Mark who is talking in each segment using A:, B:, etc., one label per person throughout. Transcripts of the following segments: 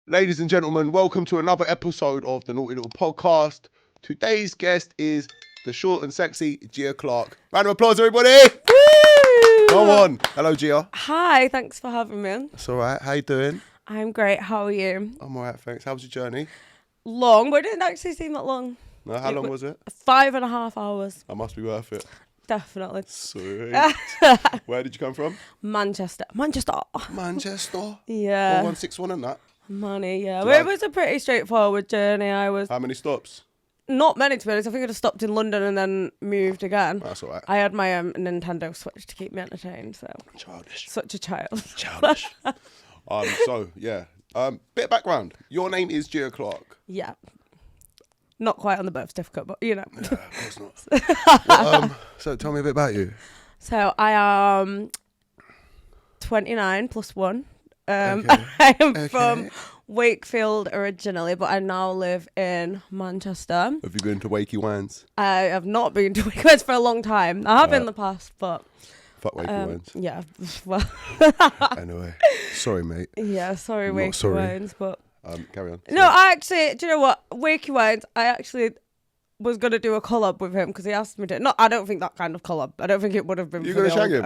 A: Ladies and gentlemen, welcome to another episode of the Naughty Little Podcast. Today's guest is the short and sexy Gia Clarke. Round of applause, everybody!
B: Woo!
A: Come on. Hello, Gia.
B: Hi, thanks for having me.
A: That's all right. How you doing?
B: I'm great. How are you?
A: I'm all right, thanks. How was your journey?
B: Long, but it didn't actually seem that long.
A: No, how long was it?
B: 5.5 hours.
A: That must be worth it.
B: Definitely.
A: Sweet. Where did you come from?
B: Manchester.
A: Manchester.
B: Yeah.
A: 4161 and that.
B: Money, yeah. But it was a pretty straightforward journey.
A: How many stops?
B: Not many, to be honest. I think I'd have stopped in London and then moved again.
A: That's all right.
B: I had my Nintendo Switch to keep me entertained, so.
A: Childish.
B: Such a child.
A: Childish. Bit of background. Your name is Gia Clarke.
B: Yeah. Not quite on the birth certificate, but you know.
A: Yeah, of course not. So tell me a bit about you.
B: So I am 29 plus 1.
A: Okay.
B: I am from Wakefield originally, but I now live in Manchester.
A: Have you been to Wakey Wines?
B: I have not been to Wakefield for a long time. I have in the past, but...
A: Fuck Wakey Wines.
B: Yeah, well...
A: Anyway, sorry, mate.
B: Yeah, sorry,
A: I'm not
B: Wakey
A: sorry.
B: Wines, but...
A: Carry on.
B: No, I actually... Do you know what? Wakey Wines, I actually was going to do a collab with him because he asked me to. No, I don't think that kind of collab. I don't think it would have been.
A: You going to shag him?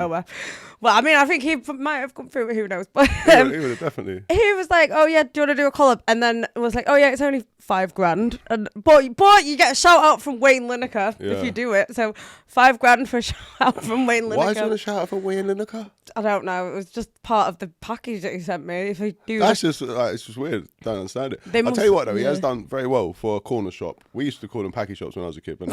B: Well, I mean, I think he might have come through, who knows. But
A: he would have definitely.
B: He was like, oh yeah, do you want to do a collab? And then was like, oh yeah, it's only $5,000. And but you get a shout out from Wayne Lineker if you do it. So $5,000 for a shout out from Wayne Lineker.
A: Why is there a shout out for Wayne Lineker?
B: I don't know. It was just part of the package that he sent me. If he do,
A: That's just it's just weird. Don't understand it. I'll tell you what though, he has done very well for a corner shop. We used to call them packy shops when I was a kid, but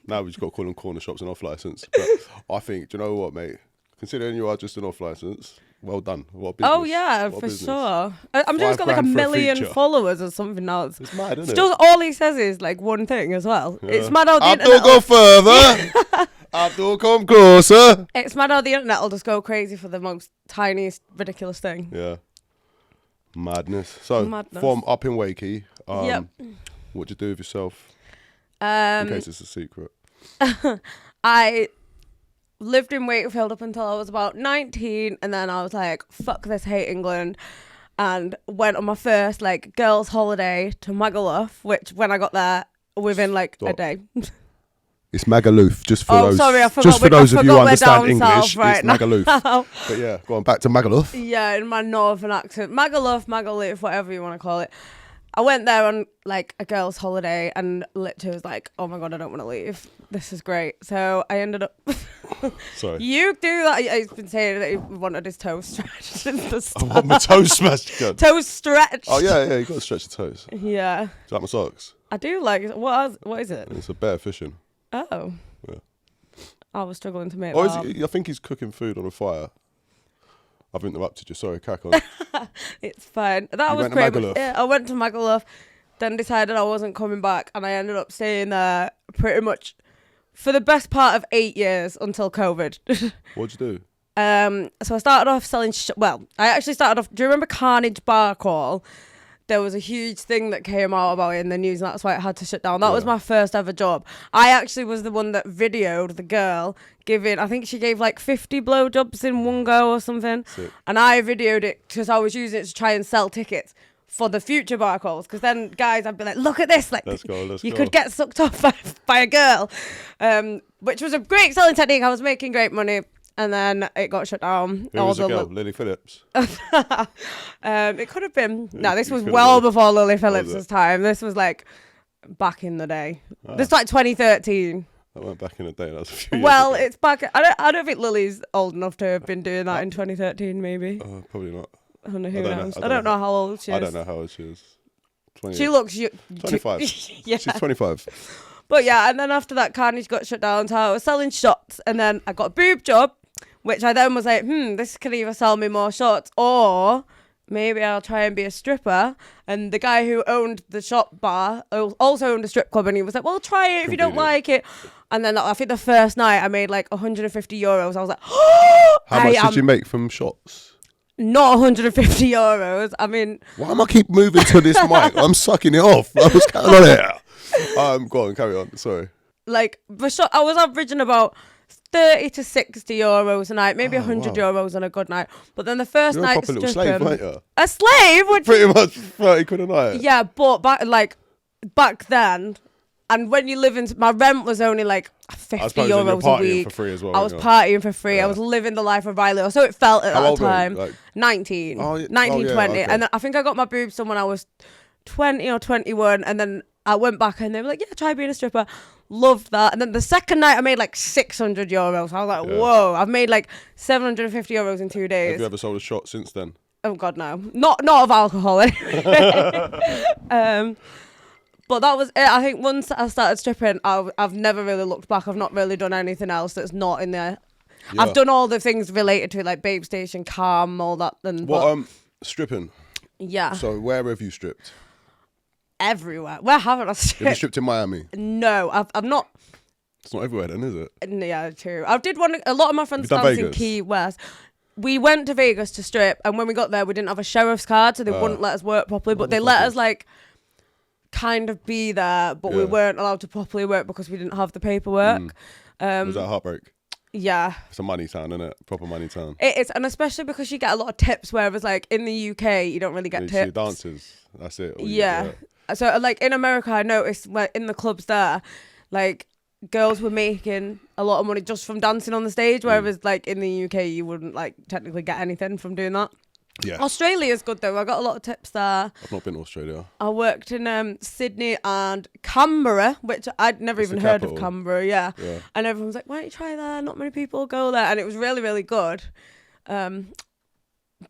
A: now we just got to call them corner shops and off license. But I think, do you know what, mate? Considering you are just an off license, well done. What a business.
B: Oh yeah, for sure. I'm just got like 1 million followers or something now.
A: It's mad, isn't it?
B: Still, all he says is like one thing as well. Yeah. It's mad how the
A: Abdul go further. Abdul come closer.
B: It's mad how the internet will just go crazy for the most tiniest ridiculous thing.
A: Yeah. Madness. So from up in Wakey, what'd you do with yourself? In case it's a secret.
B: I lived in Wakefield up until I was about 19, and then I was like, fuck this, hate England, and went on my first like girls' holiday to MAGALUF, which when I got there within like a day.
A: It's MAGALUF, just for those.
B: Sorry, I forgot.
A: Just for those of you who understand English,
B: right
A: it's MAGALUF. But yeah, going back to MAGALUF.
B: Yeah, in my northern accent, MAGALUF, whatever you want to call it. I went there on like a girls' holiday and literally was like, oh my God, I don't want to leave. This is great. So I ended up...
A: Sorry.
B: You do that. He's been saying that he wanted his toes stretched.
A: I want my toes smashed.
B: Toes stretched.
A: Oh yeah, you got to stretch the toes.
B: Yeah.
A: Do you like my socks?
B: I do like it. What is it?
A: It's a bear fishing.
B: Oh.
A: Yeah.
B: I was struggling to make
A: that. I think he's cooking food on a fire. I've interrupted you. Sorry, crack on.
B: It's fine. That was great. Yeah, I went to MAGALUF, then decided I wasn't coming back, and I ended up staying there pretty much for the best part of 8 years until COVID.
A: What'd you do?
B: So I started off selling. I actually started off. Do you remember Carnage Bar Call? There was a huge thing that came out about it in the news, and that's why it had to shut down. That was my first ever job. I actually was the one that videoed the girl giving, I think she gave like 50 blowjobs in one go or something.
A: Sick.
B: And I videoed it because I was using it to try and sell tickets for the future bar calls. Because then guys, I'd be like, look at this. Like,
A: let's go.
B: Could get sucked off by a girl, which was a great selling technique. I was making great money. And then it got shut down.
A: Who was the girl? Lily Phillips?
B: It could have been. No, this was well before Lily Phillips' time. This was like back in the day. This is like 2013.
A: That went back in the day. That was a few years
B: Well,
A: ago.
B: it's back. I don't think Lily's old enough to have been doing that in 2013, maybe.
A: Probably not.
B: I don't know who knows. I don't know how old she is.
A: I don't know how old she is. 20.
B: She looks...
A: 25.
B: Yeah.
A: She's 25.
B: But yeah, and then after that, Carnage got shut down. So I was selling shots. And then I got a boob job, which I then was like, this could either sell me more shots or maybe I'll try and be a stripper. And the guy who owned the shop bar also owned a strip club, and he was like, well, try it if you don't like it. And then I think the first night I made like €150. I was like,
A: how much did you make from shots?
B: Not €150. I mean...
A: Why am I keep moving to this mic? I'm sucking it off. I was counting on it. Go on, carry on. Sorry.
B: Like, I was averaging about 30 to 60 euros a night, maybe 100 euros on a good night. But then the first night,
A: a proper little slave, weren't you?
B: A slave?
A: Pretty much 30 quid a night.
B: Yeah, but back then, and when you live in, my rent was only like 50 euros a week.
A: For free as well,
B: I was partying for free. I was living the life of Riley, or so it felt at that time. 19, 19, 20. Okay. And then I think I got my boobs done when I was 20 or 21, and then I went back and they were like, yeah, try being a stripper. Loved that. And then the second night I made like 600 euros. I was like, whoa, I've made like 750 euros in 2 days.
A: Have you ever sold a shot since then?
B: Oh God, no. Not of alcohol anyway. But that was it. I think once I started stripping, I've never really looked back. I've not really done anything else that's not in there. Yeah. I've done all the things related to it, like Babe Station, Calm, all that.
A: Stripping?
B: Yeah.
A: So where have you stripped?
B: Everywhere. Where haven't I stripped?
A: Have you stripped in Miami?
B: No, I've not.
A: It's not everywhere then, is it?
B: Yeah, true. I did a lot of my friends dance in Key West. We went to Vegas to strip, and when we got there, we didn't have a sheriff's card, so they wouldn't let us work properly, but they let us like kind of be there, but we weren't allowed to properly work because we didn't have the paperwork.
A: Was that heartbreak?
B: Yeah.
A: It's a money town, isn't it? Proper money town.
B: It is, and especially because you get a lot of tips, whereas like in the UK, you don't really get tips.
A: Dances, that's it.
B: Yeah. So like in America, I noticed in the clubs there, like girls were making a lot of money just from dancing on the stage, whereas like in the UK, you wouldn't like technically get anything from doing that. Yeah. Australia's good though. I got a lot of tips there.
A: I've not been to Australia.
B: I worked in Sydney and Canberra, which I'd never even heard of Canberra. Yeah. And everyone was like, why don't you try there? Not many people go there. And it was really, really good.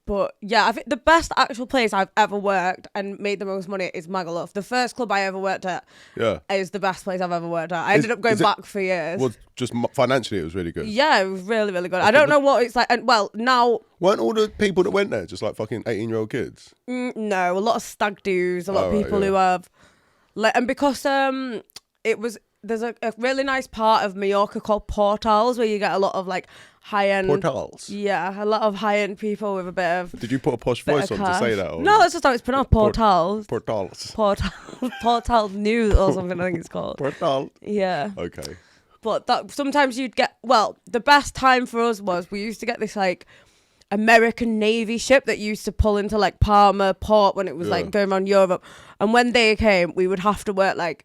B: But yeah, I think the best actual place I've ever worked and made the most money is MAGALUF. The first club I ever worked at is the best place I've ever worked at. I ended up going back for years.
A: Well, just financially, it was really good.
B: Yeah, it was really, really good. I don't know what it's like. And well, now...
A: Weren't all the people that went there just like fucking 18-year-old kids?
B: No, a lot of stag doos, a lot of people who have... and because there's a really nice part of Mallorca called Portals where you get a lot of like high-end...
A: Portals?
B: Yeah, a lot of high-end people with a bit of...
A: Did you put a posh voice on to say that? Or
B: no, that's just how it's pronounced. Portals.
A: Portals.
B: Portal News or something I think it's called.
A: Portal.
B: Yeah.
A: Okay.
B: But that sometimes you'd get... Well, the best time for us was we used to get this like American Navy ship that used to pull into like Palma Port when it was like going around Europe. And when they came, we would have to work like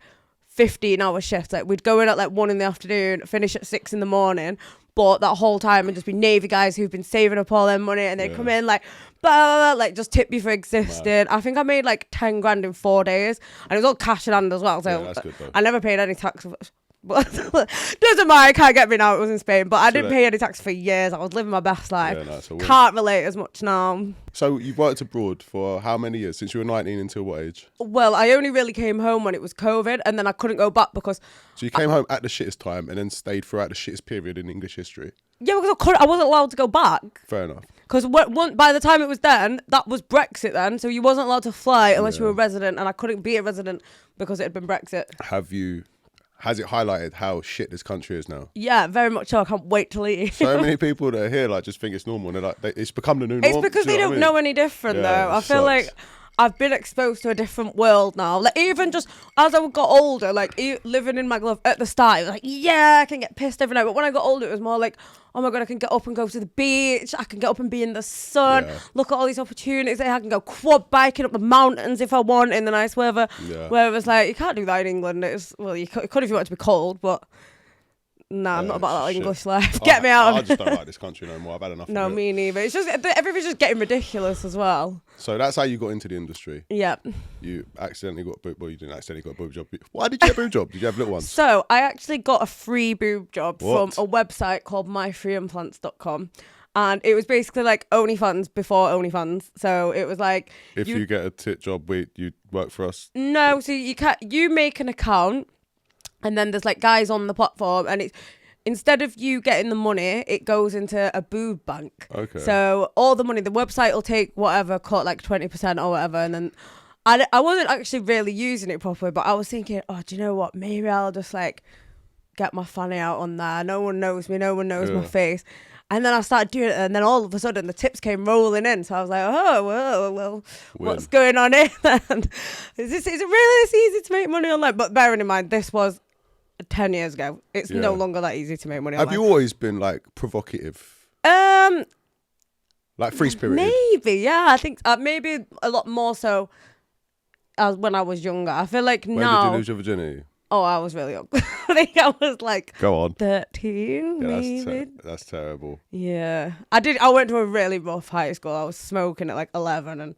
B: 15-hour shifts. Like we'd go in at like 1 PM, finish at 6 AM, but that whole time and just be Navy guys who've been saving up all their money, and they'd come in like, blah, blah, blah, like just tip you for existing. Mad. I think I made like 10 grand in 4 days, and it was all cash in hand as well. So that's good, I never paid any tax. Doesn't matter, can't get me now. It was in Spain, but I didn't pay any tax for years. I was living my best life. Can't relate as much now.
A: So you've worked abroad for how many years? Since you were 19 until what age?
B: Well, I only really came home when it was COVID, and then I couldn't go back because...
A: So you came home at the shittest time and then stayed throughout the shittest period in English history?
B: Yeah, because I wasn't allowed to go back.
A: Fair enough.
B: Because by the time it was done, that was Brexit then, so you wasn't allowed to fly unless you were a resident, and I couldn't be a resident because it had been Brexit.
A: Has it highlighted how shit this country is now?
B: Yeah, very much so. I can't wait to leave.
A: So many people that are here like just think it's normal, and they're like, it's become the new norm.
B: It's because they don't know any different though. I feel like I've been exposed to a different world now. Like even just as I got older, like living in MAGALUF at the start, it was like, yeah, I can get pissed every night. But when I got older, it was more like, oh my God, I can get up and go to the beach. I can get up and be in the sun. Yeah. Look at all these opportunities. I can go quad biking up the mountains if I want in the nice weather. Yeah. Where it was like, you can't do that in England. You could if you want to be cold, but... Nah, I'm not about that English life. Get me out.
A: I just don't like this country no more. I've had enough.
B: No, me neither. It's just everything's just getting ridiculous as well.
A: So that's how you got into the industry.
B: Yeah.
A: You accidentally got you didn't accidentally got a boob job. Why did you get a boob job? Did you have little ones?
B: So I actually got a free boob job from a website called myfreeimplants.com. And it was basically like OnlyFans before OnlyFans. So it was like...
A: If you get a tit job, you work for us?
B: No, so you make an account. And then there's like guys on the platform, and it's instead of you getting the money, it goes into a boob bank. Okay. So all the money, the website will take whatever, cut like 20% or whatever. And then I wasn't actually really using it properly, but I was thinking, oh, do you know what? Maybe I'll just like get my fanny out on there. No one knows me. No one knows my face. And then I started doing it, and then all of a sudden the tips came rolling in. So I was like, oh, well, what's going on here then? Is it really this easy to make money online? But bearing in mind, this was 10 years ago. It's no longer that easy to make money.
A: Have you always been like provocative? Like free spirited?
B: Maybe, yeah. I think maybe a lot more so as when I was younger. I feel like now.
A: When did you lose your virginity?
B: Oh, I was really young. I think I was like
A: Go on.
B: 13, maybe.
A: That's terrible.
B: Yeah. I went to a really rough high school. I was smoking at like 11 and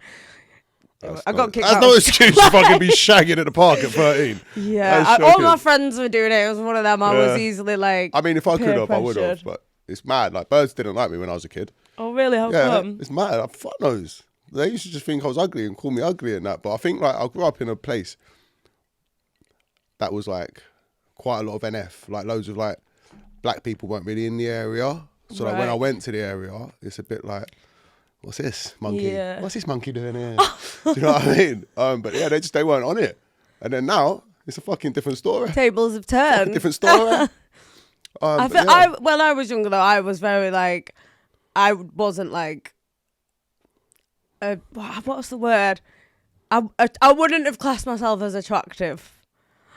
B: I got kicked out.
A: That's no excuse to fucking be shagging at the park at 13.
B: Yeah. All my friends were doing it. It was one of them. I was easily like.
A: I mean, if I could have, I would have. But it's mad. Like, birds didn't like me when I was a kid.
B: Oh, really? How come?
A: It's mad. Like, fuck knows. They used to just think I was ugly and call me ugly and that. But I think like I grew up in a place that was like quite a lot of NF. Like loads of like black people weren't really in the area. So like when I went to the area, it's a bit like, what's this monkey?
B: Yeah.
A: What's this monkey doing here? Do you know what I mean? But yeah, they weren't on it. And then now it's a fucking different story.
B: Tables have turned.
A: Different story.
B: When I was younger though, I was very like, I wasn't like, what's the word? I wouldn't have classed myself as attractive.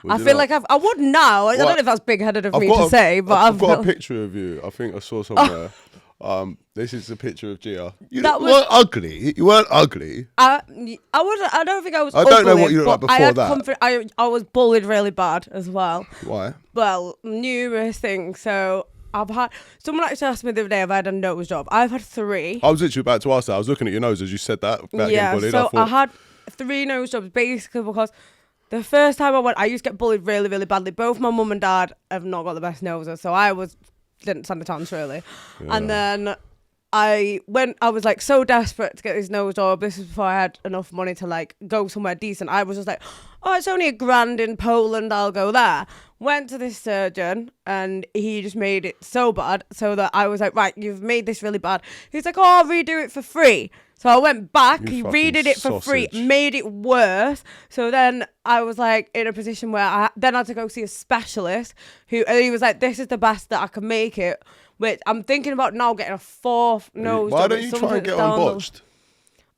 B: I feel like I would now. I don't know if that's big-headed of me to say, but I've
A: got a picture of you. I think I saw somewhere. This is a picture of Gia. You weren't ugly. You weren't ugly.
B: I don't think I was.
A: I don't know what you looked like before that.
B: I was bullied really bad as well.
A: Why?
B: Well, numerous things. So I've had someone actually asked me the other day if I had a nose job. I've had 3.
A: I was literally about to ask that. I was looking at your nose as you said that.
B: Yeah. So I had 3 nose jobs basically because. The first time I went, I used to get bullied really, really badly. Both my mum and dad have not got the best noses, so didn't stand a chance really. Yeah. And then I was like so desperate to get this nose job. This is before I had enough money to like go somewhere decent. I was just like, oh, it's only $1,000 in Poland, I'll go there. Went to this surgeon and he just made it so bad so that I was like, right, you've made this really bad. He's like, oh, I'll redo it for free. So I went back, he redid it for free, made it worse. So then I was like in a position where I had to go see a specialist and he was like, this is the best that I can make it. Which I'm thinking about now getting a 4th nose job.
A: Why don't you try and get on botched?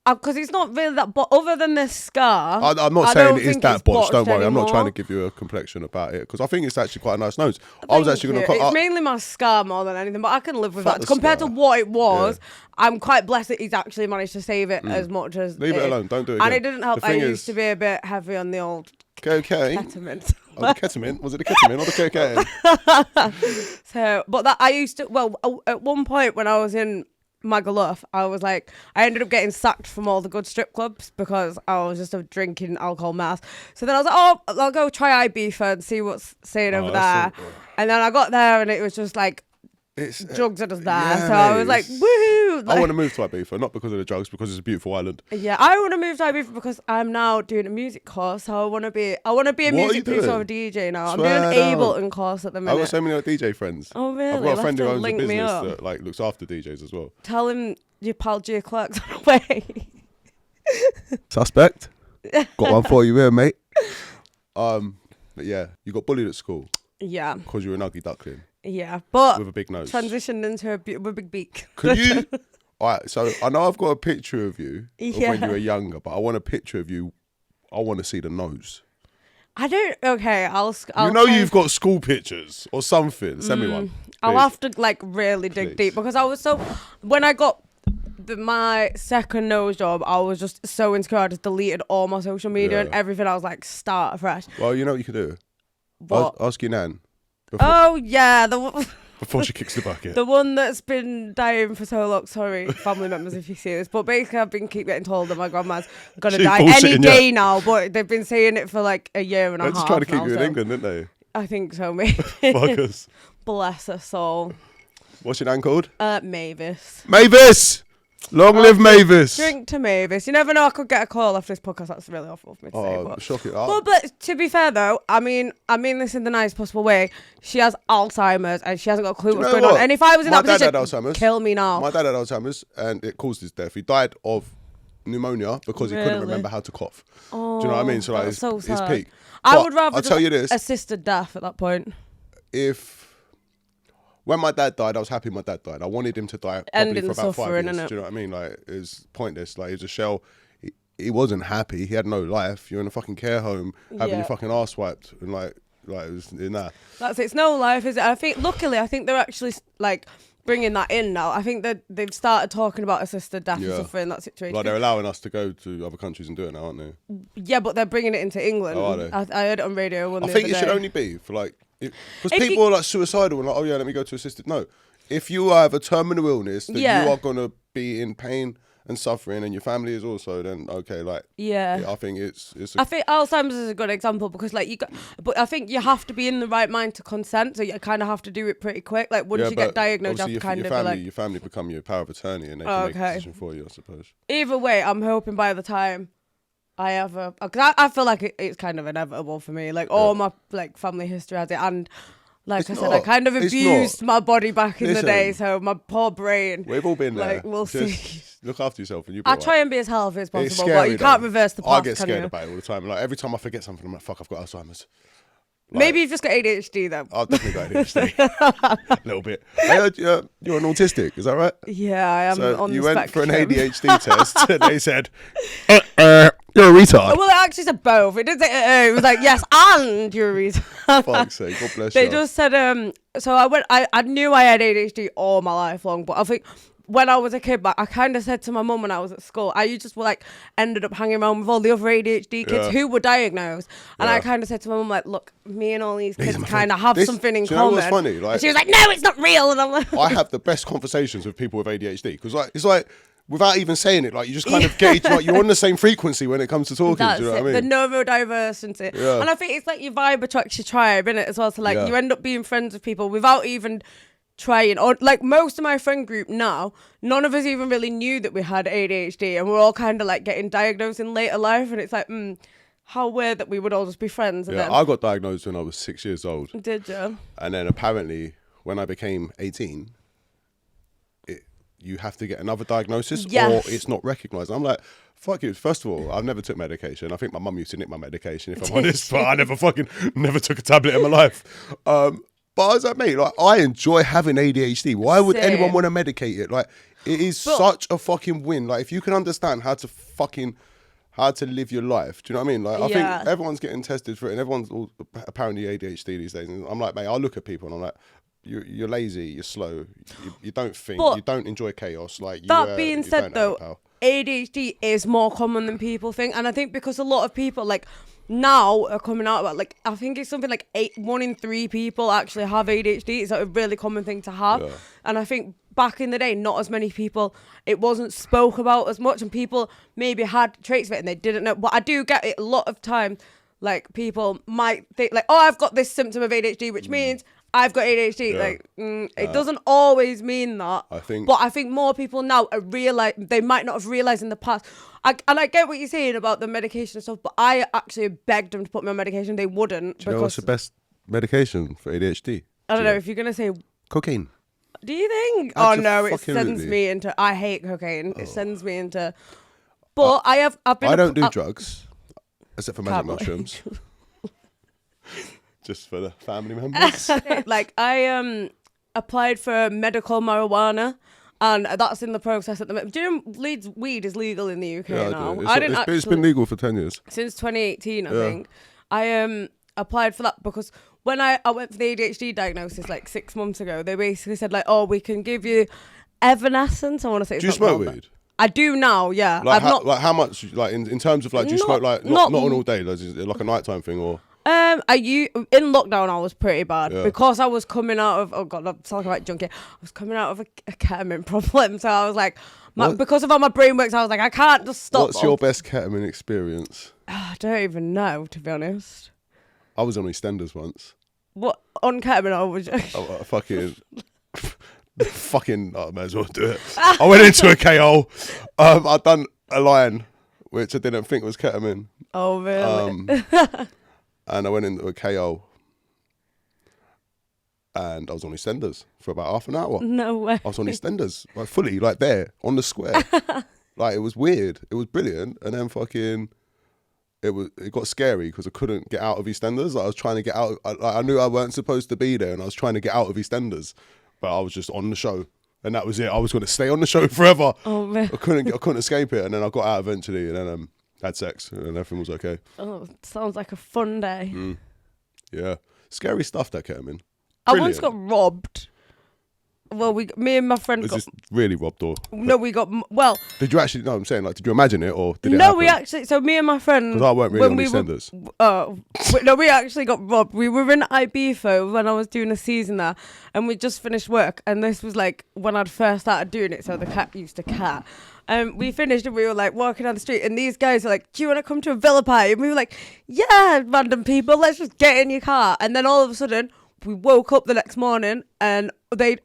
B: Because it's not really that, but other than this scar,
A: I'm not saying it is that botched. Don't worry, I'm not trying to give you a complexion about it because I think it's actually quite a nice nose. I was actually going to.
B: It's mainly my scar more than anything, but I can live with that. Compared to what it was, I'm quite blessed that he's actually managed to save it as much as.
A: Leave it alone. Don't do it again.
B: And it didn't help. I used to be a bit heavy on the old ketamine.
A: Oh, the ketamine? Was it the ketamine or the cocaine?
B: So, but that I used to. Well, at one point when I was in MAGALUF, I was like, I ended up getting sacked from all the good strip clubs because I was just a drinking alcohol mess. So then I was like, oh, I'll go try Ibiza and see what's saying over there. And then I got there and it was just like drugs are just there. Yeah, so I was like, woohoo!
A: I want to move to Ibiza, not because of the drugs, because it's a beautiful island.
B: Yeah, I want to move to Ibiza because I'm now doing a music course. So I want to be a music producer or a DJ now. I'm doing an Ableton course at the minute.
A: I've got so many DJ friends.
B: Oh really?
A: I've got a friend who owns a business that like looks after DJs as well.
B: Tell him your pal Gia Clarke's on the way.
A: Suspect. Got one for you here, mate. But yeah, you got bullied at school.
B: Yeah.
A: Because you were an ugly duckling.
B: Yeah, but
A: with a big nose.
B: Transitioned into a big beak.
A: Could you? All right, so I know I've got a picture of you of when you were younger, but I want a picture of you. I want to see the nose.
B: I don't. Okay, I'll
A: you've got school pictures or something. Send me one. Please.
B: I'll have to like really dig deep because I was so. When I got my second nose job, I was just so insecure. I just deleted all my social media and everything. I was like, start afresh.
A: Well, you know what you can do. Ask your nan. Before she kicks the bucket.
B: The one that's been dying for so long. Sorry, family members, if you see this. But basically, I've been keep getting told that my grandma's going to die any day now. But they've been saying it for like a year and a half.
A: They're just trying to keep you in England, didn't they?
B: I think so, maybe.
A: Fuckers.
B: Bless her soul.
A: What's your nan called?
B: Mavis.
A: Mavis! Long live Mavis.
B: Drink to Mavis. You never know, I could get a call after this podcast. That's really awful of me to say. But
A: shocking.
B: But to be fair though, I mean this in the nicest possible way. She has Alzheimer's and she hasn't got a clue what's going on. And if I was in that position, kill me now.
A: My dad had Alzheimer's and it caused his death. He died of pneummonia because he couldn't remember how to cough.
B: Oh,
A: do you know what I mean? So like, his peak.
B: I would rather
A: I'll tell you this.
B: Assisted death at that point.
A: When my dad died, I was happy my dad died. I wanted him to die probably for about 5 years. Do you know what I mean? Like, it was pointless. Like, he was a shell. He wasn't happy. He had no life. You're in a fucking care home having your fucking arse wiped. And like, Like, it was in that.
B: That's it. It's no life, is it? I think, luckily, I think they're actually like bringing that in now. I think that they've started talking about assisted death and stuff in that situation.
A: Like, they're allowing us to go to other countries and do it now, aren't they?
B: Yeah, but they're bringing it into England.
A: Oh, are they?
B: I heard it on Radio 1
A: I
B: the
A: think
B: other
A: it should
B: day.
A: only be for like, because people are like suicidal and like, oh yeah, let me go to assisted. No, if you have a terminal illness that you are gonna be in pain and suffering, and your family is also, then okay, like I think it's. I
B: think Alzheimer's is a good example because like but I think you have to be in the right mind to consent, so you kind of have to do it pretty quick. Like once you get diagnosed, you have to kind of be like,
A: your family become your power of attorney, and they can make a decision for you, I suppose.
B: Either way, I'm hoping by the time I have because I feel like it's kind of inevitable for me. Like all my like family history has it, and like I said, I kind of abused my body back in the day, so my poor brain.
A: We've all been there.
B: Like, we'll see.
A: Look after yourself, and you.
B: I try and be as healthy as possible,
A: scary,
B: but you can't reverse the past.
A: I get scared about it all the time. Like every time I forget something, I'm like, "Fuck, I've got Alzheimer's." Like,
B: maybe you've just got ADHD then.
A: I've definitely got ADHD. A little bit. I heard you're an autistic, is that right?
B: Yeah, I am
A: so
B: on the
A: spectrum. You went for an ADHD test, and they said, you're a retard.
B: Well, it actually said both. It did say, it was like, yes, and you're a retard.
A: Fuck's sake, God bless
B: you.
A: They
B: just said, so I knew I had ADHD all my life long, but I think when I was a kid, I kind of said to my mum when I was at school, I just like ended up hanging around with all the other ADHD kids who were diagnosed, and I kind of said to my mum like, look, me and all these kids kind of have something in common.
A: You know what's funny? Like,
B: and she was like, no, it's not real, and I'm like,
A: I have the best conversations with people with ADHD because like it's like, without even saying it, like you just kind of gauge, like you're on the same frequency when it comes to talking.
B: That's
A: do you know what I mean?
B: The neurodiversity. Yeah. And I think it's like your vibe attracts your tribe, innit, as well. So like you end up being friends with people without even trying. Or like most of my friend group now, none of us even really knew that we had ADHD, and we're all kind of like getting diagnosed in later life, and it's like, how weird that we would all just be friends. And
A: then, I got diagnosed when I was 6 years old.
B: Did you?
A: And then apparently when I became 18, you have to get another diagnosis or it's not recognised. I'm like, fuck you. First of all, I've never took medication. I think my mum used to nick my medication, if I'm honest, but I never took a tablet in my life. But I was like, mate, like, I enjoy having ADHD. Why would anyone want to medicate it? Like, it is such a fucking win. Like, if you can understand how to live your life, do you know what I mean? Like, I think everyone's getting tested for it, and everyone's all apparently ADHD these days. And I'm like, mate, I look at people and I'm like, you're lazy, you're slow, you don't think, you don't enjoy chaos. Like
B: that being said, though, ADHD is more common than people think, and I think because a lot of people like now are coming out about, like, I think it's something like 1 in 3 people actually have ADHD. It's like a really common thing to have, and I think back in the day, not as many people, it wasn't spoke about as much, and people maybe had traits of it and they didn't know. But I do get it a lot of time. Like, people might think like, oh, I've got this symptom of ADHD, which means I've got ADHD. Like, it doesn't always mean that. I think more people now are they might not have realised in the past. And I get what you're saying about the medication and stuff, but I actually begged them to put me on medication. They wouldn't.
A: Do you know what's the best medication for ADHD?
B: I don't know if you're going to say...
A: Cocaine.
B: Do you think? Oh, no, it sends me into... I hate cocaine. It sends me into... But I've been...
A: I don't do drugs, except for magic mushrooms. Just for the family members.
B: Like, I applied for medical marijuana, and that's in the process at the moment. Do you know weed is legal in the UK now?
A: It's been legal for 10 years.
B: Since 2018, I think. I applied for that because when I went for the ADHD diagnosis like 6 months ago, they basically said like, oh, we can give you Evanescence. I want to say.
A: Do you smoke weed?
B: I do now, yeah.
A: Like, how much? Like in terms of like, do you smoke like not on all day? Like, is it like a nighttime thing or?
B: In lockdown I was pretty bad because I was coming out of, oh god, I'm talking about junkie. I was coming out of a ketamine problem, so I was like, because of how my brain works, I was like, I can't just stop.
A: What's your best ketamine experience?
B: I don't even know, to be honest.
A: I was on EastEnders once.
B: What, on ketamine? Or was
A: I may as well do it. I went into a KO. I'd done a line which I didn't think was ketamine.
B: Oh really?
A: And I went into a KO, and I was on EastEnders for about half an hour.
B: No way.
A: I was on EastEnders, like fully, like there on the square. Like, it was weird. It was brilliant, and then it got scary because I couldn't get out of EastEnders. Like, I was trying to get out. I knew I weren't supposed to be there, and I was trying to get out of EastEnders, but I was just on the show, and that was it. I was going to stay on the show forever.
B: Oh man.
A: I couldn't escape it, and then I got out eventually, and then had sex, and everything was okay.
B: Oh, sounds like a fun day.
A: Yeah. Scary stuff that came in.
B: I once got robbed. Well, me and my friend
A: was this really robbed or?
B: No, we got, well.
A: Did you actually, no, I'm saying, like, did you imagine it or did it
B: No,
A: happen?
B: we actually, so me and my friend.
A: Because I weren't really on EastEnders.
B: No, we actually got robbed. We were in Ibiza when I was doing a season there, and we just finished work, and this was like when I'd first started doing it, so the cat used to cat. We finished and we were like walking down the street, and these guys were like, do you want to come to a villa party? And we were like, yeah, random people, let's just get in your car. And then all of a sudden, we woke up the next morning and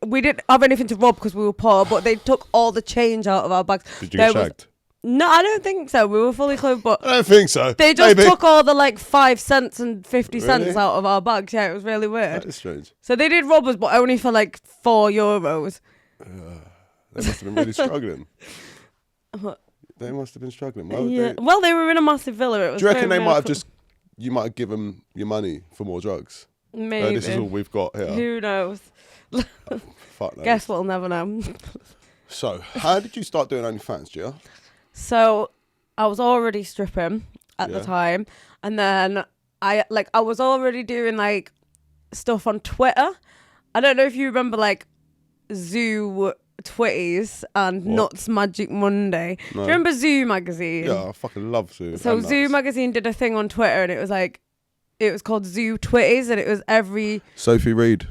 B: we didn't have anything to rob because we were poor, but they took all the change out of our bags.
A: Did you get shagged?
B: No, I don't think so. We were fully clothed, but
A: I don't think so.
B: They just took all the like 5 cents and 50 cents out of our bags. Yeah, it was really weird.
A: That is strange.
B: So they did rob us, but only for like €4.
A: They must have been really struggling. They must have been struggling.
B: Well, they were in a massive villa. It was.
A: Do you reckon you might have given them your money for more drugs?
B: Maybe.
A: This is all we've got here.
B: Who knows?
A: Fuck knows.
B: Guess we'll never know.
A: So, how did you start doing OnlyFans, Gia?
B: So, I was already stripping at the time, and then I was already doing like stuff on Twitter. I don't know if you remember like Zoo Twitties and Nuts Magic Monday. No. Do you remember Zoo magazine?
A: Yeah, I fucking love Zoo.
B: So Zoo magazine did a thing on Twitter, and it was called Zoo Twitties, and it was every...
A: Sophie Reed,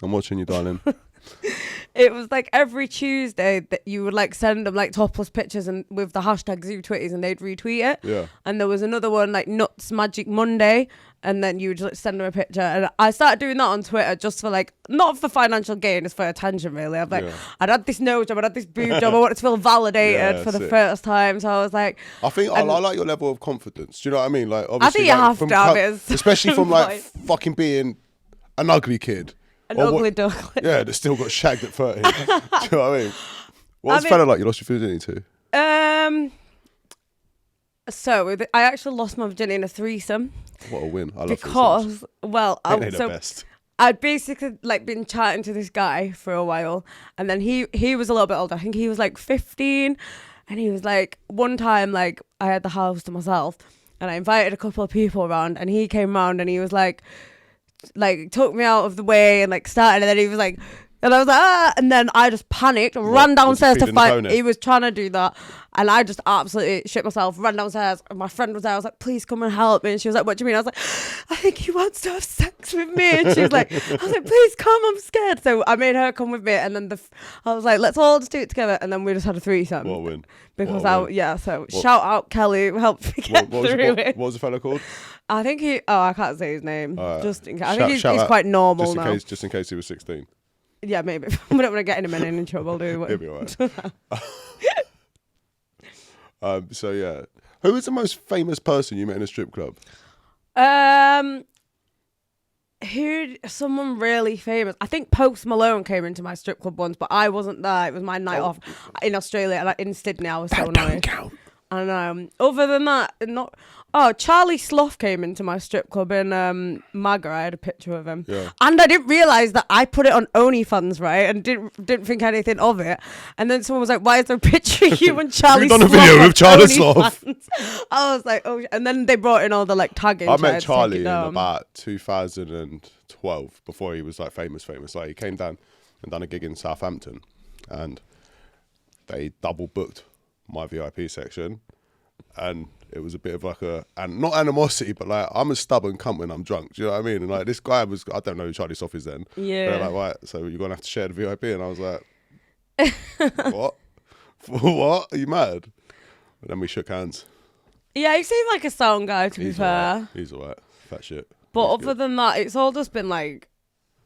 A: I'm watching you, darling.
B: It was like every Tuesday that you would like send them like topless pictures and with the hashtag Zoo Twitties, and they'd retweet it.
A: Yeah.
B: And there was another one like Nuts Magic Monday, and then you would like, send them a picture. And I started doing that on Twitter just for like, not for financial gain, it's for attention really. I'd had this nose job, I'd had this boob job, I wanted to feel validated for the first time. So I was like...
A: I think I like your level of confidence. Do you know what I mean? Like, obviously,
B: I think you have to have it.
A: Especially from like fucking being an ugly kid.
B: An ugly duckling.
A: Yeah, that still got shagged at 30. Do you know what I mean? What's fella like you lost your virginity to?
B: So I actually lost my virginity in a threesome.
A: What a win. I love
B: because, well,
A: they're the best.
B: I'd basically like been chatting to this guy for a while, and then he was a little bit older. I think he was like 15, and he was like, one time like I had the house to myself, and I invited a couple of people around, and he came around and he was like took me out of the way and like started, and then he was like, and I was like, and then I just panicked, ran downstairs to find. He was trying to do that, and I just absolutely shit myself. Ran downstairs, and my friend was there. I was like, "Please come and help me." And she was like, "What do you mean?" I was like, "I think he wants to have sex with me." And she was like, "I was like, please come, I'm scared." So I made her come with me, and then I was like, "Let's all just do it together." And then we just had a threesome.
A: What a win!
B: Because shout out Kelly who helped me get through it.
A: What was the fella called?
B: I think I can't say his name. Just in case. I think he's quite normal now.
A: Just in case he was 16.
B: Yeah, maybe. We don't want to get him in trouble, do we?
A: He'll be alright. So yeah, who was the most famous person you met in a strip club?
B: Someone really famous. I think Post Malone came into my strip club once, but I wasn't there. It was my night off in Australia, like in Sydney. I was so annoyed. Don't count. And other than that, not. Oh, Charlie Sloth came into my strip club in MAGA. I had a picture of him, and I didn't realize that I put it on Onlyfans, right? And didn't think anything of it. And then someone was like, "Why is there a picture of you and Charlie Sloth?" You've done a video with Charlie Sloth. I was like, "Oh!" And then they brought in all the like tagging.
A: I met Charlie in about 2012 before he was like famous. Like he came down and done a gig in Southampton, and they double booked my VIP section, and it was a bit of like and not animosity, but like I'm a stubborn cunt when I'm drunk. Do you know what I mean? And like this guy was, I don't know who Charlie Sloth is then.
B: Yeah.
A: But like, right, so you're gonna have to share the VIP, and I was like, what? What? Are you mad? And then we shook hands.
B: Yeah, he seemed like a sound guy, to be fair.
A: Right. He's alright. Fat shit.
B: But other than that, it's all just been like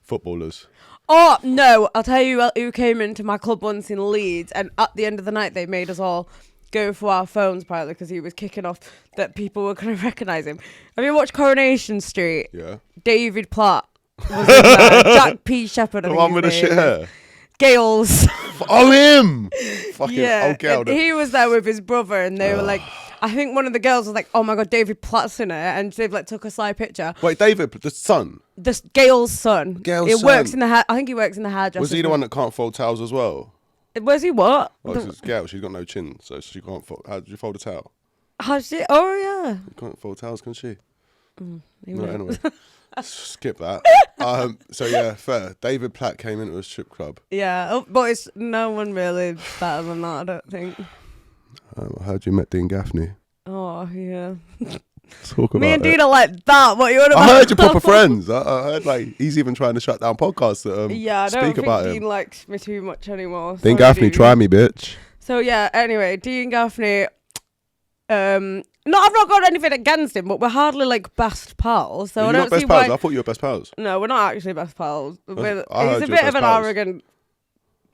A: footballers.
B: Oh no! I'll tell you who came into my club once in Leeds, and at the end of the night, they made us all go for our phones apparently because he was kicking off that people were going to recognise him. Have you watched Coronation Street?
A: Yeah.
B: David Platt was in there. Jack P. Shepherd.
A: The one with the shit hair.
B: Gales.
A: Oh, him! Fucking old girl.
B: He was there with his brother, and they were like, I think one of the girls was like, "Oh my god, David Platt's in it," and they've like took a side picture.
A: Wait, David, the son?
B: Gail's son.
A: Gail's son.
B: Works in the I think he works in the hairdresser.
A: Was he the one that can't fold towels as well?
B: Was he what?
A: Oh, it's Gail. She's got no chin, so she can't fold. How did you fold a towel?
B: How she? Oh yeah.
A: She can't fold towels, can she? Anyway. Skip that. So yeah, fair. David Platt came into a strip club.
B: Yeah, but it's no one really better than that, I don't think.
A: I heard you met Dean Gaffney.
B: Oh, yeah.
A: Talk about
B: Me and
A: it.
B: Dean are like that. What you want about?
A: I heard you're proper friends. I heard like he's even trying to shut down podcasts to
B: yeah, I don't
A: speak
B: think
A: about
B: Dean
A: him.
B: likes me too much anymore.
A: Dean
B: Sorry,
A: Gaffney,
B: Dean.
A: try me, bitch.
B: So yeah, anyway, Dean Gaffney. No, I've not got anything against him, but we're hardly like best pals. So
A: You're
B: I
A: not
B: don't
A: best
B: see
A: pals.
B: why.
A: I thought you were best pals.
B: No, we're not actually best pals.
A: I
B: He's
A: heard
B: a
A: you were
B: bit of
A: best
B: an
A: pals.
B: arrogant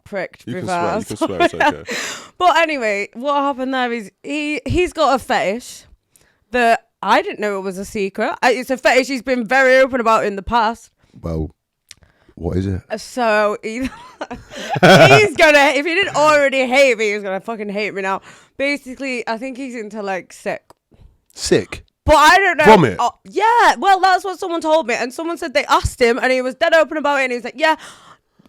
B: prick, to
A: You
B: be
A: can
B: fair.
A: swear. You can swear. It's okay.
B: But anyway, what happened there is he's got a fetish that I didn't know it was a secret. It's a fetish he's been very open about in the past.
A: Well, what is it?
B: So he's gonna, if he didn't already hate me, he's gonna fucking hate me now. Basically, I think he's into like sick. But I don't know.
A: Vomit?
B: Oh, yeah, well, that's what someone told me. And someone said they asked him and he was dead open about it. And he was like, yeah,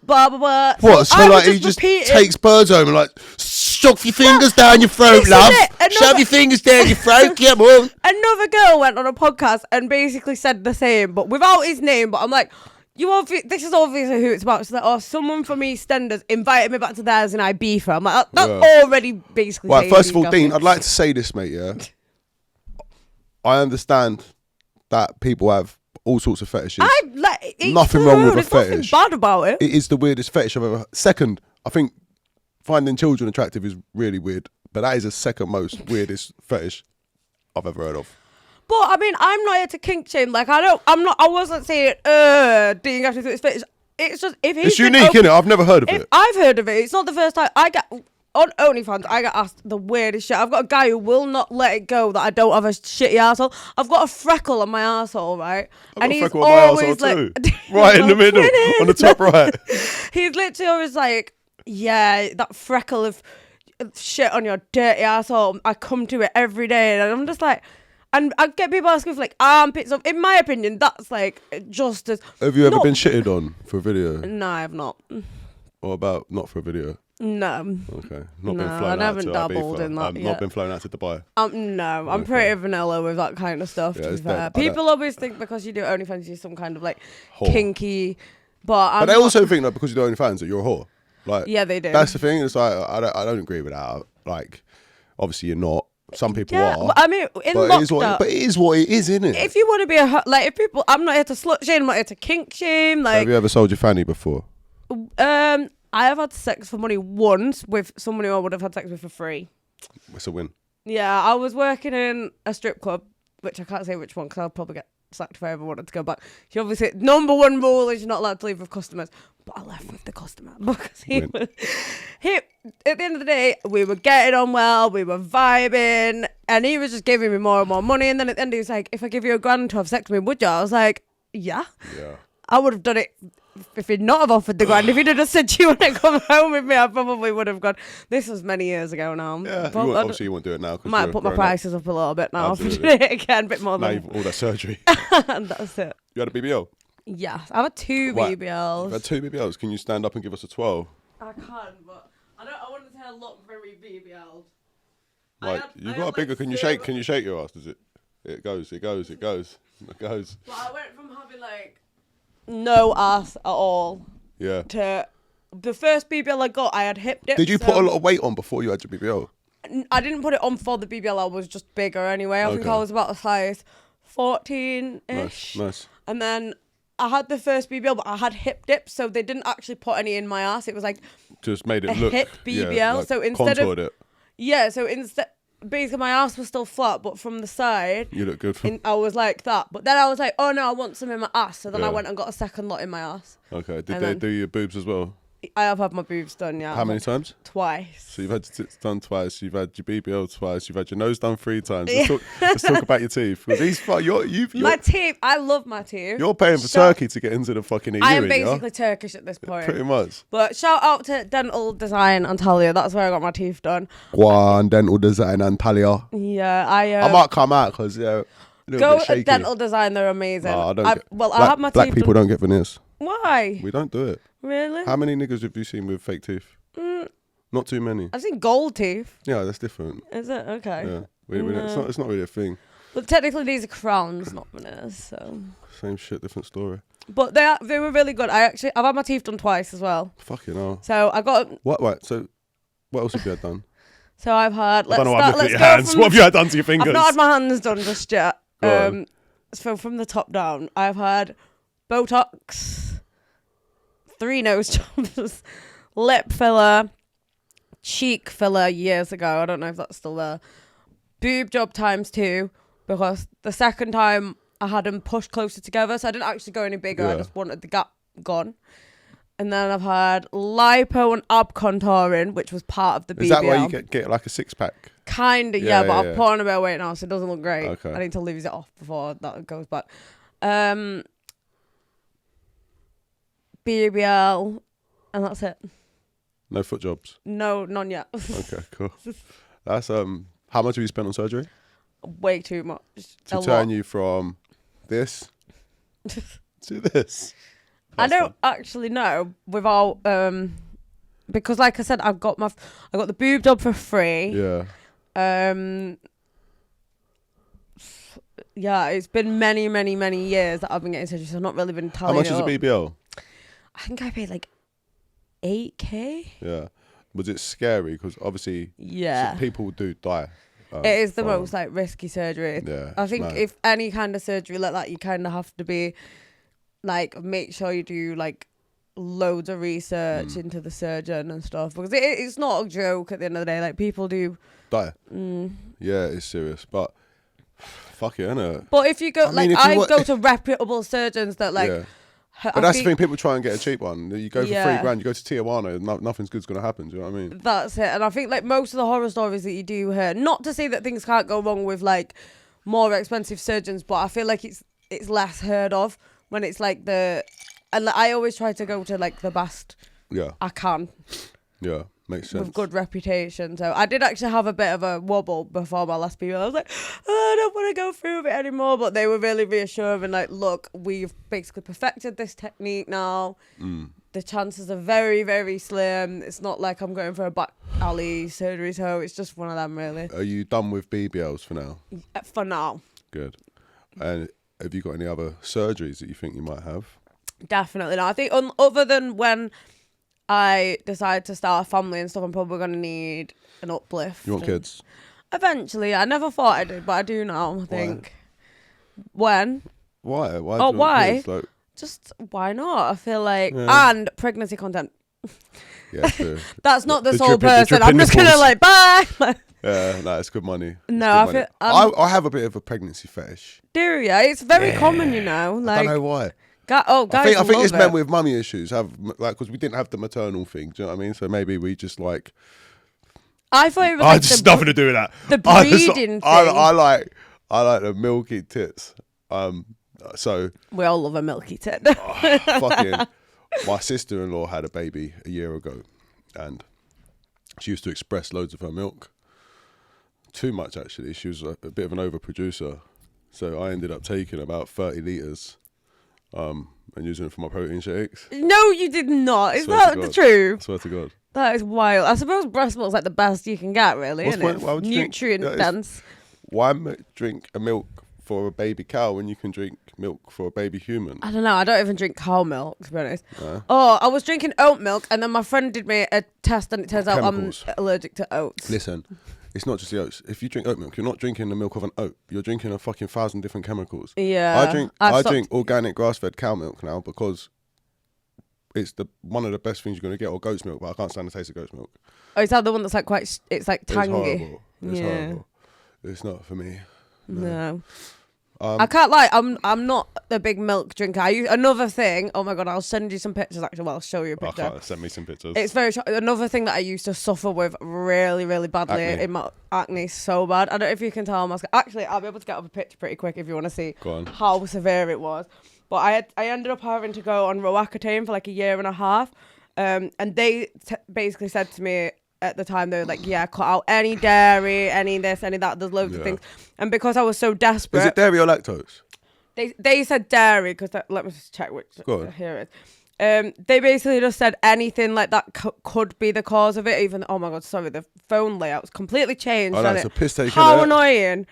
B: blah, blah, blah.
A: What? So
B: I
A: like
B: was
A: he just
B: repeating-
A: takes birds home and like shove your fingers down your throat,
B: this is
A: love.
B: it.
A: Shove your fingers down your throat. Come on.
B: Another girl went on a podcast and basically said the same, but without his name. But I'm like, this is obviously who it's about. She's like, oh, someone from EastEnders invited me back to theirs and I beef her. I'm like, that's already basically.
A: Right, first of all,
B: Gaffney.
A: Dean, I'd like to say this, mate, yeah? I understand that people have all sorts of fetishes.
B: Nothing
A: wrong with a
B: There's nothing
A: fetish.
B: bad about it.
A: It is the weirdest fetish I've ever heard. Second, I think finding children attractive is really weird, but that is the second most weirdest fetish I've ever heard of.
B: But I mean, I'm not here to kink shame. Like, I wasn't saying, Dean Gaffney through his fetish. It's just, if he's
A: It's unique, innit? I've never heard of it.
B: I've heard of it. It's not the first time on OnlyFans, I get asked the weirdest shit. I've got a guy who will not let it go that I don't have a shitty arsehole. I've got a freckle on my arsehole, right?
A: I've got a freckle on my arsehole too. Right in the middle, on the top right.
B: He's literally always like, yeah, that freckle of shit on your dirty arsehole. I come to it every day. And I'm just like, and I get people asking for like armpits. In my opinion, that's like just as...
A: Have you ever been shitted on for a video?
B: No, I have not.
A: Or about not for a video?
B: No.
A: Okay. Not been flown
B: I
A: out
B: haven't
A: to
B: dabbled
A: Ibiza.
B: in that
A: I've
B: yet.
A: not been flown out to Dubai.
B: No, I'm pretty vanilla with that kind of stuff.
A: Yeah,
B: To be
A: it's
B: fair.
A: dead.
B: People always think because you do OnlyFans, you're some kind of like
A: Whore.
B: kinky, but
A: they also think that because you're the OnlyFans that you're a whore. Like,
B: yeah, they do.
A: That's the thing. It's like I don't agree with that. Like, obviously you're not. Some people
B: yeah,
A: are.
B: but I mean, in
A: But
B: lockdown,
A: it is what it is, isn't it?
B: if you want to be if people, I'm not here to slut shame, I'm not here to kink shame. Like,
A: Have you ever sold your fanny before?
B: I have had sex for money once with someone who I would have had sex with for free.
A: It's a win.
B: Yeah, I was working in a strip club, which I can't say which one because I'll probably get sacked if I ever wanted to go back. She obviously, number one rule is you're not allowed to leave with customers. But I left with the customer because he at the end of the day, we were getting on well, we were vibing, and he was just giving me more and more money. And then at the end, he was like, if I give you $1,000 to have sex with me, would you? I was like, yeah. I would have done it if he'd not have offered the $1,000. If he'd have just said, do you want to come home with me? I probably would have gone. This was many years ago now.
A: Yeah,
B: But
A: you won't do it now.
B: I might put my prices up a little bit now.
A: Absolutely.
B: If I did it again, a bit more
A: Now
B: than
A: you've all that surgery.
B: and that's it.
A: You had a BBL?
B: Yeah, I've had two
A: Right.
B: BBLs.
A: You've had two BBLs. Can you stand up and give us a 12?
B: I can, but I wanted to look very BBL.
A: Like, you've got a bigger. Can you shake? Can you shake your ass? Does it? It goes. It goes. It goes. It goes.
B: But I went from having like no ass at all
A: Yeah.
B: to the first BBL I got. I had hip dips.
A: Did you put a lot of weight on before you had your BBL?
B: I didn't put it on for the BBL. I was just bigger anyway. I think
A: Okay.
B: I was about a size 14-ish.
A: Nice.
B: And then I had the first BBL, but I had hip dips, so they didn't actually put any in my ass. It was like
A: Just made it
B: a
A: look
B: hip BBL.
A: Yeah, like
B: so instead
A: contoured
B: of
A: it.
B: basically my ass was still flat, but from the side,
A: You look good.
B: I was like that. But then I was like, oh no, I want some in my ass. So then I
A: Yeah.
B: went and got a second lot in my ass.
A: Okay. Did
B: And
A: they
B: then-
A: do your boobs as well?
B: I have had my boobs done, yeah.
A: How many times?
B: Twice.
A: So you've had your tits done twice. You've had your BBL twice. You've had your nose done 3 times. Let's talk about your teeth. Because
B: My teeth, I love my teeth.
A: you're paying for Turkey to get into the fucking EU.
B: I am basically Turkish at this point.
A: Pretty much.
B: But shout out to Dental Design Antalya. That's where I got my teeth done.
A: Guan Dental Design Antalya.
B: Yeah,
A: I might come out because a little
B: go
A: bit shaky.
B: at Dental Design. They're amazing.
A: I
B: have my
A: black
B: teeth
A: people
B: done.
A: don't get veneers.
B: Why?
A: We don't do it.
B: Really?
A: How many niggas have you seen with fake teeth? Not too many.
B: I've seen gold teeth.
A: Yeah, that's different.
B: Is it? Okay.
A: Yeah, it's not really a thing.
B: But technically these are crowns, not veneers, so.
A: Same shit, different story.
B: But they were really good. I've had my teeth done twice as well.
A: Fucking hell.
B: So I got...
A: What? Right, so what else have you had done?
B: So I've had...
A: I don't know why I'm looking at your hands. What have you had done to your fingers?
B: I've not had my hands done just yet. So from the top down, I've had Botox, 3 nose jobs, lip filler, cheek filler years ago. I don't know if that's still there. Boob job ×2, because the second time I had them pushed closer together, so I didn't actually go any bigger. Yeah. I just wanted the gap gone. And then I've had lipo and ab contouring, which was part of the BBL.
A: Is that why you get like a 6-pack?
B: Kind of, yeah, but I've put on a bit of weight now, so it doesn't look great.
A: Okay.
B: I need to lose it off before that goes back. BBL, and that's it.
A: No foot jobs?
B: No, none yet.
A: Okay, cool. That's how much have you spent on surgery?
B: Way too much.
A: To turn you from this to this.
B: I don't actually know without because like I said, I got the boob job for free.
A: Yeah.
B: Yeah, it's been many, many, many years that I've been getting surgery, so I've not really been tallying.
A: How much is a BBL?
B: I think I paid like 8K.
A: Yeah. Was it scary? Because obviously, people do die.
B: It is the most like risky surgery.
A: Yeah.
B: I think if any kind of surgery like that, you kind of have to be like, make sure you do like loads of research into the surgeon and stuff, because it's not a joke at the end of the day. Like, people do
A: die. Yeah, it's serious, but fuck it, innit?
B: But if you go, I go to reputable surgeons that like. Yeah.
A: But that's the thing, people try and get a cheap one. You go for $3,000, you go to Tijuana, nothing's good's going to happen, do you know what I mean?
B: That's it. And I think like most of the horror stories that you do hear, not to say that things can't go wrong with like more expensive surgeons, but I feel like it's less heard of when it's like and like, I always try to go to like the best I can.
A: Yeah, makes sense.
B: With good reputation. So I did actually have a bit of a wobble before my last BBL. I was like, I don't want to go through with it anymore. But they were really reassuring. Like, look, we've basically perfected this technique now. The chances are very, very slim. It's not like I'm going for a back alley surgery. So it's just one of them, really.
A: Are you done with BBLs for now?
B: For now.
A: Good. And have you got any other surgeries that you think you might have? Definitely
B: not. I think other than when I decide to start a family and stuff, I'm probably going to need an uplift.
A: You want kids?
B: Eventually. I never thought I did, but I do now, I think. When?
A: Why?
B: Why?
A: Like...
B: Just, why not? I feel like... Yeah. And pregnancy content.
A: Yeah, true.
B: That's not the sole person. I'm just going to like, bye!
A: Yeah, no, it's good money.
B: I
A: have a bit of a pregnancy fetish.
B: Do you? It's very common, you know. Like,
A: I don't know why.
B: Guys,
A: I think it's men with mummy issues because we didn't have the maternal thing. Do you know what I mean? So maybe we just like.
B: I thought it was like
A: just nothing to do with that.
B: The breeding thing.
A: I like the milky tits. So
B: we all love a milky tit.
A: Fucking, my sister-in-law had a baby a year ago, and she used to express loads of her milk. Too much, actually. She was a bit of an overproducer, so I ended up taking about 30 litres. And using it for my protein shakes.
B: No, you did not. Is that the truth?
A: I swear to God.
B: That is wild. I suppose breast milk's like the best you can get, really, isn't it? Nutrient dense.
A: Why drink a milk for a baby cow when you can drink milk for a baby human?
B: I don't know. I don't even drink cow milk, to be honest. Oh, I was drinking oat milk, and then my friend did me a test, and it turns out I'm allergic to oats.
A: Listen. It's not just the oats. If you drink oat milk, you're not drinking the milk of an oat. You're drinking 1,000 different chemicals.
B: Yeah.
A: I drink organic grass-fed cow milk now because it's one of the best things you're going to get, or goat's milk, but I can't stand the taste of goat's milk.
B: Oh, is that the one that's like it's like tangy?
A: It's horrible. It's not for me.
B: No. I can't lie. I'm not a big milk drinker. Another thing. Oh my God, I'll send you some pictures. Actually, well, I'll show you a picture.
A: Send me some pictures.
B: It's another thing that I used to suffer with really, really badly in my acne. So bad. I don't know if you can tell. Actually, I'll be able to get up a picture pretty quick if you want to see how severe it was. But I ended up having to go on Roaccutane for like a year and a half. And they basically said to me, at the time, they were like, yeah, cut out any dairy, any this, any that. There's loads of things. And because I was so desperate.
A: Is it dairy or lactose?
B: They said dairy because let me just check which. Here it is. They basically just said anything like that could be the cause of it. Even, oh my God, sorry, the phone layout's completely changed.
A: Oh, that's a piss take.
B: How annoying.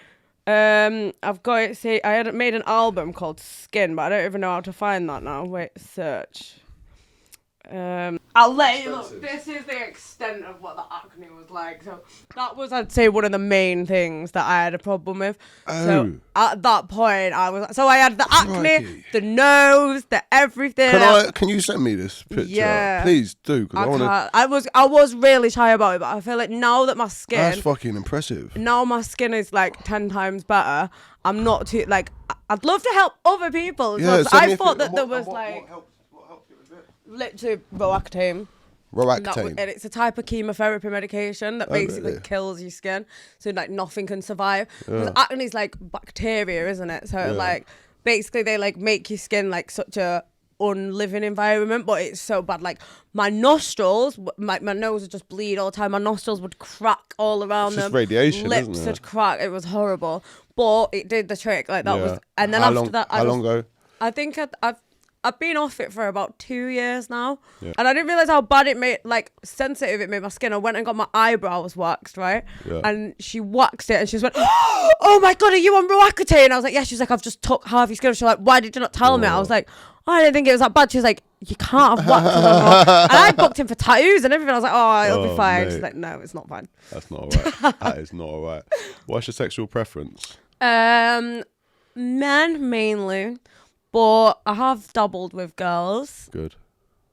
B: I've got it. See, I had made an album called Skin, but I don't even know how to find that now. Wait, search. I'll let you look. This is the extent of what the acne was like. So that was, I'd say, one of the main things that I had a problem with.
A: Oh.
B: So at that point, I had the acne, the nose, the everything.
A: Can you send me this picture?
B: Yeah.
A: Please do, because
B: I was really shy about it, but I feel like now that my skin,
A: that's fucking impressive.
B: Now my skin is like 10 times better. I'm not too like. I'd love to help other people.
A: Yeah,
B: so I thought that there was like.
A: What helps it with it?
B: Literally Roaccutane.
A: Roaccutane.
B: And it's a type of chemotherapy medication that basically kills your skin, so like nothing can survive. Because acne is like bacteria, isn't it? So like basically they like make your skin like such a unliving environment, but it's so bad. Like my nostrils, my nose would just bleed all the time. My nostrils would crack all around them.
A: It's just radiation,
B: lips
A: isn't it?
B: would crack. It was horrible, but it did the trick. Like that was, and then
A: how long ago?
B: I think I've been off it for about 2 years now. Yeah. And I didn't realise how bad it made, like, sensitive it made my skin. I went and got my eyebrows waxed, right? Yeah. And she waxed it and she just went, oh my God, are you on Roaccutane? And I was like, yeah. She was like, I've just took half your skin. She was like, why did you not tell me? I was like, oh, I didn't think it was that bad. She was like, you can't have waxed on Roaccutane. And I booked him for tattoos and everything. I was like, oh, it'll be fine. She's like, no, it's not fine.
A: That's not all right. That is not all right. What's your sexual preference?
B: Men, mainly. But I have dabbled with girls.
A: Good.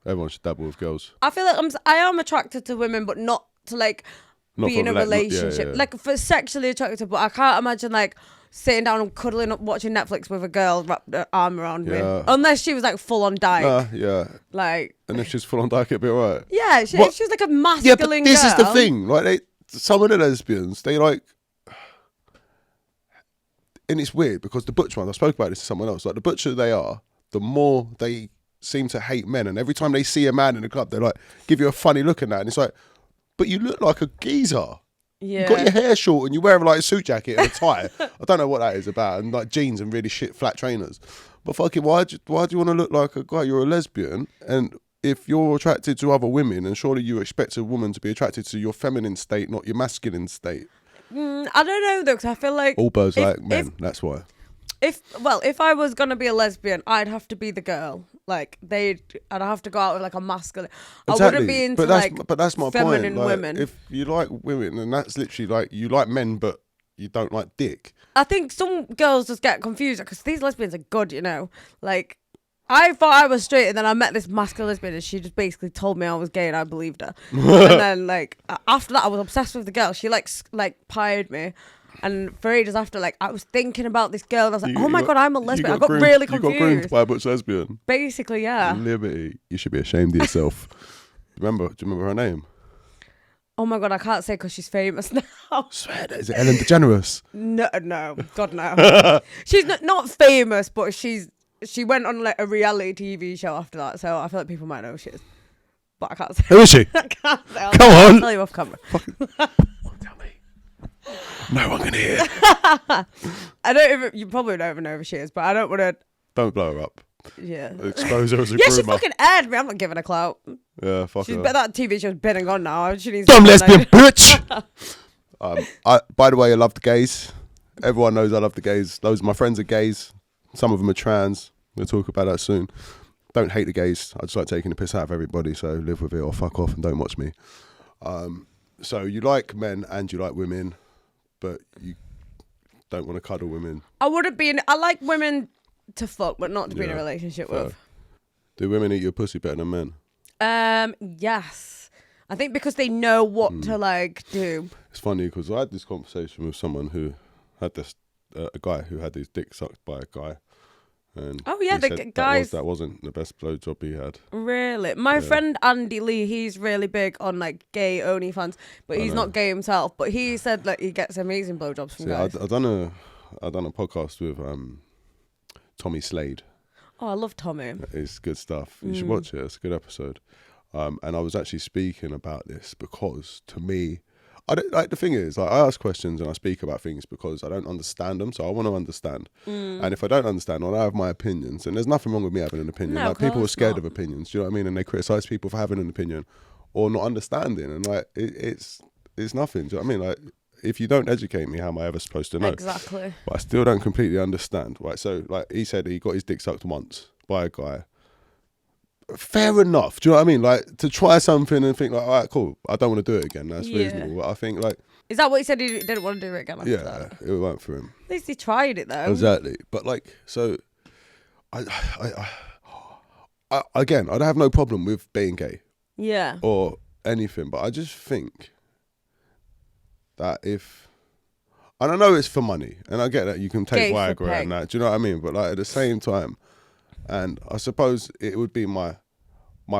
A: Everyone should dabble with girls.
B: I feel like I am attracted to women, but not to like be in a relationship. Yeah. Like for sexually attracted, but I can't imagine like sitting down and cuddling up watching Netflix with a girl wrapped her arm around me. Unless she was like full on dyke.
A: Yeah.
B: Like.
A: And if she's full on dyke, it'd be alright.
B: Yeah, she was like a masculine
A: this
B: girl.
A: is the thing. Like some of the lesbians, they like. And it's weird because the butch ones, I spoke about this to someone else, like the butcher they are, the more they seem to hate men. And every time they see a man in the club, they like give you a funny look at that. And it's like, but you look like a geezer. Yeah. You got your hair short and you wear like a suit jacket and a tie. I don't know what that is about. And like jeans and really shit flat trainers. But fucking, why do you want to look like a guy? You're a lesbian. And if you're attracted to other women, and surely you expect a woman to be attracted to your feminine state, not your masculine state.
B: I don't know though, because I feel like
A: all birds like men. That's why.
B: If I was gonna be a lesbian, I'd have to be the girl. Like I'd have to go out with like a masculine. Exactly. I wouldn't be into
A: but that's my
B: feminine
A: point. Like,
B: women.
A: If you like women, and that's literally like you like men, but you don't like dick.
B: I think some girls just get confused because these lesbians are good, you know. Like I thought I was straight, and then I met this masculine lesbian, and she just basically told me I was gay, and I believed her. And then, like after that, I was obsessed with the girl. She like pied me, and for ages after, like I was thinking about this girl, and I was like, oh my God, I'm a lesbian. I got really confused.
A: You got groomed by a butch lesbian.
B: Basically, yeah.
A: Liberty, you should be ashamed of yourself. Do you remember her name?
B: Oh my God, I can't say because she's famous now.
A: Swear, is it Ellen DeGeneres?
B: No, God no. She's not famous, but she went on like a reality TV show after that, so I feel like people might know who she is. But I can't say.
A: Who is she?
B: I can't say.
A: Come on.
B: I'll tell you off camera.
A: Tell me. No one can hear.
B: You probably don't even know who she is, but I don't want to.
A: Don't blow her up.
B: Yeah.
A: Expose her as a
B: yeah,
A: groomer.
B: she fucking aired me. I'm not giving her clout.
A: Yeah, fuck her.
B: That TV show's been and gone now. She needs
A: dumb lesbian bitch. By the way, I love the gays. Everyone knows I love the gays. Loads of my friends are gays. Some of them are trans. We'll talk about that soon. Don't hate the gays. I just like taking the piss out of everybody, so live with it or fuck off and don't watch me. So you like men and you like women, but you don't want to cuddle women. I
B: like women to fuck, but not to be in a relationship with.
A: Do women eat your pussy better than men?
B: Yes. I think because they know what to like do. It's
A: funny because I had this conversation with someone who had this, a guy who had his dick sucked by a guy. And
B: the guys
A: that wasn't the best blowjob he had.
B: Really, my friend Andy Lee, he's really big on like gay Onlyfans, but he's not gay himself. But he said that he gets amazing blowjobs from guys.
A: I done a podcast with Tommy Slade.
B: Oh, I love Tommy.
A: It's good stuff. You should watch it. It's a good episode. And I was actually speaking about this because to me, the thing is, I ask questions and I speak about things because I don't understand them, so I want to understand. And if I don't understand, I have my opinions, and there's nothing wrong with me having an opinion.
B: No,
A: like people are scared of opinions, do you know what I mean? And they criticize people for having an opinion or not understanding, and like it's nothing. Do you know what I mean? Like if you don't educate me, how am I ever supposed to know?
B: Exactly.
A: But I still don't completely understand. Right, so like he said, he got his dick sucked once by a guy. Fair enough. Do you know what I mean? Like to try something and think like, all right, cool. I don't want to do it again. That's reasonable. But I think like.
B: Is that what he said? He didn't want to do it again.
A: Yeah,
B: that?
A: It went for him.
B: At least he tried it though.
A: Exactly. But like, so, I again, I'd have no problem with being gay.
B: Yeah.
A: Or anything, but I just think that if, and I know it's for money, and I get that you can take Viagra and that. Do you know what I mean? But like at the same time, and I suppose it would be my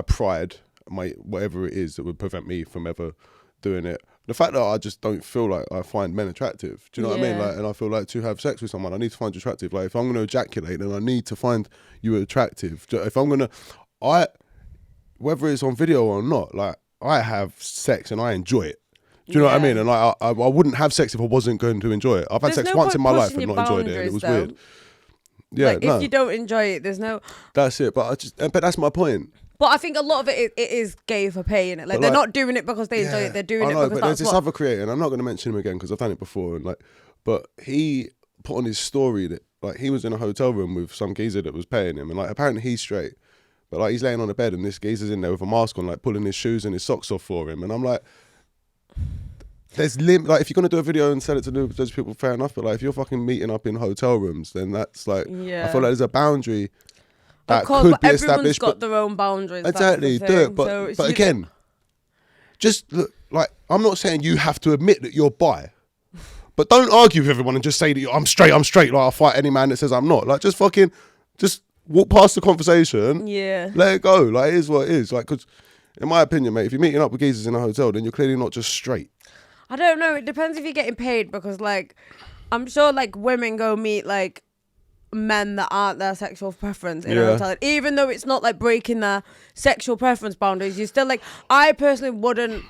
A: pride, my whatever it is that would prevent me from ever doing it. The fact that I just don't feel like I find men attractive. Do you know what I mean? Like, and I feel like to have sex with someone, I need to find you attractive. Like if I'm going to ejaculate, then I need to find you attractive. If I'm going to, whether it's on video or not, like I have sex and I enjoy it. Do you know what I mean? And like I wouldn't have sex if I wasn't going to enjoy it. I've had sex once in my life and not enjoyed it, and it was weird. Yeah,
B: like, if you don't enjoy it, there's no.
A: That's it. But that's my point.
B: But I think a lot of it is gay for paying it. Like they're not doing it because they enjoy it. They're doing it because
A: but there's this other creator, and I'm not going to mention him again because I've done it before. And like, but he put on his story that like he was in a hotel room with some geezer that was paying him, and like apparently he's straight, but like he's laying on the bed and this geezer's in there with a mask on, like pulling his shoes and his socks off for him, and I'm like, there's like if you're going to do a video and sell it to those people, fair enough. But like if you're fucking meeting up in hotel rooms, then that's like I feel like there's a boundary. That could be established.
B: Got their own boundaries.
A: Exactly, do it. But again, just look, like I'm not saying you have to admit that you're bi, but don't argue with everyone and just say that I'm straight. Like I'll fight any man that says I'm not. Like just walk past the conversation.
B: Yeah.
A: Let it go. Like it is what it is. Like because, in my opinion, mate, if you're meeting up with geezers in a hotel, then you're clearly not just straight.
B: I don't know. It depends if you're getting paid because like, I'm sure like women go meet like men that aren't their sexual preference in a hotel, even though it's not like breaking their sexual preference boundaries. You still like, I personally wouldn't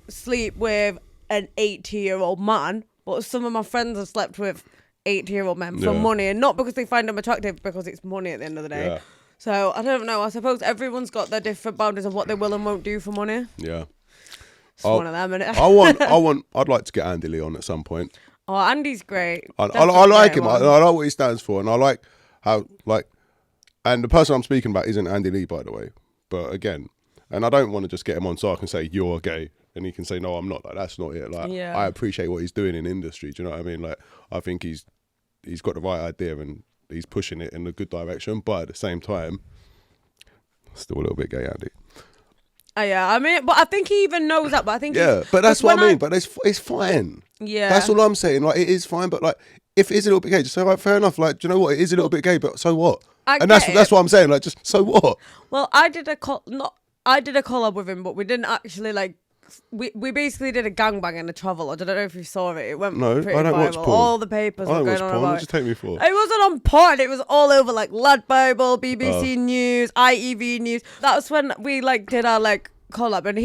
B: sleep with an 80-year-old man, but some of my friends have slept with 80-year-old men for money, and not because they find them attractive, because it's money at the end of the day. So I don't know, I suppose everyone's got their different boundaries of what they will and won't do for money. It's one of them, innit?
A: I'd like to get Andy Lee on at some point.
B: Oh, Andy's great.
A: I like him. I like what he stands for, and I like how and the person I'm speaking about isn't Andy Lee, by the way. But again, and I don't want to just get him on so I can say you're gay, and he can say no, I'm not. Like that's not it. Like I appreciate what he's doing in industry. Do you know what I mean? Like I think he's got the right idea and he's pushing it in a good direction. But at the same time, still a little bit gay, Andy.
B: Yeah, I mean, but I think he even knows that. But I think
A: but that's what I mean. But it's fine.
B: Yeah,
A: that's all I'm saying. Like it is fine, but like if it is a little bit gay, just say right, fair enough. Like, do you know what? It is a little bit gay, but so what? And that's what I'm saying. Like, just so what?
B: Well, I did a collab with him, but we didn't actually like. We basically did a gangbang in a travel. I don't know if you saw it. It went pretty
A: I don't
B: viral.
A: watch porn.
B: All the papers were going on about it.
A: What did you take me for?
B: It wasn't on porn. It was all over like Lad Bible, BBC News, ITV News. That was when we like did our like collab, and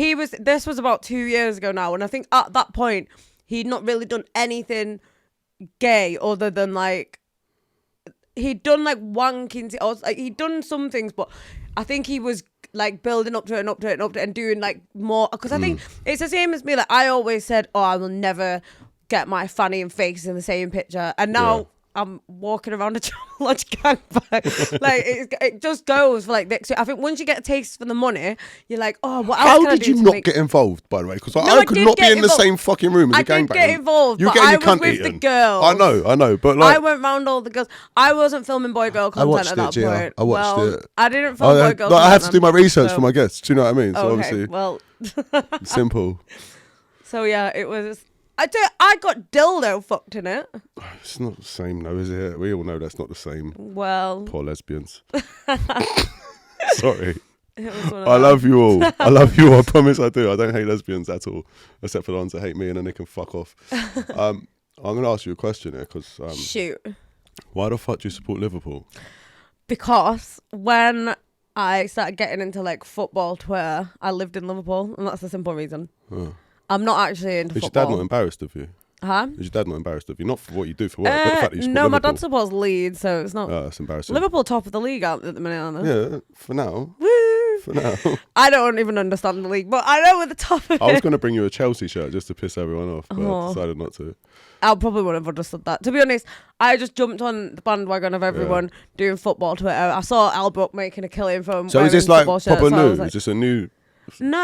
B: this was about 2 years ago now, and I think at that point he'd not really done anything gay other than like he'd done like wanking or like he'd done some things, but I think he was like building up to it and doing like more, because I think it's the same as me. Like I always said, I will never get my fanny and face in the same picture, and now I'm walking around a Travel Lodge gangbang. Like it just goes for like this. I think once you get a taste for the money, you're like, oh, what else can I do?
A: How did you not get involved, by the way? Because I could not be in the same fucking room as a gangbang.
B: I did get involved, but I was with the girls.
A: I know, but like
B: I went round all the girls. I wasn't filming boy-girl content at that point.
A: I watched it.
B: I didn't film boy-girl content.
A: I have to do my research for my guests. Do you know what I mean? So obviously,
B: well,
A: simple.
B: So yeah, it was. I got dildo fucked in it.
A: It's not the same though, is it? We all know that's not the same.
B: Well,
A: poor lesbians. Sorry. I love you all. I promise I do. I don't hate lesbians at all, except for the ones that hate me, and then they can fuck off. I'm going to ask you a question here, because
B: shoot.
A: Why the fuck do you support Liverpool?
B: Because when I started getting into like football Twitter, I lived in Liverpool, and that's the simple reason. I'm not actually into football.
A: Is your dad not embarrassed of you?
B: Huh?
A: Is your dad not embarrassed of you? Not for what you do for work, but the fact that you support
B: No,
A: Liverpool.
B: my dad supports Leeds, so it's not.
A: Oh, that's embarrassing.
B: Liverpool top of the league at the minute, aren't they?
A: Yeah, for now.
B: Woo!
A: For now.
B: I don't even understand the league, but I know at the top of
A: I was
B: it.
A: going to bring you a Chelsea shirt just to piss everyone off, but I decided not to.
B: I probably wouldn't have understood that. To be honest, I just jumped on the bandwagon of everyone doing football Twitter. I saw Albrook making a killing from
A: So is this like proper
B: shirts,
A: new?
B: Like,
A: is this a new...
B: No,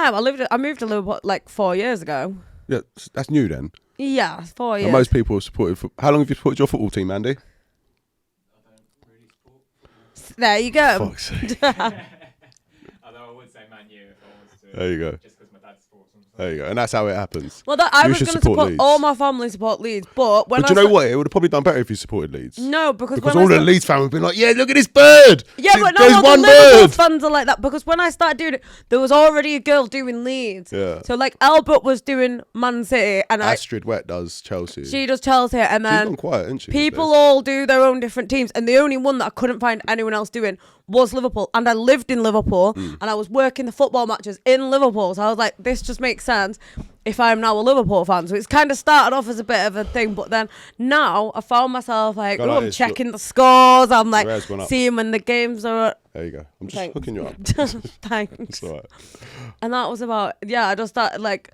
B: I moved to Liverpool like 4 years ago.
A: Yeah, that's new then.
B: Yeah, 4 years.
A: And most people have supported... How long have you supported your football team, Andy?
B: There you go.
A: Fuck's sake.
C: Although I would say Man U if I was to.
A: There you go.
C: Just because my dad supports them.
A: There you go. And that's how it happens.
B: Well, I
A: You
B: was
A: should
B: going to
A: support
B: support
A: Leeds.
B: all my family support Leeds, but when
A: But you know what? It would have probably done better if you supported Leeds.
B: No, because
A: Because
B: when
A: all
B: I
A: the Leeds fans would have been like, yeah, look at this bird.
B: Yeah, but
A: There's
B: not all
A: one
B: the Liverpool
A: bird.
B: fans are like that, because when I started doing it, there was already a girl doing Leeds.
A: Yeah.
B: So like Albert was doing Man City, and
A: Astrid Wet does Chelsea.
B: she does Chelsea, and
A: She's
B: then
A: gone quiet, isn't she?
B: people all do their own different teams, and the only one that I couldn't find anyone else doing was Liverpool. And I lived in Liverpool, and I was working the football matches in Liverpool, so I was like, this just makes sense if I'm now a Liverpool fan. So it's kind of started off as a bit of a thing, but then now I found myself like,
A: Go like
B: I'm
A: this,
B: checking the scores, I'm like
A: Rare's gone up.
B: seeing when the games are.
A: There you go. I'm just
B: Thanks.
A: hooking you up.
B: Thanks.
A: It's all right.
B: And that was about, I just started like,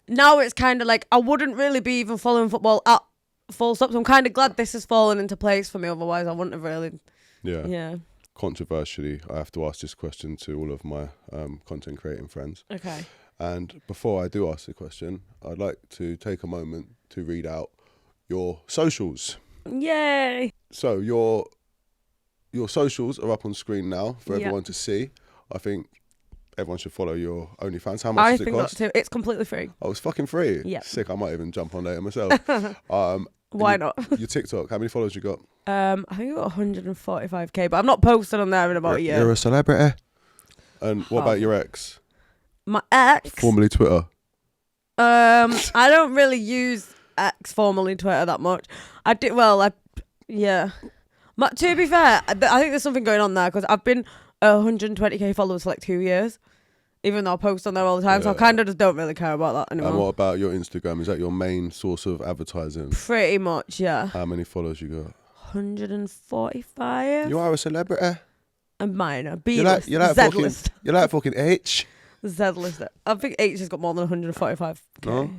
B: now it's kind of like, I wouldn't really be even following football at full stop. So I'm kind of glad this has fallen into place for me. Otherwise, I wouldn't have really,
A: Yeah. Controversially, I have to ask this question to all of my content creating friends.
B: Okay.
A: And before I do ask the question, I'd like to take a moment to read out your socials.
B: Yay.
A: So your socials are up on screen now for everyone to see. I think everyone should follow your OnlyFans. How much does it cost?
B: that too. It's completely free.
A: Oh, it's fucking free.
B: Yeah.
A: Sick. I might even jump on later myself.
B: Why not?
A: Your TikTok. How many followers you got?
B: I think I got 145k, but I've not posted on there in about a year.
A: You're a celebrity. And what about your ex?
B: My ex.
A: Formerly Twitter.
B: I don't really use X, formerly Twitter, that much. I did. Well, yeah. But to be fair, I think there's something going on there, because I've been 120k followers for like 2 years, even though I post on there all the time. So I kind of just don't really care about that anymore.
A: And what about your Instagram? Is that your main source of advertising?
B: Pretty much, yeah.
A: How many followers you got?
B: 145.
A: You are a celebrity.
B: And minor.
A: You
B: B-list.
A: like
B: Z-list.
A: You like fucking H?
B: Z-list. I think H has got more than 145k.
A: No?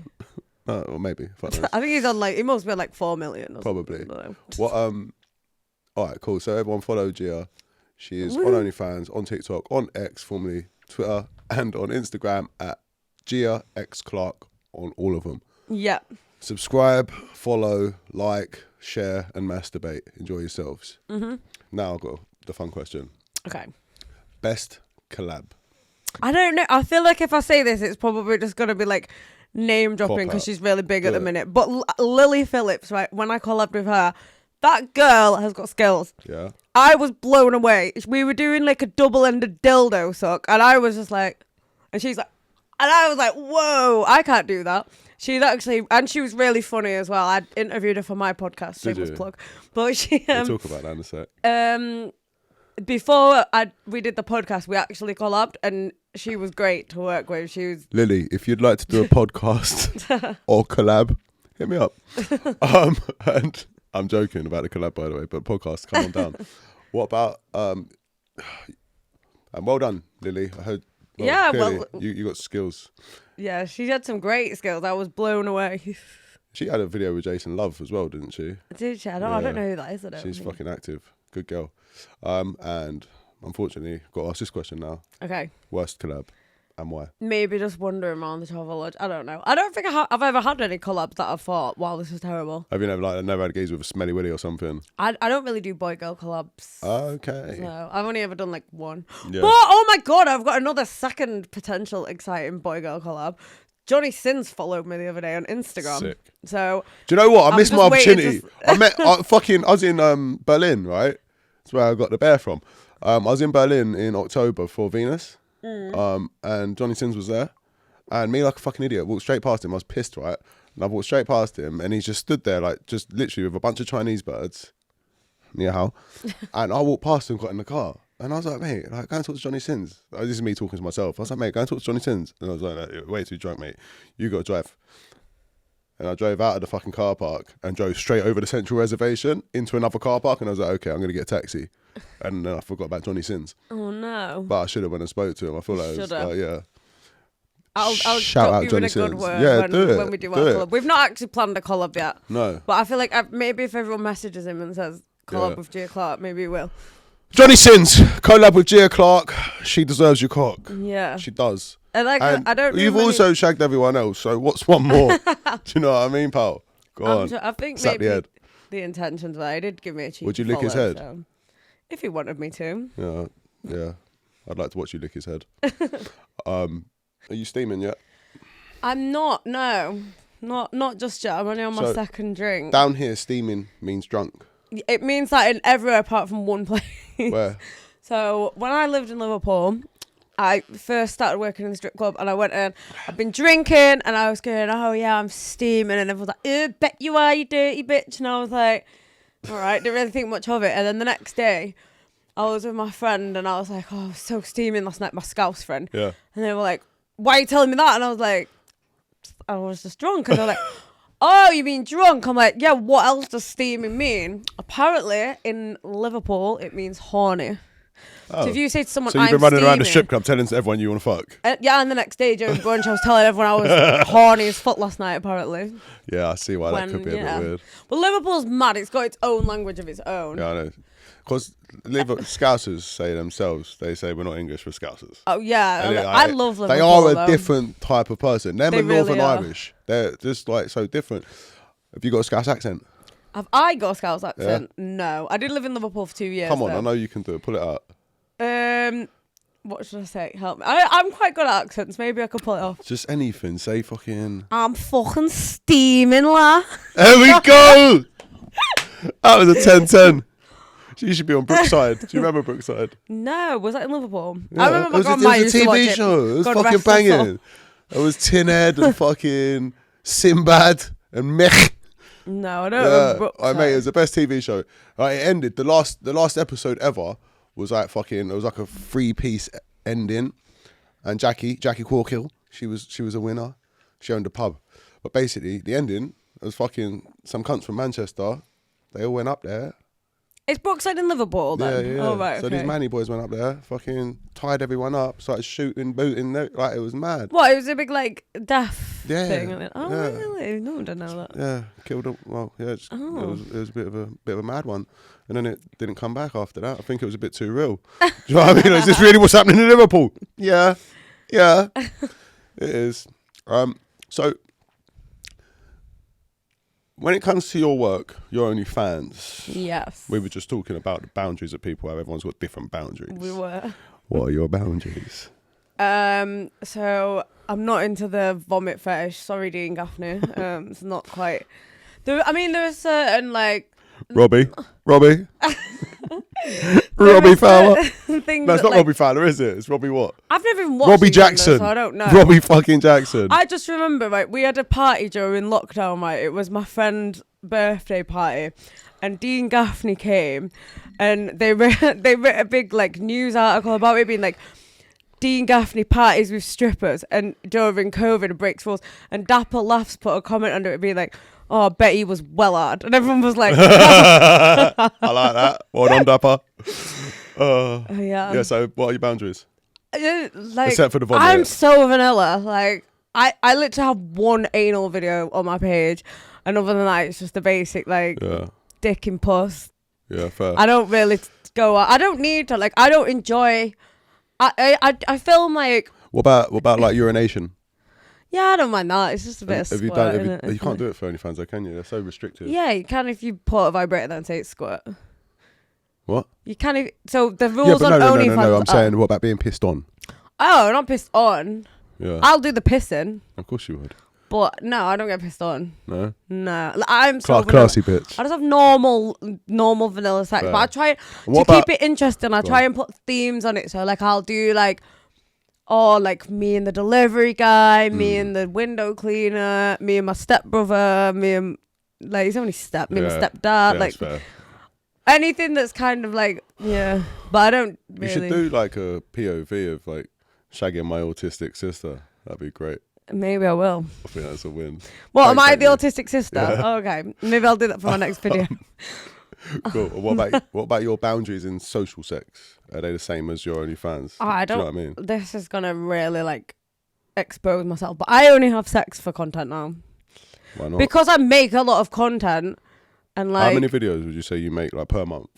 A: Well, maybe. Fuck knows.
B: I think he's on like, he must be on like 4 million or
A: Probably.
B: something. I don't know.
A: What? All right, cool. So everyone follow Gia. She is
B: Woo.
A: on OnlyFans, on TikTok, on X, formerly Twitter, and on Instagram at Gia X Clarke on all of them.
B: Yeah.
A: Subscribe, follow, like, share, and masturbate. Enjoy yourselves.
B: Mm-hmm.
A: Now I've got the fun question.
B: Okay.
A: Best collab.
B: I don't know. I feel like if I say this, it's probably just going to be like name dropping,
A: Pop
B: because
A: out.
B: she's really big at
A: Do
B: the
A: it.
B: minute. But Lily Phillips, right, when I collabed with her, that girl has got skills.
A: Yeah.
B: I was blown away. We were doing like a double-ended dildo suck, and I was just like, and she's like, and I was like, whoa, I can't do that. She's actually, and she was really funny as well. I interviewed her for my podcast,
A: Did
B: shameless
A: you?
B: plug. But she,
A: We'll talk about that in a sec.
B: before we did the podcast, we actually collabed, and she was great to work with. She was
A: Lily, if you'd like to do a podcast or collab, hit me up. And I'm joking about the collab, by the way, but podcast, come on down. What about and well done, Lily. I heard.
B: Yeah,
A: clearly
B: well-
A: you got skills.
B: Yeah, she had some great skills. I was blown away.
A: She had a video with Jason Love as well, didn't she?
B: Did she? I don't know who that is. I don't
A: She's
B: think.
A: fucking active. Good girl. And unfortunately, got to ask this question now.
B: Okay.
A: Worst collab and why?
B: Maybe just wandering around the Travel Lodge. I don't know. I don't think I've ever had any collabs that I thought, wow, this is terrible.
A: Have you never had a gaze with a smelly willy or something?
B: I don't really do boy-girl collabs.
A: Okay.
B: So I've only ever done like one.
A: Yeah.
B: But, oh my God, I've got another second potential exciting boy-girl collab. Johnny Sins followed me the other day on Instagram.
A: Sick.
B: So
A: Do you know what? I
B: I'm
A: missed my
B: just waiting
A: opportunity.
B: to
A: I was in Berlin, right? That's where I got the bear from. I was in Berlin in October for Venus. And Johnny Sins was there. And me, like a fucking idiot, walked straight past him. I was pissed, right? And I walked straight past him, and he just stood there, like, just literally with a bunch of Chinese birds. Yeah, how? And I walked past him, got in the car. And I was like, mate, like, go and talk to Johnny Sins. This is me talking to myself. I was like, mate, go and talk to Johnny Sins. And I was like, "You're way too drunk, mate. You got to drive. And I drove out of the fucking car park and drove straight over the central reservation into another car park. And I was like, okay, I'm going to get a taxi. And I forgot about Johnny Sins.
B: Oh no.
A: But I should have when I spoke to him. I feel like it was yeah.
B: I'll
A: shout
B: drop
A: out
B: you
A: Johnny
B: in a good
A: Sins.
B: word
A: Yeah,
B: when we do our collab. We've not actually planned a collab yet.
A: No.
B: But I feel like maybe if everyone messages him and says collab with Gia Clarke, maybe he will.
A: Johnny Sins, collab with Gia Clarke. She deserves your cock.
B: Yeah.
A: She does.
B: And I don't.
A: You've also shagged everyone else, so what's one more? Do you know what I mean, pal? Go on.
B: I think
A: Slap
B: maybe
A: the
B: intentions were he did give me a cheeky
A: Would you lick his
B: follow,
A: head?
B: So if he wanted me to.
A: Yeah. I'd like to watch you lick his head. Are you steaming yet?
B: I'm not. No, not just yet. I'm only on my second drink.
A: Down here, steaming means drunk.
B: It means that in everywhere apart from one place.
A: Where?
B: So when I lived in Liverpool, I first started working in the strip club, and I went in. I've been drinking, and I was going, "Oh yeah, I'm steaming," and everyone was like, "Bet you are, you dirty bitch," and I was like, "All right," didn't really think much of it. And then the next day, I was with my friend, and I was like, "Oh, I was so steaming last night." My Scouse friend.
A: Yeah.
B: And they were like, "Why are you telling me that?" And I was like, "I was just drunk." And they're like, "Oh, you mean drunk?" I'm like, "Yeah, what else does steaming mean?" Apparently, in Liverpool, it means horny.
A: Oh.
B: So if you say to someone,
A: so you've been
B: I'm
A: running around the
B: steaming,
A: strip club telling everyone you want to fuck?
B: Yeah, and the next day during brunch, I was telling everyone I was horny as fuck last night, apparently.
A: Yeah, I see why that could be a bit weird.
B: Well, Liverpool's mad. It's got its own language of its own.
A: Yeah, I know. Because Scousers say themselves, they say we're not English, we're Scousers.
B: Oh, yeah. I love Liverpool.
A: They are a different type of person. Them and
B: really
A: Northern
B: are.
A: Irish. They're just like so different. Have you got a Scouse accent?
B: Have I got a Scouse accent? Yeah. No. I did live in Liverpool for 2 years.
A: Come on,
B: though.
A: I know you can do it. Pull it out.
B: What should I say? Help me. I'm quite good at accents. Maybe I could pull it off.
A: Just anything. Say fucking...
B: I'm fucking steaming, la.
A: There we go! That was a 10-10. You should be on Brookside. Do you remember Brookside?
B: No. Was that in Liverpool?
A: Yeah.
B: I remember my grandma used to watch
A: it was a TV show. It was
B: God
A: fucking banging. It was Tin Head and fucking Sinbad and Mech.
B: No, I don't remember Brookside.
A: Mate, it was the best TV show. It ended. The last episode ever was like fucking. It was like a 3-piece ending, and Jackie Corkill, she was a winner. She owned a pub, but basically the ending was fucking some cunts from Manchester. They all went up there.
B: It's Brookside in Liverpool then?
A: Yeah.
B: Oh, right,
A: so
B: okay.
A: these manny boys went up there, fucking tied everyone up, started shooting, booting, like it was mad.
B: What? It was a big like death thing. Oh,
A: yeah.
B: really? No, I don't know that.
A: Yeah, killed them. Well, yeah, it was a bit of a mad one, and then it didn't come back after that. I think it was a bit too real. Do you know what I mean? Is this really what's happening in Liverpool? Yeah, it is. So when it comes to your work, your OnlyFans.
B: Yes.
A: We were just talking about the boundaries of people, how everyone's got different boundaries.
B: We were.
A: What are your boundaries?
B: So I'm not into the vomit fetish. Sorry, Dean Gaffney. It's not quite. There are certain like.
A: Robbie Fowler. No, it's not Robbie Fowler, is it? It's Robbie what?
B: I've never even watched
A: Robbie Jackson.
B: So I don't know.
A: Robbie fucking Jackson.
B: I just remember, right, we had a party during lockdown, right? It was my friend's birthday party, and Dean Gaffney came, and they wrote a big like news article about it being like, Dean Gaffney parties with strippers and during COVID and breaks rules, and Dapper Laughs put a comment under it being like, "Oh, I bet he was well hard," and everyone was like,
A: I like that. Well done, Dapper.
B: Yeah.
A: So what are your boundaries?
B: Like,
A: except for the vomit.
B: I'm so vanilla. Like, I literally have one anal video on my page, and other than that, it's just a basic like dick and puss.
A: Yeah, fair.
B: I don't really go out. I don't need to. Like, I don't enjoy. I film like.
A: What about like urination?
B: Yeah, I don't mind that. It's just a bit of squirt.
A: You can't do it for OnlyFans, though, can you? They're so restrictive.
B: Yeah, you can if you put a vibrator there and say it's squirt.
A: What?
B: You can if, so the rules on OnlyFans.
A: No. I'm saying, what about being pissed on?
B: Oh, not pissed on.
A: Yeah.
B: I'll do the pissing.
A: Of course you would.
B: But no, I don't get pissed on.
A: No.
B: Like, I'm so
A: classy bitch.
B: I just have normal vanilla sex,
A: Fair.
B: but I try to keep it interesting. I try and put themes on it. So like I'll do like, like me and the delivery guy, me and the window cleaner, me and my stepbrother, me and like he's only me and my stepdad.
A: Yeah,
B: like
A: fair.
B: Anything that's kind of like but I don't really.
A: You should do like a POV of like shagging my autistic sister. That'd be great.
B: Maybe I will.
A: I think that's a win.
B: What, am I the autistic sister? Yeah. Oh, okay. Maybe I'll do that for my next video.
A: Cool. What about your boundaries in social sex? Are they the same as your OnlyFans?
B: I
A: Do you
B: don't.
A: know what I mean?
B: This is gonna really like expose myself, but I only have sex for content now.
A: Why not?
B: Because I make a lot of content, and like.
A: How many videos would you say you make like per month?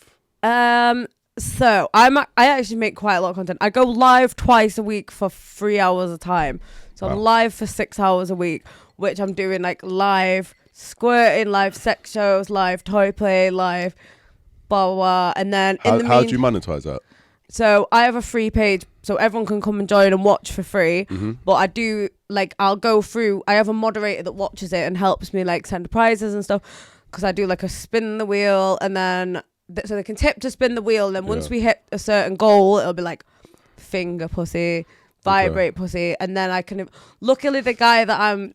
B: So I actually make quite a lot of content. I go live twice a week for 3 hours a time. So I'm live for 6 hours a week, which I'm doing like live squirting, live sex shows, live toy play, live blah blah blah. And then
A: how do you monetize that?
B: So I have a free page, so everyone can come and join and watch for free.
A: Mm-hmm.
B: But I do like I'll go through. I have a moderator that watches it and helps me like send prizes and stuff. Because I do like a spin the wheel, and then so they can tip to spin the wheel. And then once we hit a certain goal, it'll be like finger pussy, vibrate pussy, and then I can. Luckily, the guy that I'm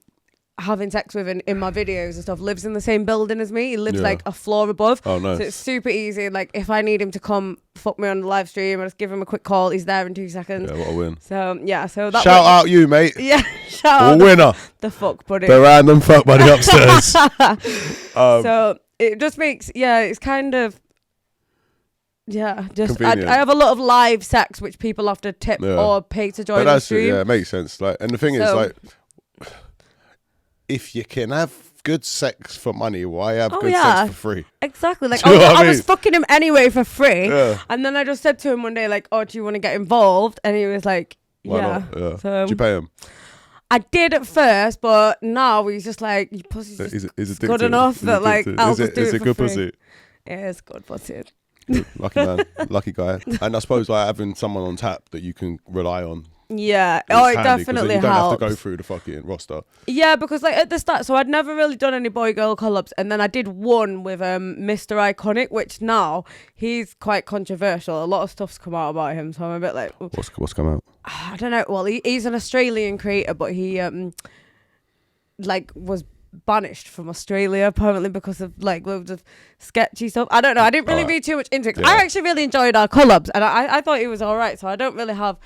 B: having sex with in my videos and stuff lives in the same building as me. He lives like a floor above.
A: Oh, nice.
B: So it's super easy. Like if I need him to come fuck me on the live stream, I just give him a quick call. He's there in 2 seconds.
A: Yeah, what a win.
B: So yeah, so that
A: shout out you, mate.
B: Yeah, shout out
A: winner.
B: The fuck buddy.
A: The random fuck buddy upstairs.
B: So it just makes it's kind of just I have a lot of live sex which people have to tip or pay to join the stream.
A: Yeah, it makes sense. Like, and the thing is, like, if you can have good sex for money, why have good sex for free?
B: Exactly. Like
A: I
B: was fucking him anyway for free.
A: Yeah.
B: And then I just said to him one day, like, oh, do you want to get involved? And he was like,
A: Why not? Yeah.
B: So,
A: did you pay him?
B: I did at first, but now he's just like, you pussy's just good enough that like I'll just do it for
A: good
B: free.
A: pussy?
B: It is good pussy.
A: Lucky man, lucky guy. And I suppose like having someone on tap that you can rely on.
B: Yeah.
A: It
B: Definitely
A: you don't
B: helps.
A: have to go through the fucking roster.
B: Yeah, because like at the start, so I'd never really done any boy girl collabs, and then I did one with Mr. Iconic, which now he's quite controversial. A lot of stuff's come out about him, so I'm a bit like,
A: what's come out?
B: I don't know. Well, he's an Australian creator, but he like was banished from Australia apparently because of like loads of sketchy stuff. I don't know. I didn't really read too much into it. I actually really enjoyed our collabs, and I thought he was all right. So I don't have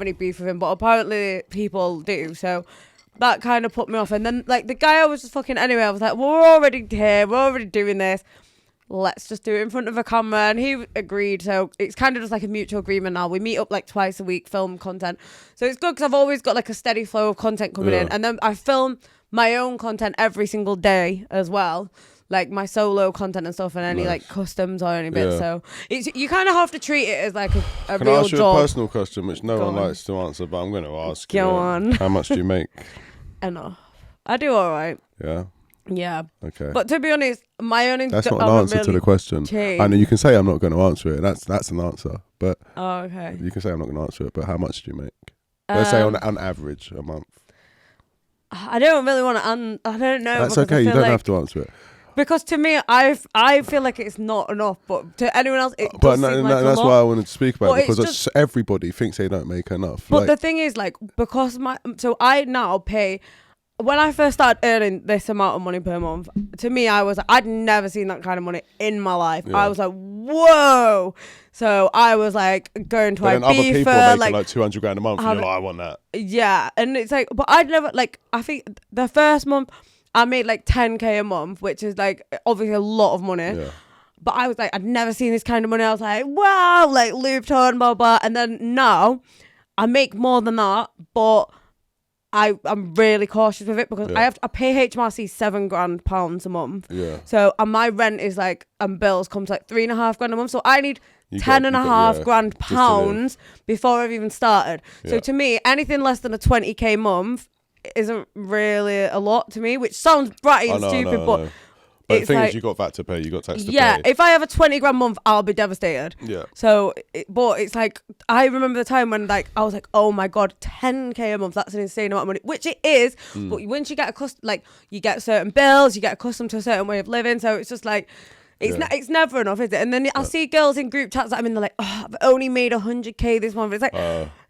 B: any beef with him, but apparently people do. So that kind of put me off. And then like the guy I was just fucking anyway, I was like, well, we're already here. We're already doing this. Let's just do it in front of a camera. And he agreed. So it's kind of just like a mutual agreement now. We meet up like twice a week, film content. So it's good because I've always got like a steady flow of content coming in. And then I film my own content every single day as well, like my solo content and stuff, and any like customs or any bits. So it's, you kind of have to treat it as like a
A: Can
B: real
A: I ask you
B: job.
A: a personal question which no one likes to answer, but I'm going to ask you.
B: Go on.
A: How much do you make?
B: Enough. I do all right.
A: Yeah. Okay.
B: But to be honest, my earnings
A: that's not an answer to the question.
B: Changed.
A: I know you can say I'm not going to answer it. That's an answer, but
B: okay.
A: You can say I'm not going to answer it. But how much do you make? Let's say on average a month.
B: I don't really want to. I don't know.
A: That's okay. You don't have to answer it.
B: Because to me, I feel like it's not enough, but to anyone else, it does seem like
A: that's
B: a lot.
A: why I wanted to speak about it, because
B: just,
A: everybody thinks they don't make enough.
B: But the thing is, like, because I now pay. When I first started earning this amount of money per month, to me, I'd never seen that kind of money in my life. Yeah. I was like, whoa. So I was like going to Ibiza.
A: Other people are making like 200 grand a month, and you're like, I want that.
B: Yeah. And it's like, but I'd never, like, I think the first month, I made like 10k a month, which is like obviously a lot of money. Yeah. But I was like, I'd never seen this kind of money. I was like, wow, like Louis Vuitton, blah, blah. And then now I make more than that, but I'm really cautious with it because I pay HMRC £7,000 a month. Yeah. So and my rent is like bills come to like £3,500 a month. So I need £10,500 before I've even started. Yeah. So to me, anything less than a 20k month isn't really a lot to me, which sounds bratty and stupid, but
A: the thing is, you got VAT to pay, you got tax to pay.
B: Yeah, if I have a 20 grand month, I'll be devastated. Yeah. So, but it's like, I remember the time when like I was like, oh my God, 10k a month, that's an insane amount of money, which it is. But once you get accustomed, like you get certain bills, you get accustomed to a certain way of living. So it's just like, it's never enough, is it? And then I'll see girls in group chats that I'm in, they're like, oh, I've only made 100k this month. It's like,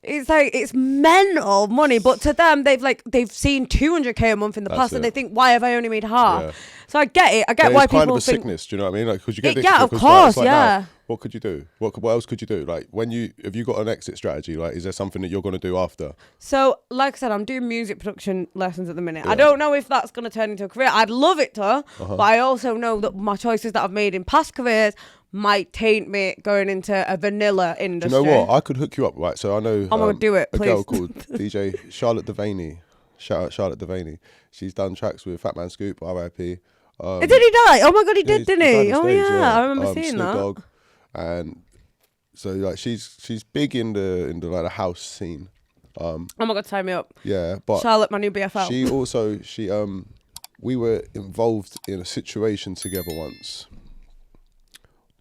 B: It's like, it's mental money, but to them, they've seen 200k a month in the past, and they think, why have I only made half? Yeah. So I get it. I get why people think. It's kind of a
A: sickness. Do you know what I mean? Like, because you get
B: yeah, of course, yeah.
A: Now, what could you do? What else could you do? Like, have you got an exit strategy? Like, is there something that you're going to do after?
B: So, like I said, I'm doing music production lessons at the minute. Yeah. I don't know if that's going to turn into a career. I'd love it to, but I also know that my choices that I've made in past careers might taint me going into a vanilla industry.
A: Do you know what? I could hook you up, right? So I know
B: I'm gonna do it,
A: a
B: please.
A: girl called DJ Charlotte Devaney. Shout out Charlotte Devaney. She's done tracks with Fat Man Scoop, R.I.P.
B: Did he die? Oh my God, he did, didn't he? Oh yeah, I remember seeing
A: Snoop
B: that.
A: Dogg. And so like she's big in the like the house scene.
B: Oh my God, tie me up.
A: Yeah, but
B: Charlotte, my new BFL.
A: We were involved in a situation together once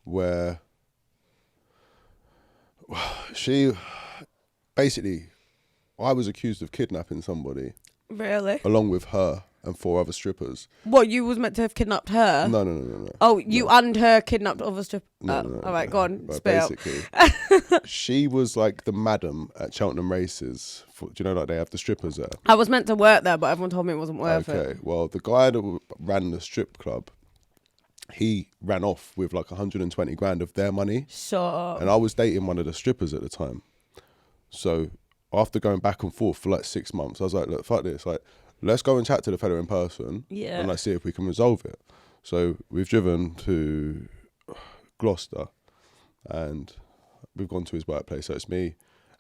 A: where I was accused of kidnapping somebody.
B: Really?
A: Along with her and 4 other strippers.
B: What, you was meant to have kidnapped her?
A: No.
B: Oh, you and her kidnapped other strippers?
A: No.
B: All right, go on,
A: right,
B: spit
A: basically, she was like the madam at Cheltenham Races. Do you know, like they have the strippers there?
B: I was meant to work there, but everyone told me it wasn't worth it.
A: Okay, well, the guy that ran the strip club, he ran off with like 120 grand of their money.
B: Shut up.
A: And I was dating one of the strippers at the time. So after going back and forth for like 6 months, I was like, look, fuck this. Like, let's go and chat to the fella in person.
B: Yeah.
A: And let's see if we can resolve it. So we've driven to Gloucester and we've gone to his workplace. So it's me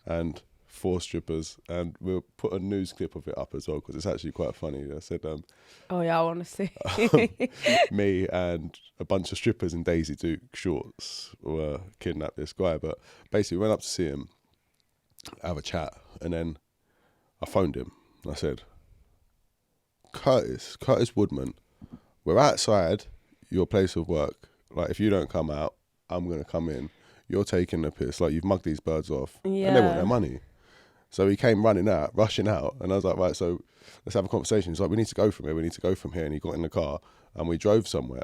A: and 4 strippers, and we'll put a news clip of it up as well because it's actually quite funny. I said,
B: oh yeah, I want to see.
A: me and a bunch of strippers in Daisy Duke shorts were kidnapped this guy, but basically we went up to see him, have a chat, and then I phoned him. I said, Curtis Woodman, we're outside your place of work. Like, if you don't come out, I'm going to come in. You're taking the piss. Like, you've mugged these birds off.
B: Yeah.
A: And they want their money. So he came rushing out. And I was like, right, so let's have a conversation. He's like, we need to go from here. And he got in the car and we drove somewhere.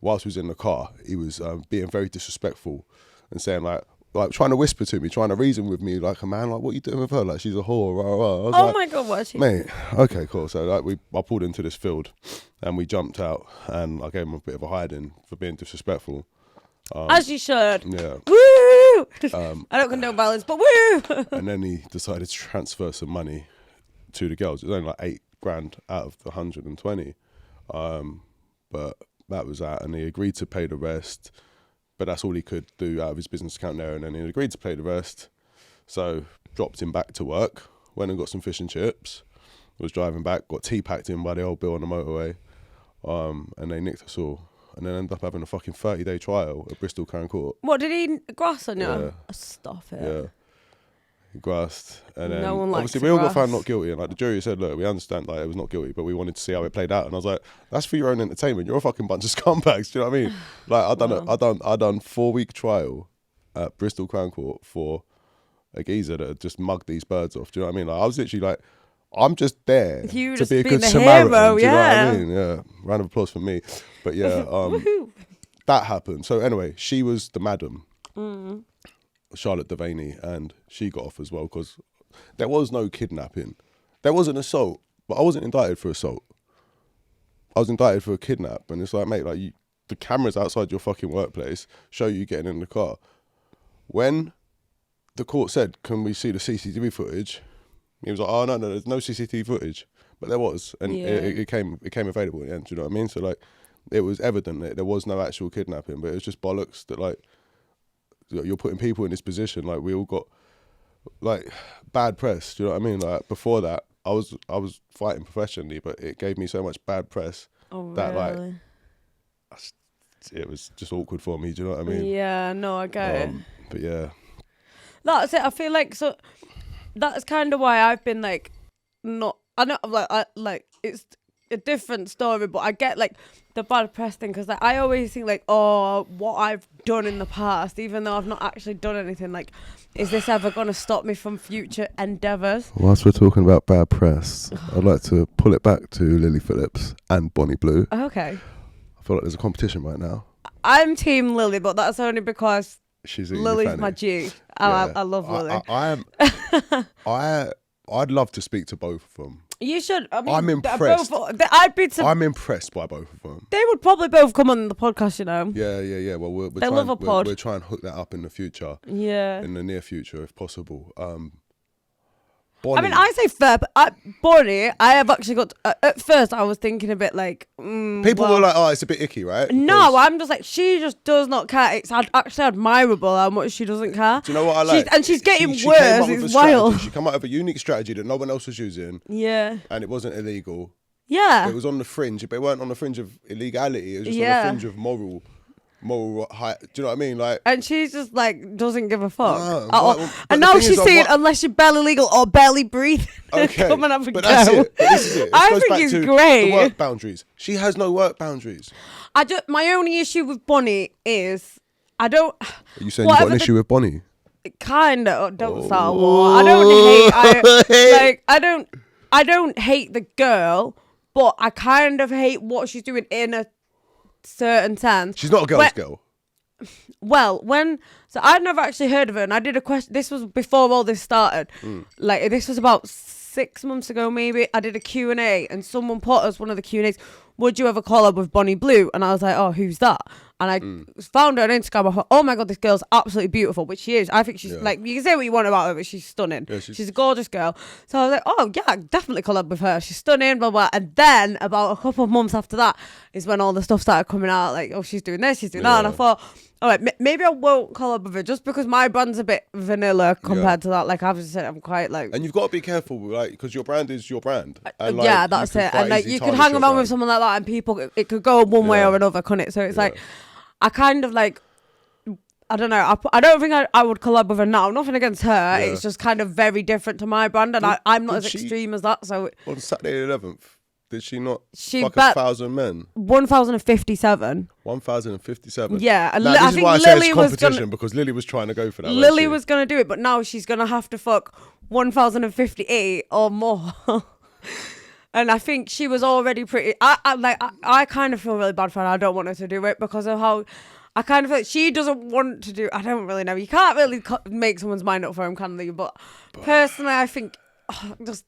A: Whilst he was in the car, he was being very disrespectful and saying like trying to whisper to me, trying to reason with me like a man, like, what are you doing with her? Like, she's a whore, rah, rah. I was
B: oh
A: like,
B: my God, what is she?
A: Mate, okay, cool. So like I pulled into this field and we jumped out and I gave him a bit of a hiding for being disrespectful.
B: As you should.
A: Yeah.
B: Woo! I don't condone violence, but woo!
A: And then he decided to transfer some money to the girls. It was only like 8 grand out of the 120. But that was that. And he agreed to pay the rest. But that's all he could do out of his business account there. And then he agreed to pay the rest. So dropped him back to work, went and got some fish and chips, was driving back, got tea-packed in by the old Bill on the motorway. And they nicked us all. And then ended up having a fucking 30-day trial at Bristol Crown Court.
B: What, did he grass on you?
A: Yeah.
B: Stop it.
A: Yeah. He grassed. And then
B: no one likes
A: obviously we all got found not guilty. And like the jury said, look, we understand like it was not guilty, but we wanted to see how it played out. And I was like, that's for your own entertainment. You're a fucking bunch of scumbags. Do you know what I mean? Like I done 4-week trial at Bristol Crown Court for a geezer that had just mugged these birds off. Do you know what I mean? Like I was literally like, I'm just there to be a good Samaritan.
B: Hero,
A: do you know what I mean? Yeah. Round of applause for me. But yeah, that happened. So anyway, she was the madam, Charlotte Devaney, and she got off as well because there was no kidnapping. There was an assault, but I wasn't indicted for assault. I was indicted for a kidnap. And it's like, mate, like the cameras outside your fucking workplace show you getting in the car. When the court said, can we see the CCTV footage? He was like, oh, no, there's no CCTV footage. But there was. And it came available in the end, do you know what I mean? So, like, it was evident that there was no actual kidnapping, but it was just bollocks that, like, you're putting people in this position. Like, we all got, like, bad press, do you know what I mean? Like, before that, I was fighting professionally, but it gave me so much bad press that, like, it was just awkward for me, do you know what I mean?
B: Yeah, no, I get it.
A: But, yeah.
B: That's it. I feel like, so... That's kind of why I've been like, not. I know, like it's a different story, but I get like the bad press thing because like I always think like, oh, what I've done in the past, even though I've not actually done anything. Like, is this ever going to stop me from future endeavours?
A: Whilst we're talking about bad press, I'd like to pull it back to Lily Phillips and Bonnie Blue.
B: Okay.
A: I feel like there's a competition right now.
B: I'm Team Lily, but that's only because
A: She's
B: Lily's my G. I love Lily.
A: I'd love to speak to both of them.
B: You should. I mean,
A: I'm impressed. I'm impressed by both of them.
B: They would probably both come on the podcast, you know.
A: Yeah. Well, we're trying to hook that up in the future.
B: Yeah.
A: In the near future, if possible.
B: Bonnie. I mean, I say fair, but Bonnie, I have actually got. At first, I was thinking a bit like.
A: People were like, "Oh, it's a bit icky, right?"
B: No, I'm just like, she just does not care. It's actually admirable how much she doesn't care.
A: Do you know what I like?
B: She's getting worse. It's wild.
A: She came out with a unique strategy that no one else was using.
B: Yeah.
A: And it wasn't illegal.
B: Yeah.
A: It was on the fringe, but it weren't on the fringe of illegality. It was just on the fringe of moral height. Do you know what I mean? Like,
B: and she's just like doesn't give a fuck.
A: And
B: now she's saying unless you're barely legal or barely breathing, come and have a go.
A: That's it. But this is it.
B: I think it's great.
A: The work boundaries. She has no work boundaries.
B: My only issue with Bonnie is I don't.
A: Are you saying you've got an issue with Bonnie?
B: Kind of. Don't start war. I don't hate. I don't hate the girl, but I kind of hate what she's doing in a certain sense.
A: She's not a girl's girl.
B: Well, so I'd never actually heard of her, and I did a question. This was before all this started. Like, this was about 6 months ago, maybe. I did a Q&A, and someone put us one of the Q&As. Would you ever collab with Bonnie Blue? And I was like, oh, who's that? And I found her on Instagram. I thought, oh my God, this girl's absolutely beautiful, which she is. I think she's like, you can say what you want about her, but she's stunning. Yeah, she's a gorgeous girl. So I was like, oh yeah, definitely collab with her. She's stunning, blah, blah. And then about a couple of months after that is when all the stuff started coming out. Like, oh, she's doing this, she's doing that. And I thought, all right, maybe I won't collab with her just because my brand's a bit vanilla compared to that. Like I've just said, I'm quite like.
A: And you've got to be careful, like, because your brand is your brand. And, like,
B: yeah, that's it. And like you could hang around with someone like that, and people, it could go one way or another, couldn't it? So it's like, I kind of like, I don't know. I don't think I would collab with her now. Nothing against her. Yeah. It's just kind of very different to my brand, and I'm not as extreme as that. So
A: on Saturday the 11th. Did she not fuck 1,000 men?
B: 1,057.
A: 1,057.
B: Yeah,
A: and I think Lily was competition because Lily was trying to go for that.
B: Lily was going to do it, but now she's going to have to fuck 1,058 or more. And I think she was already pretty. I kind of feel really bad for her. I don't want her to do it because of how. I kind of feel like she doesn't want to do. I don't really know. You can't really make someone's mind up for him, can you? But personally, I think just.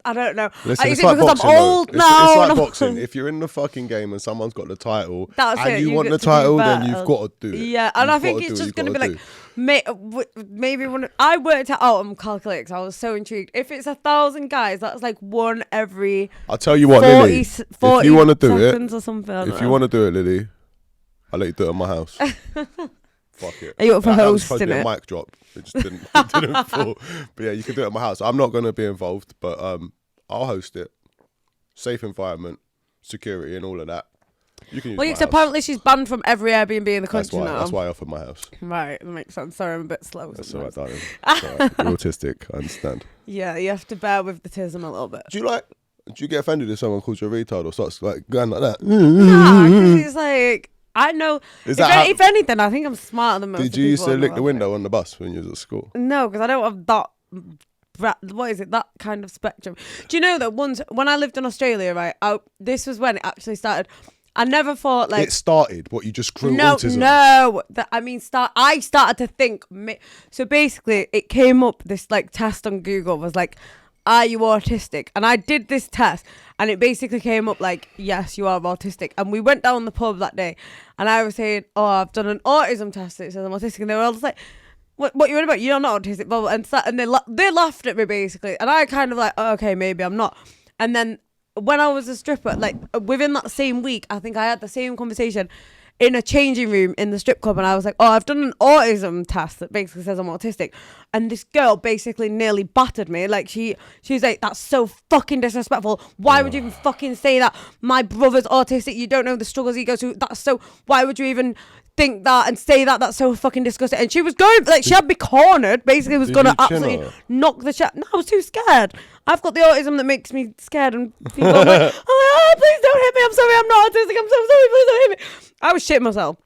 B: I don't know.
A: Listen,
B: is
A: it
B: like because
A: boxing,
B: I'm old
A: though.
B: now?
A: It's like boxing. If you're in the fucking game and someone's got the title and you want the title, then you've got to do it.
B: Yeah, and I think it's just going to be like, maybe when I worked it out on calculator because I was so intrigued. If it's 1,000 guys, that's like one every.
A: I'll tell you what, 40, Lily. 40 if you want to do it,
B: or something,
A: if you want to do it, Lily, I'll let you do it at my house. Fuck it.
B: Are you up for hosting it?
A: That was supposed to be a mic drop. It just didn't fall. But yeah, you can do it at my house. I'm not going to be involved, but I'll host it. Safe environment, security, and all of that. You can use my house.
B: Apparently she's banned from every Airbnb in the country now.
A: That's why I offered my house.
B: Right, that makes sense. Sorry, I'm a bit slow.
A: That's all right, darling. It's all right. You're autistic, I understand.
B: Yeah, you have to bear with the tism a little bit.
A: Do you get offended if someone calls you a retard or starts like going like that?
B: Nah, because it's like, I know. If anything, I think I'm smarter than most people.
A: Did you used to lick the window on the bus when you was at school?
B: No, because I don't have that. What is it? That kind of spectrum. Do you know that once when I lived in Australia, right? This was when it actually started. I never thought like
A: it started. What you just grew autism?
B: No. I started to think. So basically, it came up. This like test on Google was like, "Are you autistic?" And I did this test, and it basically came up like, "Yes, you are autistic." And we went down the pub that day, and I was saying, "Oh, I've done an autism test. It says I'm autistic," and they were all just like. What you on about? You're not autistic, blah, blah. And they laughed at me basically, and I kind of like, oh, okay, maybe I'm not. And then when I was a stripper, like within that same week, I think I had the same conversation in a changing room in the strip club, and I was like, oh, I've done an autism test that basically says I'm autistic, and this girl basically nearly battered me. Like she was like, that's so fucking disrespectful. Why would you even fucking say that? My brother's autistic. You don't know the struggles he goes through. Why would you even think that and say that? That's so fucking disgusting. And she was going like, she had me cornered, basically was gonna absolutely knock the shit. No, I was too scared. I've got the autism that makes me scared, and people are like, oh, please don't hit me, I'm sorry, I'm not autistic, I'm so sorry, please don't hit me. I was shitting myself.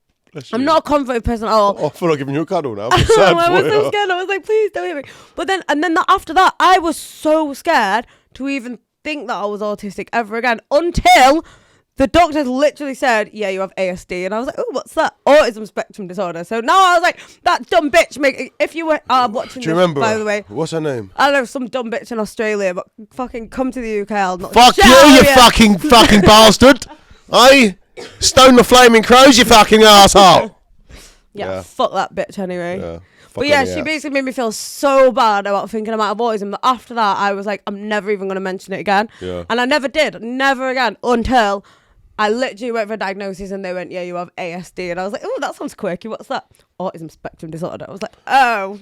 B: I'm not a confident person at all.
A: I feel like giving you a cuddle now.
B: I was so scared. I was like, please don't hit me. But then after that, I was so scared to even think that I was autistic ever again until The doctor literally said, yeah, you have ASD. And I was like, oh, what's that? Autism spectrum disorder. So now I was like, that dumb bitch. If you were watching
A: Do you
B: this,
A: remember?
B: by the way.
A: What's her name?
B: I don't know, some dumb bitch in Australia, but fucking come to the UK. I'll not
D: Fuck you, you fucking bastard. Hey? Stone the flaming crows, you fucking asshole.
B: Yeah, fuck that bitch anyway.
A: Yeah.
B: But yeah, she basically made me feel so bad about thinking I might have autism that after that I was like, I'm never even going to mention it again.
A: Yeah.
B: And I never did, never again, until I literally went for a diagnosis and they went, yeah, you have ASD. And I was like, oh, that sounds quirky. What's that? Autism spectrum disorder. I was like, oh.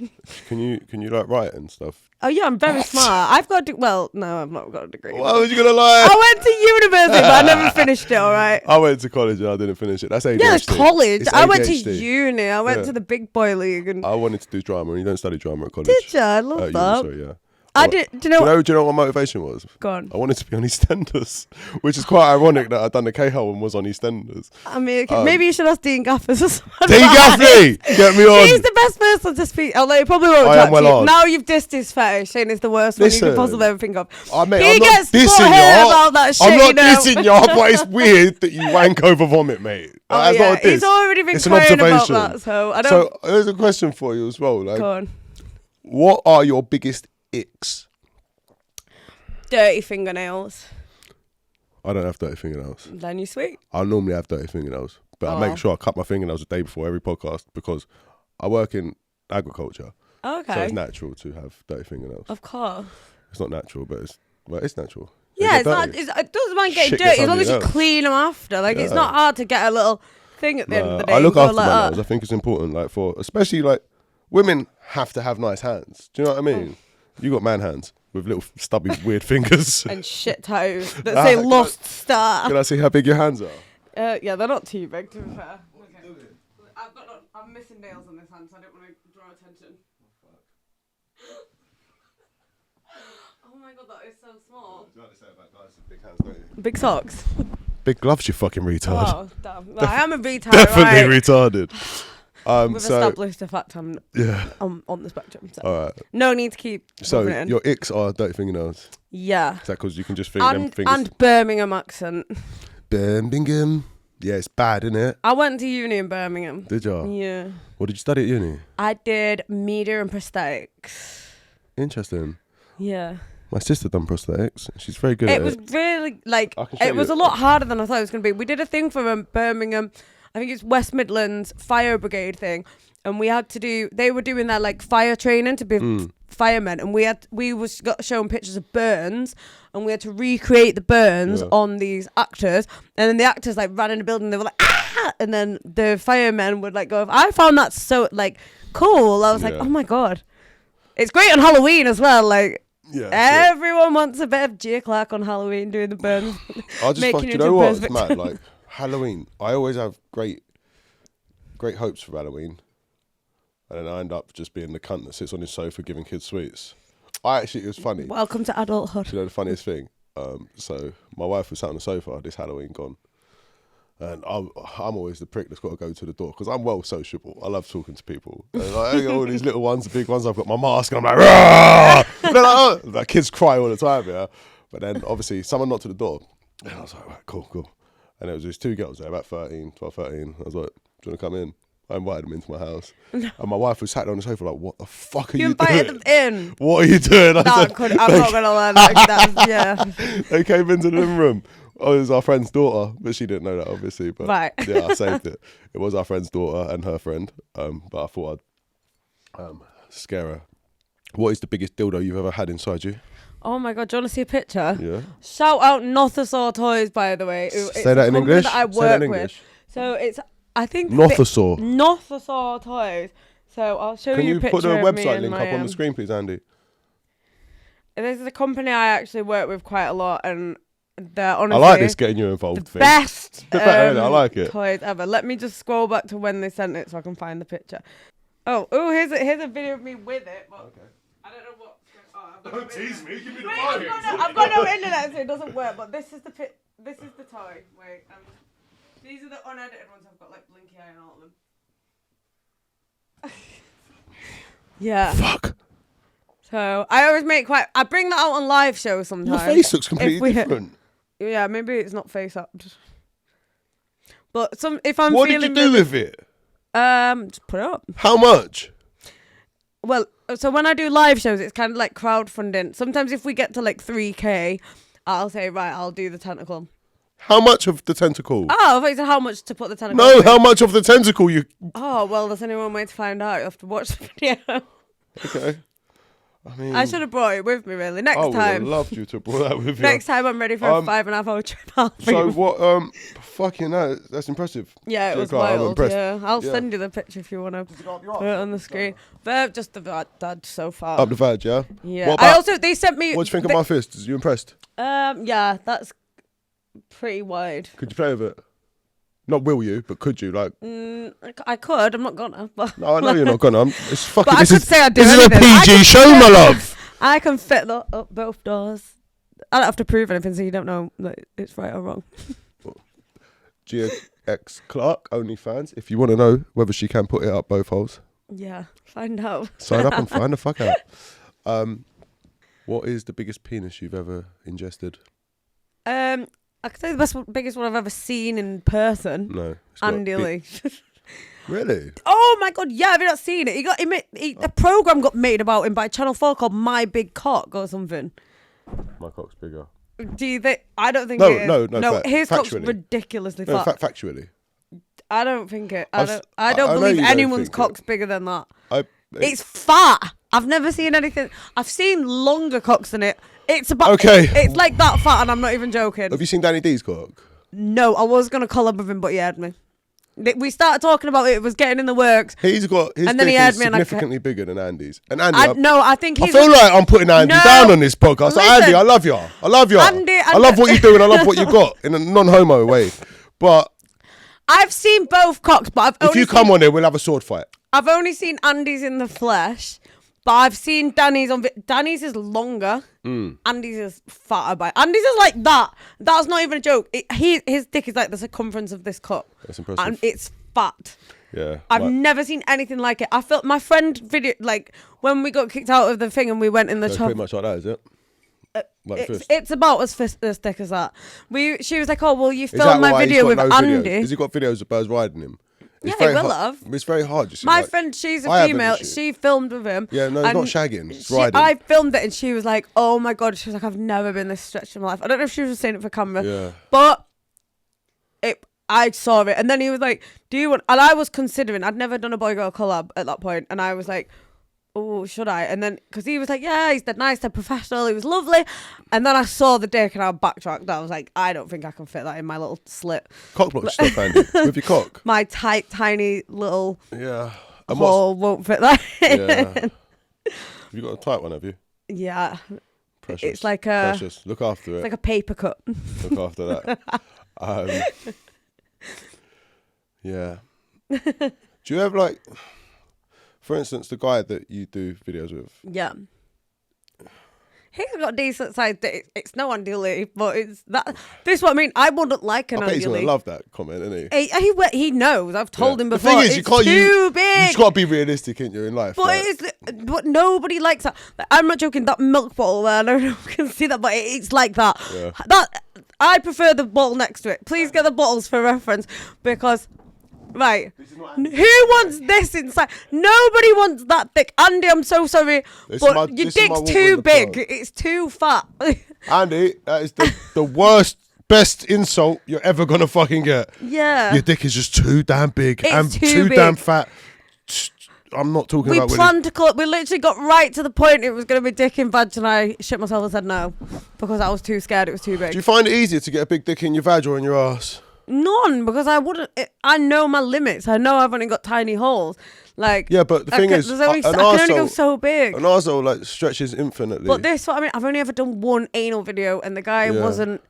A: Can you like write and stuff?
B: Oh yeah, I'm very smart. I've got no, I've not got a degree.
A: Why was you gonna lie?
B: I went to university, but I never finished it. All right.
A: I went to college and I didn't finish it. That's ADHD.
B: Yeah, college.
A: It's
B: I went to
A: ADHD.
B: uni. I went to the big boy league. And
A: I wanted to do drama, and you don't study drama at college.
B: did you? I love that.
A: Uni, so, yeah.
B: I did. Do you know?
A: Do you know what my motivation was?
B: Go on.
A: I wanted to be on EastEnders, which is quite ironic that I'd done the K-Hole and was on EastEnders.
B: I mean, maybe you should ask Dean Gaffney.
A: Dean Gaffney, get me on.
B: He's the best person to speak. Although he probably won't
A: I
B: chat
A: am well
B: to you.
A: on.
B: Now you've dissed his fetish, saying it's the worst one you
A: Listen,
B: could possibly ever think of.
A: Mate,
B: He
A: I'm not
B: gets
A: dissing
B: butthurt
A: you.
B: about that shit,
A: I'm not
B: you know.
A: dissing you, but it's weird that you wank over vomit, mate.
B: Oh,
A: That's
B: yeah.
A: not a diss.
B: He's already been
A: It's an
B: crying about
A: observation.
B: that, so I don't.
A: So there's a question for you as well. Like,
B: Go on.
A: what are your biggest icks?
B: Dirty fingernails.
A: I don't have dirty fingernails.
B: Then you sweet.
A: I normally have dirty fingernails, but I make sure I cut my fingernails the day before every podcast because I work in agriculture.
B: Okay.
A: So it's natural to have dirty fingernails.
B: Of course.
A: It's not natural, but it's natural.
B: Yeah,
A: They get
B: it's not.
A: dirty.
B: It doesn't mind getting
A: Shit
B: dirty
A: gets
B: as long
A: under
B: as you
A: your nails.
B: clean them after. Like it's
A: Yeah.
B: not hard to get a little thing at the end of the day.
A: I look
B: and go
A: after
B: like
A: my
B: that.
A: nails. I think it's important, like especially like women have to have nice hands. Do you know what I mean? You got man hands with little stubby weird fingers.
B: And shit toes that say lost star.
A: Can I see how big your hands are?
B: Yeah, they're not too big to be fair. Okay. I'm missing nails on this hand, so I don't want to draw attention. Oh my god, that is so small.
A: You like to say about guys with big hands, don't you?
B: Big socks.
A: Big gloves, you fucking retard.
B: Oh, damn. Well, I am a retard.
A: Definitely
B: right?
A: retarded.
B: We've established the fact I'm on the spectrum. So.
A: All right.
B: No need to keep.
A: So
B: rubbing it in.
A: your icks are dirty fingernails.
B: Yeah.
A: Is that because you can just finger them fingers?
B: And Birmingham accent.
A: Birmingham. Yeah, it's bad, isn't it?
B: I went to uni in Birmingham.
A: Did you?
B: Yeah.
A: What did you study at uni?
B: I did media and prosthetics.
A: Interesting.
B: Yeah.
A: My sister done prosthetics. She's very good at
B: It
A: it.
B: was really like
A: I can show
B: it was
A: you.
B: a lot harder than I thought it was going to be. We did a thing for Birmingham. I think it's West Midlands fire brigade thing, and we had to do. They were doing their like fire training to be firemen, and we got shown pictures of burns, and we had to recreate the burns on these actors, and then the actors like ran in the building. They were like ah, and then the firemen would like go. I found that so like cool. I was like, oh my god, it's great on Halloween as well. Like.
A: Yeah,
B: Everyone wants a bit of Gia Clarke on Halloween doing the burns.
A: I just
B: making
A: do you
B: into
A: know
B: a
A: what?
B: burns
A: It's mad.
B: victim.
A: Like Halloween, I always have great hopes for Halloween, and then I end up just being the cunt that sits on his sofa giving kids sweets. It was funny.
B: Welcome to adulthood.
A: Do you know the funniest thing? So my wife was sat on the sofa this Halloween gone, and I'm always the prick that's got to go to the door because I'm well sociable. I love talking to people. And I got all these little ones, the big ones. I've got my mask, and I'm like, "Rah!" And they're like, oh. Like, kids cry all the time, yeah. But then obviously someone knocked to the door, and I was like, right, cool. And there was these two girls there, about 12, 13. I was like, do you want to come in? I invited them into my house, and my wife was sat on the sofa like, what the fuck are you doing?
B: You invited them in.
A: What are you doing? I said,
B: I'm not gonna lie. That's, yeah.
A: They came into the living room. Oh, it was our friend's daughter, but she didn't know that, obviously. But
B: Right.
A: yeah, I saved it. It was our friend's daughter and her friend. But I thought I'd scare her. What is the biggest dildo you've ever had inside you?
B: Oh my god, do you want to see a picture?
A: Yeah.
B: Shout out Nothosaur Toys, by the way. It's
A: Say that in
B: a company
A: English.
B: that I
A: Say that in
B: work with.
A: English.
B: So it's, I think
A: Nothosaur.
B: Nothosaur Toys. So I'll show
A: Can
B: you a
A: you
B: picture
A: put the
B: of me
A: website
B: and
A: link
B: my,
A: up on the screen, please, Andy?
B: This is a company I actually work with quite a lot, and they're honestly
A: I like this getting you involved
B: the
A: thing.
B: best
A: I like it.
B: toys ever. Let me just scroll back to when they sent it so I can find the picture. Oh, here's a video of me with it. But
A: Okay.
B: I don't know what.
A: Don't tease me. Give me the
B: Wait,
A: phone.
B: I've got no internet, so it doesn't work. But this is the This is the toy. Wait, these are the unedited ones. I've got like blinky eye and all of them. Yeah.
A: Fuck.
B: So I always I bring that out on live shows sometimes.
A: Your face looks completely different.
B: Yeah, maybe it's not face up. But if I'm
A: What
B: feeling
A: did you do with it?
B: just put it up.
D: How much?
B: Well, so when I do live shows, it's kind of like crowdfunding. Sometimes if we get to like 3K, I'll say, right, I'll do the tentacle.
D: How much of the tentacle?
B: Oh, I thought you said how much to put the tentacle.
D: No,
B: in.
D: how much of the tentacle you...
B: Oh, well, there's only one way to find out. You have to watch the video.
A: Okay. I mean,
B: I should have brought it with me, really. Next
A: I would have
B: time.
A: loved you to bring that with you.
B: Next time I'm ready for a 5.5 hour trip. I'll bring
A: So
B: it.
A: what? Fucking hell, that's impressive.
B: Yeah, it
A: Gia
B: was
A: Clarke, I'm
B: wild.
A: impressed.
B: Yeah, I'll
A: Yeah.
B: send you the picture if you want to put it on the screen. But just the dad so far.
A: Up the vag, yeah.
B: Yeah.
A: What
B: I
A: about-
B: also they sent me.
A: What do you think of my fist? Is you impressed?
B: Yeah, that's pretty wide.
A: Could you play with it? Not will you, but could you? Like,
B: I could. I'm not gonna. But
A: no, I know you're not gonna. It's fucking.
B: But I
A: This
B: could
A: is
B: say I do
D: This is a
B: anything. I
D: PG
B: can
D: show, my love.
B: I can fit up both doors. I don't have to prove anything, so you don't know that it's right or wrong.
A: Gia Clarke, Onlyfans. If you want to know whether she can put it up both holes,
B: Yeah, find out.
A: sign up and find the fuck out. What is the biggest penis you've ever ingested?
B: I could say the biggest one I've ever seen in person.
A: No. it's got
B: Andy
A: big-
B: Lee.
A: Really?
B: Oh my god, yeah, have you not seen it? The program got made about him by Channel 4 called My Big Cock or something.
A: My cock's bigger.
B: Do you think? I don't think
A: No,
B: it is.
A: no,
B: his cock's
A: factually.
B: ridiculously
A: No,
B: fat.
A: factually.
B: I don't think it.
A: I've s-
B: I don't
A: I know
B: believe
A: you don't
B: anyone's
A: think
B: cock's bigger than that.
A: It's
B: It's fat. I've never seen anything. I've seen longer cocks than it. It's about.
A: Okay.
B: It's like that fat, and I'm not even joking.
A: Have you seen Danny D's cock?
B: No, I was gonna collab with him, but he had me. We started talking about it. It was getting in the works.
A: He's got his
B: And then
A: dick
B: he had
A: is
B: me and I
A: significantly bigger than Andy's. And Andy,
B: I think
A: I
B: he's.
A: feel like I'm putting Andy
B: No.
A: down on this podcast.
B: Listen.
A: Andy, I love you. I love you.
B: Andy,
A: I love what you do and I love what you got in a non-homo way. But
B: I've seen both cocks, but
A: if you come on here, we'll have a sword fight.
B: I've only seen Andy's in the flesh, but I've seen Danny's on. Danny's is longer. Andy's is fatter. By Andy's is like that. That's not even a joke. His dick is like the circumference of this cup.
A: That's impressive.
B: And it's fat.
A: Yeah.
B: I've
A: like,
B: never seen anything like it. I felt my friend video like when we got kicked out of the thing and we went in the
A: so it's
B: shop.
A: pretty much like that, is it? Like fist.
B: It's about as thick as that. She was like, "Oh, well, you
A: Is that
B: filmed my
A: why he's
B: video
A: got
B: with
A: no videos?
B: Andy."
A: Has he got videos of birds riding him?
B: Yeah,
A: It's
B: he
A: very
B: will
A: hard.
B: have.
A: It's very hard. You see,
B: My
A: like,
B: friend, she's a
A: I haven't
B: female.
A: shit.
B: She filmed with him.
A: Yeah, no, it's
B: and
A: not shagging. It's riding.
B: I filmed it and she was like, "Oh my god!" She was like, "I've never been this stretched in my life." I don't know if she was saying it for camera,
A: Yeah.
B: but I saw it, and then he was like, "Do you want?" And I was considering. I'd never done a boy girl collab at that point, and I was like, "Oh, should I?" And then because he was like, "Yeah, he's dead nice, dead professional. He was lovely," and then I saw the dick and I backtracked. I was like, "I don't think I can fit that in my little slit,
A: Cock block stuff, Andy. With your cock.
B: my tight, tiny little
A: Yeah. And
B: hole won't fit that."
A: Yeah. Have you got a tight one, have you?
B: Yeah,
A: Precious.
B: it's like a
A: Precious. Look after
B: it's
A: it.
B: like a paper cut.
A: Look after that. Yeah. Do you have like, for instance, the guy that you do videos with?
B: Yeah. He's got decent size dick. It's no Andy Lee, but it's that. This is what I mean. I wouldn't like an
A: I bet he's
B: Andy
A: gonna
B: Lee.
A: love that comment, isn't he?
B: He knows. I've told him
A: The
B: before.
A: thing is,
B: it's
A: you can't.
B: too
A: You
B: big.
A: just got to be realistic in your life.
B: But
A: like,
B: but nobody likes that. Like, I'm not joking. That milk bottle there, I don't know if you can see that, but it's like that.
A: Yeah.
B: That I prefer the bottle next to it. Please get the bottles for reference because. Right. Who wants this inside? Nobody wants that thick. Andy, I'm so sorry,
A: This is
B: but
A: my-
B: your
A: this is my
B: dick's
A: water in
B: too
A: the
B: big.
A: plug.
B: It's too fat.
A: Andy, that is the worst, best insult you're ever gonna fucking get.
B: Yeah.
A: Your dick is just too damn big
B: It's
A: and
B: too
A: damn
B: big.
A: fat. I'm not talking
B: We
A: about when
B: planned to call it. We literally got right to the point it was going to be dick and vag, and I shit myself and said no because I was too scared. It was too big.
A: Do you find it easier to get a big dick in your vag or in your ass?
B: None, because I wouldn't. I know my limits. I know I've only got tiny holes. Like
A: Yeah, but the thing is,
B: there's only,
A: an
B: I can only go
A: arsehole-
B: so big.
A: An arsehole like stretches infinitely.
B: But this, what I mean, I've only ever done one anal video, and the guy
A: Yeah.
B: wasn't.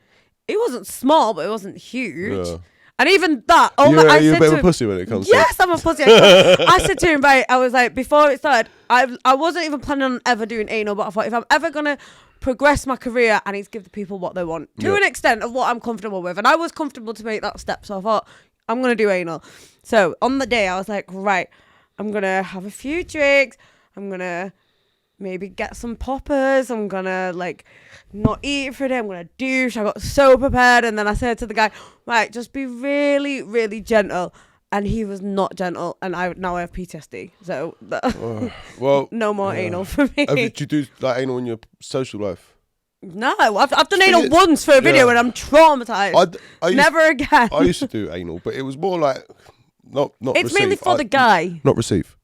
B: He wasn't small, but it wasn't huge.
A: Yeah.
B: And even that, I
A: You're a
B: said
A: bit
B: to
A: of a
B: him,
A: pussy when it comes
B: yes, I'm a pussy. I said to him, right, I was like, before it started, I wasn't even planning on ever doing anal, but I thought if I'm ever going to progress my career, I need to give the people what they want to an extent of what I'm comfortable with. And I was comfortable to make that step. So I thought, I'm going to do anal. So on the day, I was like, right, I'm going to have a few drinks. I'm going to maybe get some poppers. I'm gonna like not eat for a day. I'm gonna douche. I got so prepared, and then I said to the guy, right, just be really, really gentle. And he was not gentle, and now I have PTSD. So
A: well,
B: no more anal for me.
A: Did you do like anal in your social life?
B: No, I've done anal once for a video, and I'm traumatized. Never again.
A: I used to do anal, but it was more like not.
B: It's
A: receive.
B: mainly for the guy.
A: Not receive.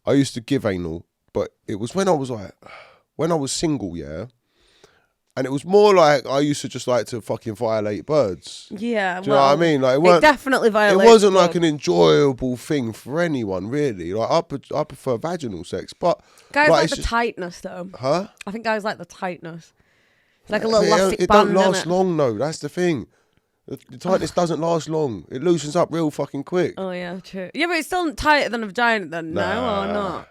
A: I used to give anal, but it was when I was single, yeah. And it was more like I used to just like to fucking violate birds.
B: Yeah,
A: do you know what I mean? Like
B: it definitely violates.
A: It wasn't like an enjoyable thing for anyone, really. Like I prefer vaginal sex, but
B: guys like the tightness, though.
A: Huh?
B: I think guys like the tightness. It's like a little elastic
A: it
B: band.
A: It don't last long, though. That's the thing. The tightness doesn't last long. It loosens up real fucking quick.
B: Oh yeah, true. Yeah, but it's still tighter than a vagina, then. No, or not?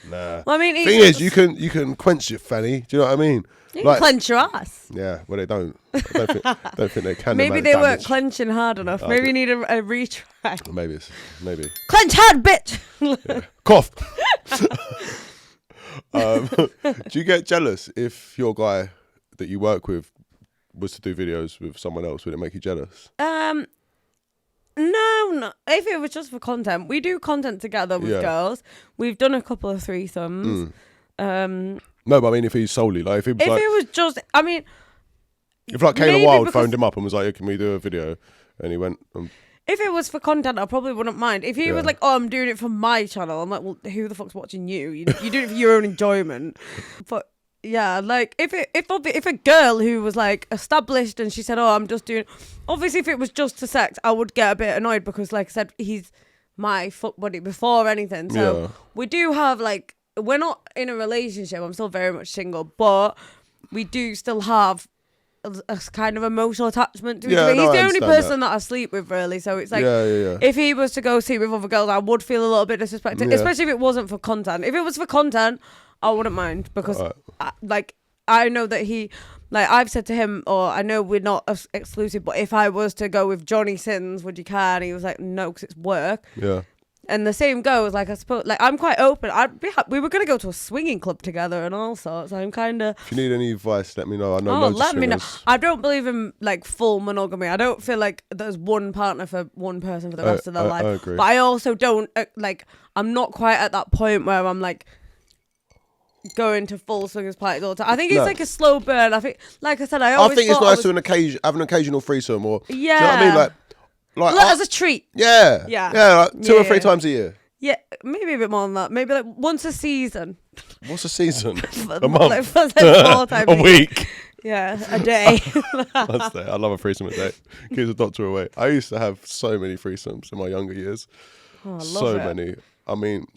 A: Nah.
B: Well, I mean,
A: thing is, you can quench it, Fanny. Do you know what I mean?
B: You can clench your ass.
A: Yeah, well, they don't. I don't think they can.
B: Maybe they weren't clenching hard enough. Maybe you need a retry.
A: Maybe.
B: Clench hard, bitch.
A: Yeah. Cough. Do you get jealous if your guy that you work with was to do videos with someone else? Would it make you jealous?
B: No. If it was just for content, we do content together with girls. We've done a couple of threesomes.
A: No, but I mean, if he's solely like, if it was
B: just, I mean,
A: if like Kayla Wild phoned him up and was like, "Can we do a video?" and he went.
B: If it was for content, I probably wouldn't mind. If he was like, "Oh, I'm doing it for my channel," I'm like, "Well, who the fuck's watching you? You're doing it for your own enjoyment." But yeah, like if a girl who was like established and she said, "Oh, I'm just doing," obviously if it was just to sex, I would get a bit annoyed because, like I said, he's my fuck buddy before anything. So we do have like, we're not in a relationship. I'm still very much single, but we do still have a kind of emotional attachment to each other. He's the only person that I sleep with, really. So it's like, if he was to go sleep with other girls, I would feel a little bit disrespected, especially if it wasn't for content. If it was for content, I wouldn't mind because, I know that he, like, I've said to him, or I know we're not exclusive, but if I was to go with Johnny Sins, would you care? And he was like, no, because it's work.
A: Yeah.
B: And the same goes, like, I suppose, like, I'm quite open. We were going to go to a swinging club together and all sorts. I'm kind of...
A: If you need any advice, let me know. I know loads of swingers.
B: Me know. I don't believe in, like, full monogamy. I don't feel like there's one partner for one person for the rest of their life.
A: I agree.
B: But I also don't, I'm not quite at that point where I'm, like, going to full swingers parties all the time. I think it's, like, a slow burn. I think, like I said, I think
A: it's nice to have an occasional threesome or...
B: Yeah.
A: Do you know what I mean? Like
B: as a treat.
A: Yeah. Like 2 or 3 times a year.
B: Yeah, maybe a bit more than that. Maybe like once a season.
A: What's a season? A month?
B: Like 4 times
A: a week.
B: Yeah, a day.
A: I love a threesome a day. Keeps the doctor away. I used to have so many threesomes in my younger years.
B: Oh, I love
A: so many. I mean,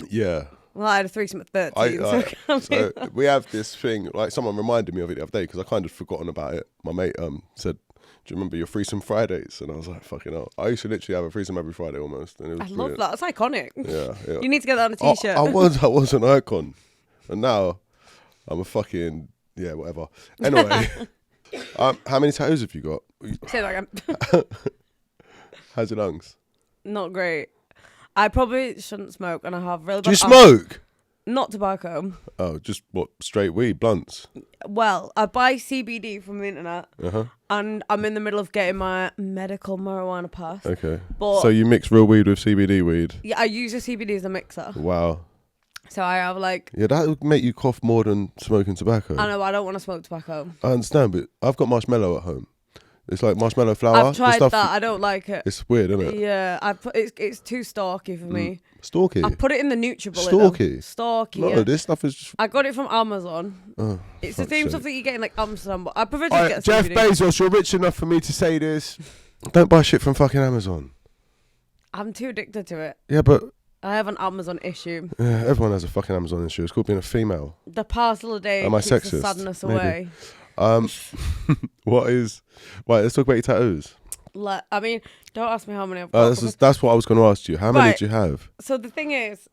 A: yeah.
B: Well, I had a threesome at 13.
A: So we have this thing, like someone reminded me of it the other day because I kind of forgotten about it. My mate said, "Do you remember your threesome Fridays?" And I was like, "Fucking hell!" I used to literally have a threesome every Friday almost. And it was
B: love that. It's iconic.
A: Yeah.
B: You need to get that on a t-shirt.
A: I was an icon, and now I'm a fucking whatever. Anyway, how many tattoos have you got?
B: Say that again.
A: How's your lungs?
B: Not great. I probably shouldn't smoke, and I have really bad.
A: Do you smoke?
B: Not tobacco.
A: Oh, just what? Straight weed, blunts?
B: Well, I buy CBD from the internet, and I'm in the middle of getting my medical marijuana pass.
A: Okay.
B: But
A: so you mix real weed with CBD weed?
B: Yeah, I use a CBD as a mixer.
A: Wow.
B: So I have like...
A: Yeah, that would make you cough more than smoking tobacco.
B: I know, I don't want to smoke tobacco.
A: I understand, but I've got marshmallow at home. It's like marshmallow flour.
B: I've tried that. I don't like it.
A: It's weird, isn't it?
B: Yeah, it's too stalky for me.
A: Stalky?
B: I put it in the NutriBullet.
A: Stalky?
B: Stalky,
A: No, this stuff is just...
B: I got it from Amazon.
A: Oh,
B: it's the same stuff that you get in like Amsterdam, but I prefer to get
A: Jeff
B: CBD.
A: Bezos, you're rich enough for me to say this. Don't buy shit from fucking Amazon.
B: I'm too addicted to it.
A: Yeah, but...
B: I have an Amazon issue.
A: Yeah, everyone has a fucking Amazon issue. It's called being a female.
B: The parcel a day
A: Am I
B: keeps
A: sexist?
B: the sadness
A: Maybe.
B: away.
A: What is... Right, let's talk about your tattoos.
B: I mean, don't ask me how many I've got.
A: That's what I was going to ask you. How many do you have?
B: So the thing is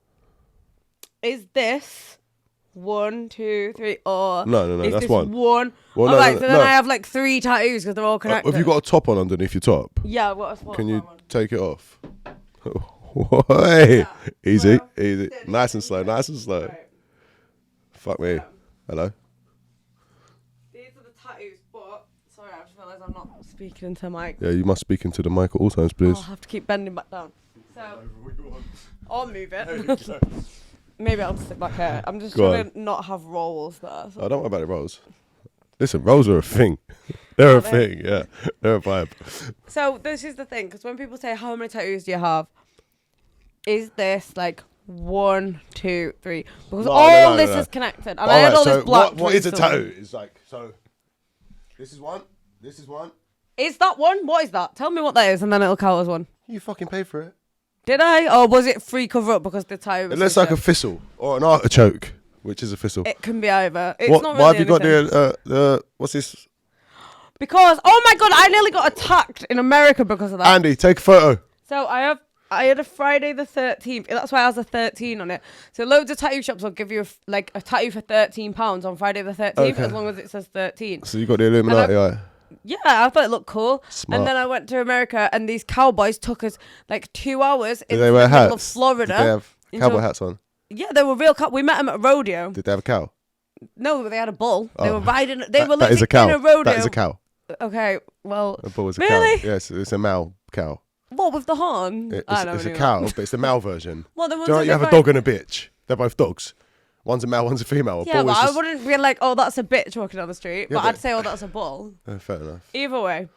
B: this 1, 2, 3, or...
A: No,
B: is
A: that's
B: this
A: one.
B: Well,
A: no,
B: so then I have like 3 tattoos because they're all connected.
A: Have you got a top on underneath your top?
B: Yeah, what a spot.
A: Can you take it off? Hey, easy. Nice and slow. Fuck me. Hello.
B: These are the tattoos, but sorry, I just realised I'm not speaking into the mic.
A: Yeah, you must speak into the mic at all times, please.
B: I'll have to keep bending back down. So, I'll move it. Maybe I'll sit back here. I'm just trying to not have rolls there. So.
A: Oh, don't worry about the rolls. Listen, rolls are a thing. They're a thing, yeah. They're a vibe.
B: So this is the thing, because when people say, how many tattoos do you have? Is this like 1, 2, 3? Because all this is connected. And I had all this black.
A: What is a tattoo? It's like, so, this is one, this is one.
B: Is that one? What is that? Tell me what that is, and then it'll count as one.
A: You fucking paid for it.
B: Did I? Or was it free cover up because the tattoo was
A: It looks like a thistle or an artichoke, which is a thistle.
B: It can be either. It's
A: What,
B: not really
A: why have you got
B: anything.
A: the what's this?
B: Because, oh my God, I nearly got attacked in America because of that.
A: Andy, take a photo.
B: So I had a Friday the 13th. That's why I has a 13 on it. So loads of tattoo shops will give you like a tattoo for £13 on Friday the 13th, as long as it says 13.
A: So you got the Illuminati eye.
B: Yeah, I thought it looked cool.
A: Smart.
B: And then I went to America, and these cowboys took us like 2 hours
A: Did
B: in
A: they
B: the
A: wear
B: middle
A: hats?
B: of Florida.
A: Did they have cowboy hats on?
B: Yeah, they were real. We met them at a rodeo.
A: Did they have a cow?
B: No, they had a bull. They
A: Oh.
B: were riding. They were
A: that is
B: literally
A: a cow.
B: in a rodeo.
A: That is a cow.
B: Okay, well,
A: A bull is a
B: really?
A: cow. Yes, it's a male cow.
B: What with the horn?
A: It's a cow, but it's the male version.
B: Well, the
A: Do
B: ones
A: you know
B: that
A: you have
B: they
A: a dog and a bitch? They're both dogs. One's a male, one's a female. A
B: Yeah,
A: bull
B: but
A: is
B: I
A: just...
B: wouldn't be like, oh, that's a bitch walking down the street.
A: Yeah,
B: but
A: but-
B: I'd say, oh, that's a bull.
A: Fair enough.
B: Either way,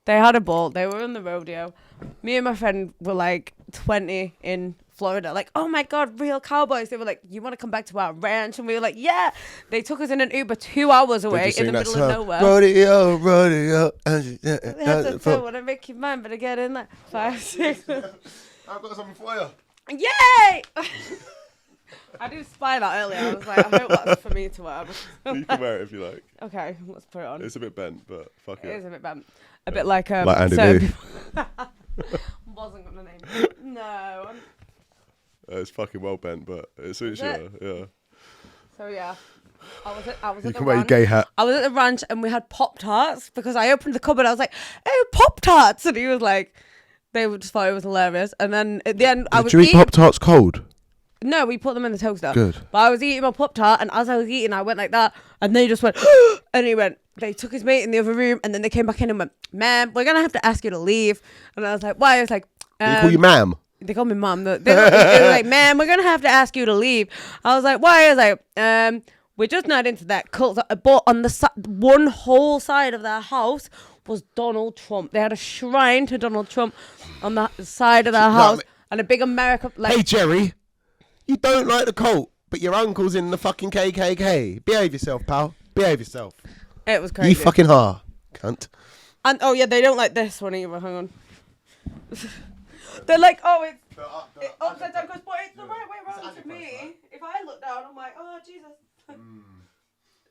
B: they had a bull. They were in the rodeo. Me and my friend were like 20 in Florida. Like, oh my God, real cowboys. They were like, you want to come back to our ranch? And we were like, yeah. They took us in an Uber 2 hours away in the middle of nowhere.
A: Rodeo, rodeo.
B: That's so want to make you mine, but I get in there. 5, 6.
A: I've got something for you.
B: Yay! I did spy that earlier. I was like, I hope that's for me to wear.
A: You can wear it if you like.
B: Okay, let's put it on.
A: It's a bit bent, but fuck
B: It
A: it.
B: is a bit bent. A bit like
A: Andy
B: certain
A: D.
B: people- Wasn't gonna name it. No.
A: It's fucking well bent, but it suits
B: Is
A: you.
B: it?
A: Yeah.
B: So yeah, I was
A: You
B: at the
A: can wear your
B: ranch.
A: gay hat.
B: I was at the ranch and we had Pop-Tarts because I opened the cupboard. I was like, "Oh, Pop-Tarts!" And he was like, they just thought it was hilarious. And then at the end, I was
A: Did you eat
B: eating.
A: Pop-Tarts cold?
B: No, we put them in the toaster.
A: Good.
B: But I was eating my Pop-Tart, and as I was eating, I went like that, and they just went, and he went, they took his mate in the other room, and then they came back in and went, "Ma'am, we're going to have to ask you to leave." And I was like, why? I was like,
A: They call you ma'am.
B: They call me mum. They were like, "Ma'am, we're going to have to ask you to leave." I was like, why? I was like, we're just not into that cult. But on the one whole side of their house was Donald Trump. They had a shrine to Donald Trump on the side of their house, and a big America. Like,
D: Hey, Jerry, you don't like the cult, but your uncle's in the fucking KKK. Behave yourself, pal. Behave yourself.
B: it was crazy.
D: You fucking har, cunt.
B: And oh yeah, they don't like this one either. Hang on. They're like, oh, it's upside down, but it's the right way around to me. If I look down, I'm like, oh Jesus.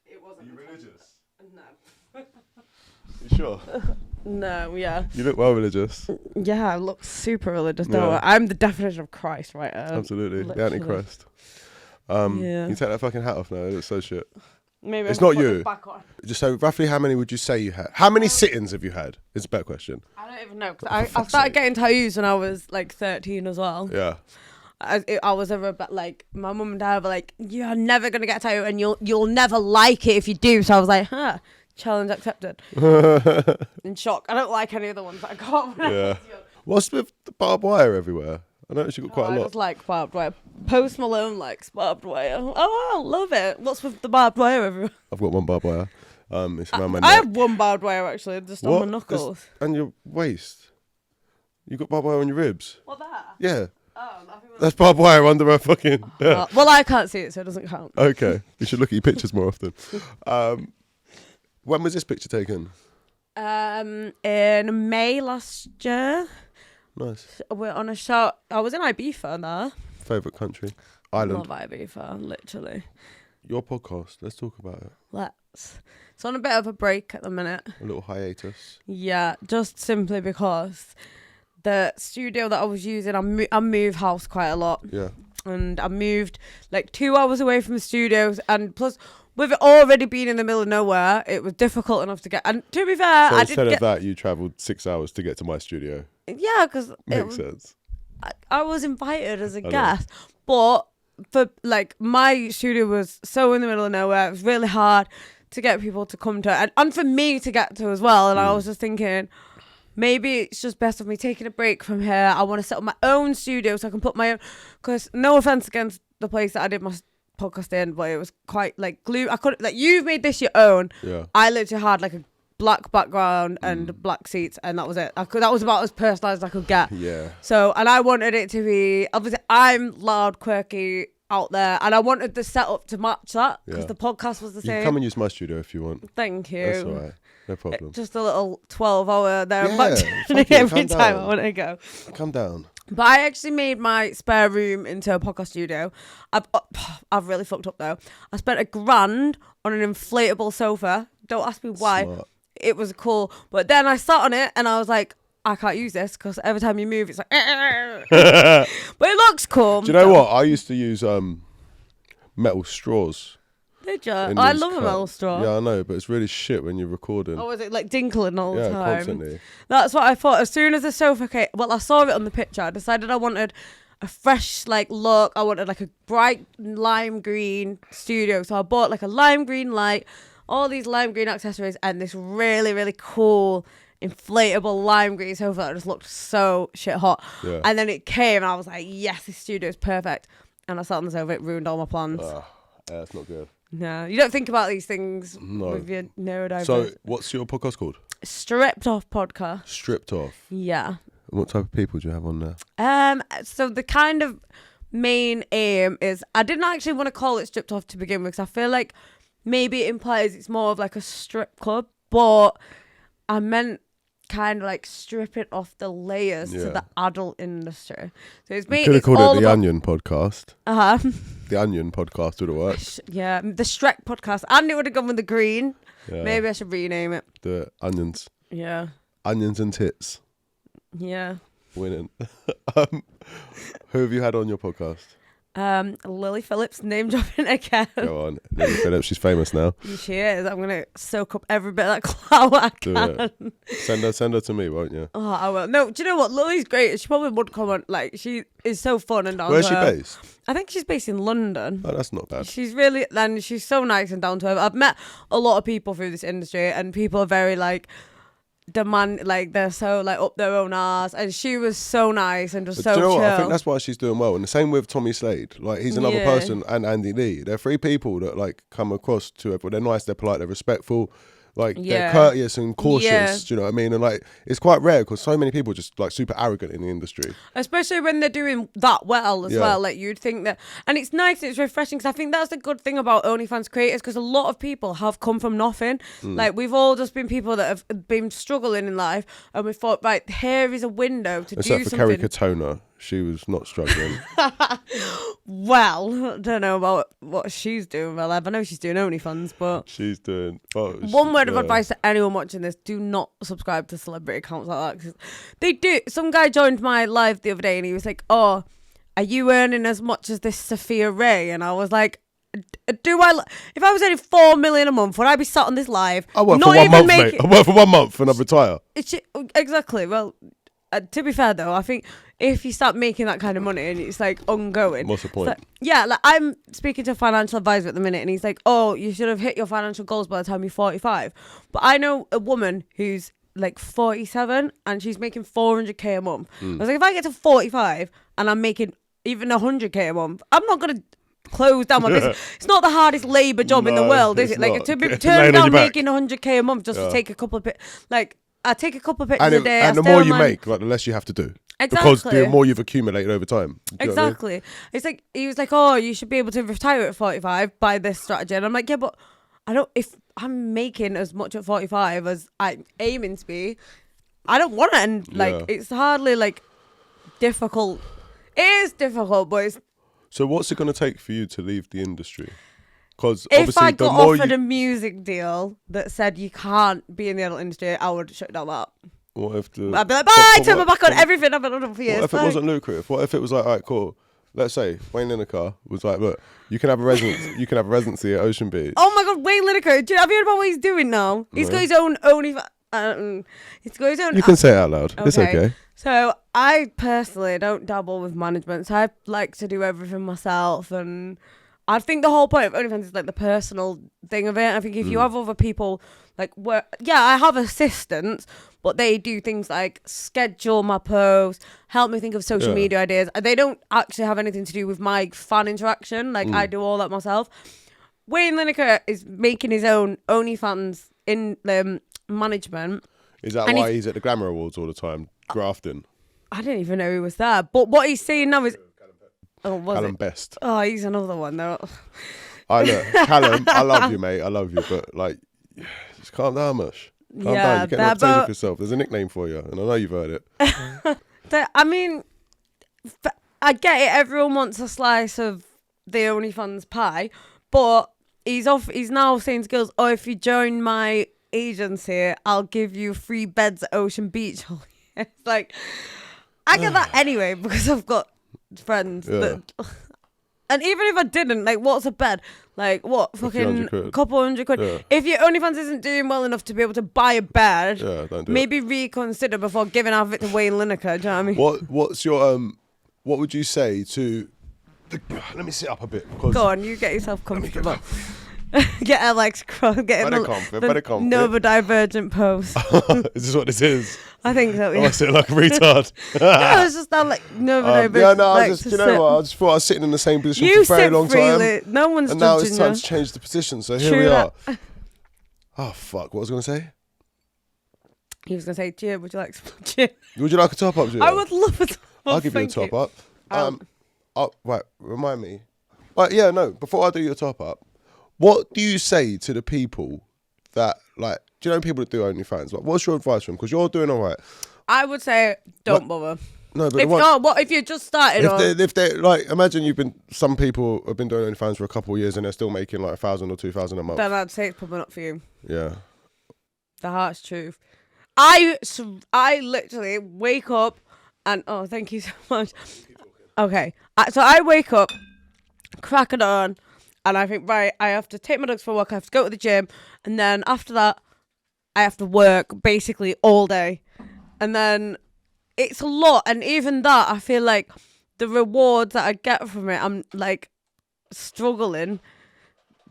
B: It wasn't.
A: Are you religious?
B: No.
A: You sure?
B: No, yeah.
A: You look well religious.
B: Yeah, I look super religious,
A: Yeah.
B: don't I? I'm the definition of Christ, right?
A: Absolutely. The
B: literally.
A: Antichrist.
B: Yeah.
A: You take that fucking hat off now. It looks so shit.
B: Maybe
A: It's
B: I'm gonna
A: not
B: put
A: you.
B: it back on.
A: Just so roughly how many would you say you had? How many sit-ins have you had? It's a better question.
B: I don't even know. 'Cause
A: For
B: I
A: fuck's
B: started
A: sake.
B: getting tattoos when I was like 13 as well.
A: Yeah.
B: I was ever but like my mum and dad were like, "You're never gonna get a tattoo, and you'll never like it if you do." So I was like, "Huh, challenge accepted." In shock. I don't like any of the ones that I got. When I
A: Yeah.
B: was young.
A: What's with the barbed wire everywhere? I noticed you got quite
B: I
A: a lot.
B: just like barbed wire. Post Malone likes barbed wire. Oh, I love it. What's with the barbed wire everywhere?
A: I've got one barbed wire. It's around my
B: I
A: neck.
B: have one barbed wire actually, just on
A: What?
B: my knuckles.
A: And your waist. You got barbed wire on your ribs.
B: What that?
A: Yeah.
B: Oh, nothing.
A: That's barbed wire under a fucking. Yeah.
B: Well, I can't see it, so it doesn't count.
A: Okay. You should look at your pictures more often. When was this picture taken?
B: In May last year,
A: Nice.
B: we're on a shot. I was in Ibiza there.
A: Favourite country? Island.
B: Love Ibiza, literally.
A: Your podcast. Let's talk about it.
B: Let's. It's on a bit of a break at the minute.
A: A little hiatus.
B: Yeah, just simply because the studio that I was using, I move house quite a lot.
A: Yeah.
B: And I moved like 2 hours away from the studios, and plus with it already being in the middle of nowhere, it was difficult enough to get. And to be fair,
A: So
B: I
A: instead
B: did
A: of that, you travelled 6 hours to get to my studio.
B: yeah, because
A: Makes sense.
B: I was invited as a
A: know.
B: guest, but for like my studio was so in the middle of nowhere. It was really hard to get people to come to it, and for me to get to as well. And I was just thinking, maybe it's just best of me taking a break from here. I want to set up my own studio so I can put my own. Because no offense against the place that I did my podcast in, but it was quite like glue. I could like you've made this your own.
A: Yeah.
B: I literally had like a black background and black seats, and that was it. That was about as personalised as I could get.
A: Yeah.
B: So, and I wanted it to be obviously I'm loud, quirky, out there, and I wanted the setup to match that because the podcast was the same.
A: You can come and use my studio if you want.
B: Thank you.
A: That's all right. No problem.
B: Just a little 12-hour there
A: Yeah,
B: back
A: fuck it,
B: every
A: calm
B: time
A: down.
B: I want to go.
A: Come down.
B: But I actually made my spare room into a podcast studio. I've really fucked up though. I spent $1,000 on an inflatable sofa. Don't ask me why.
A: Smart.
B: It was cool. But then I sat on it and I was like, I can't use this because every time you move, it's like. But it looks cool.
A: Do you know what? I used to use metal straws.
B: Did you?
A: in
B: I
A: these
B: love a
A: cups.
B: metal straw.
A: Yeah, I know, but it's really shit when you're recording.
B: Oh, was it like dinkling all the
A: Yeah,
B: time?
A: constantly.
B: That's what I thought. As soon as the sofa came, well, I saw it on the picture. I decided I wanted a fresh like look. I wanted like a bright lime green studio. So I bought like a lime green light, all these lime green accessories, and this really, really cool inflatable lime green sofa that just looked so shit hot.
A: Yeah.
B: And then it came and I was like, yes, this studio is perfect. And I sat on the sofa, it ruined all my plans.
A: Yeah, that's not good.
B: No, you don't think about these things
A: No.
B: with your neurodiverse.
A: So, what's your podcast called?
B: Stripped Off Podcast.
A: Stripped Off.
B: Yeah.
A: And what type of people do you have on there?
B: So the kind of main aim is I didn't actually want to call it Stripped Off to begin with because I feel like maybe it implies it's more of like a strip club, but I meant kind of like stripping off the layers to the adult industry. So it's me.
A: Could have
B: It's
A: called
B: all
A: it the
B: about,
A: Onion Podcast.
B: Uh-huh.
A: The Onion Podcast would have worked.
B: Yeah, the Shrek Podcast. And it would have gone with the green.
A: Yeah.
B: Maybe I should rename it.
A: The Onions.
B: Yeah.
A: Onions and Tits.
B: Yeah.
A: Winning. Who have you had on your podcast?
B: Lily Phillips, name dropping again.
A: Go on. Lily Phillips, she's famous now.
B: She is. I'm gonna soak up every bit of that clout I
A: Do
B: can.
A: it. Send her to me, won't you?
B: Oh, I will. No, do you know what? Lily's great. She probably would comment. Like, she is so fun and down
A: Where's
B: to
A: she
B: earth.
A: based?
B: I think she's based in London.
A: Oh, that's not bad.
B: She's really, and she's so nice and down to earth. I've met a lot of people through this industry, and people are very like they're so like up their own arse, and she was so nice and just so
A: Do you know
B: chill.
A: what? I think that's why she's doing well. And the same with Tommy Slade. Like, he's another
B: Yeah.
A: person, and Andy Lee. They're three people that like come across to everyone. They're nice, they're polite, they're respectful. Like, they're courteous and cautious.
B: Yeah.
A: Do you know what I mean? And like, it's quite rare because so many people just like super arrogant in the industry.
B: Especially when they're doing that well as
A: Yeah.
B: well. Like, you'd think that, and it's nice, it's refreshing, because I think that's the good thing about OnlyFans creators, because a lot of people have come from nothing. Like, we've all just been people that have been struggling in life, and we thought, right, here is a window to
A: Except
B: do
A: for
B: something.
A: Kerry Katona. She was not struggling.
B: Well, I don't know about what she's doing with her life. I know she's doing OnlyFans, but
A: She's doing... Oh,
B: one word of advice to anyone watching this: do not subscribe to celebrity accounts like that. 'Cause they do. Some guy joined my live the other day, and he was like, "Oh, are you earning as much as this Sophia Ray?" And I was like, "Do I? If I was earning 4 million a month, would I be sat on this live?
A: I work
B: not
A: for 1
B: even
A: month,
B: making-
A: mate. I work for 1 month and I retire.
B: Exactly. Well, to be fair though, I think if you start making that kind of money and it's like ongoing,
A: What's the point?
B: like, yeah, like I'm speaking to a financial advisor at the minute, and he's like, "Oh, you should have hit your financial goals by the time you're 45." But I know a woman who's like 47 and she's making 400k a month. I was like, if I get to 45 and I'm making even 100k a month, I'm not gonna close down my business. It's not the hardest labour job in the
A: No,
B: world, is
A: it's
B: it? Like,
A: not.
B: to be
A: Laying
B: turned
A: on
B: down
A: your back.
B: making 100k a month just to take a couple of like I take a couple of pictures
A: And,
B: a day.
A: and the more you make, like, the less you have to do.
B: Exactly.
A: Because the more you've accumulated over time. Do you know what I mean?
B: Exactly. It's like, he was like, "Oh, you should be able to retire at 45 by this strategy." And I'm like, yeah, but I don't, if I'm making as much at 45 as I'm aiming to be, I don't want it. And like,
A: Yeah.
B: it's hardly like difficult. It is difficult, but it's,
A: So what's it going to take for you to leave the industry? Because
B: if
A: obviously
B: I
A: the
B: got
A: more
B: offered
A: you...
B: a music deal that said you can't be in the adult industry, I would shut down that.
A: What if the...
B: I'd be like, bye, turn my back on everything I've been on for years.
A: What if it
B: bye.
A: wasn't lucrative? What if it was like, all right, cool. Let's say Wayne Lineker was like, look, you can have a residency. You can have a residency at Ocean Beach.
B: Oh my God, Wayne Lineker. Have you heard about what he's doing now? He's got his own OnlyFans. He's got his own.
A: You can say it out loud. It's okay.
B: So I personally don't dabble with management. So I like to do everything myself, and I think the whole point of OnlyFans is like the personal thing of it. I think if you have other people like work, I have assistants, but they do things like schedule my posts, help me think of social media ideas. They don't actually have anything to do with my fan interaction. Like I do all that myself. Wayne Lineker is making his own OnlyFans in management.
A: Is that why he's at the Glamour Awards all the time, grafting?
B: I didn't even know he was there. But what he's saying now is...
A: Callum Best.
B: Oh, he's another one, though.
A: Callum, I love you, mate. I love you. But, like, just calm down, mush. Calm down. You're getting a reputation for yourself. There's a nickname for you, and I know you've heard it.
B: I mean, I get it. Everyone wants a slice of the OnlyFans pie. But he's now saying to girls, if you join my agency, I'll give you free beds at Ocean Beach. It's like, I get that anyway because I've got friends that, and even if I didn't, like, what's a bed? Like, what, fucking couple $100? Yeah. If your OnlyFans isn't doing well enough to be able to buy a bed, maybe reconsider before giving half of it to Wayne Lineker. Do you know what I mean?
A: What's your what would you say to let me sit up a bit.
B: Go on, you get yourself comfortable. Get her legs crossed. Get
A: better comfort.
B: Nova Divergent pose.
A: Is this what this is?
B: I think so. Yeah.
A: I sit like a retard.
B: No, it's just that like Nova Divergent.
A: Yeah, no, I just, you know what? I just thought I was sitting in the same position for a very long time.
B: No one's
A: and
B: judging
A: now it's time
B: you.
A: to change the position. So here we are. Oh fuck! What was I going to say?
B: He was going to say, Gia, would you like some gin?
A: Would you like a top up, Gia?
B: I would love a top up.
A: I'll give you a top up. Right, remind me. Before I do your top up, what do you say to the people that, like, do you know people that do OnlyFans? Like, what's your advice for them? Because you're doing all right.
B: I would say don't bother.
A: No, but
B: if you're just starting
A: if they like, imagine some people have been doing OnlyFans for a couple of years and they're still making like 1,000 or 2,000 a month.
B: Then I'd say it's probably not for you.
A: Yeah.
B: The heart's truth. I literally wake up and thank you so much. Okay, so I wake up, crack it on. And I think, right, I have to take my dogs for a walk, I have to go to the gym, and then after that, I have to work basically all day. And then it's a lot, and even that, I feel like the rewards that I get from it, I'm like struggling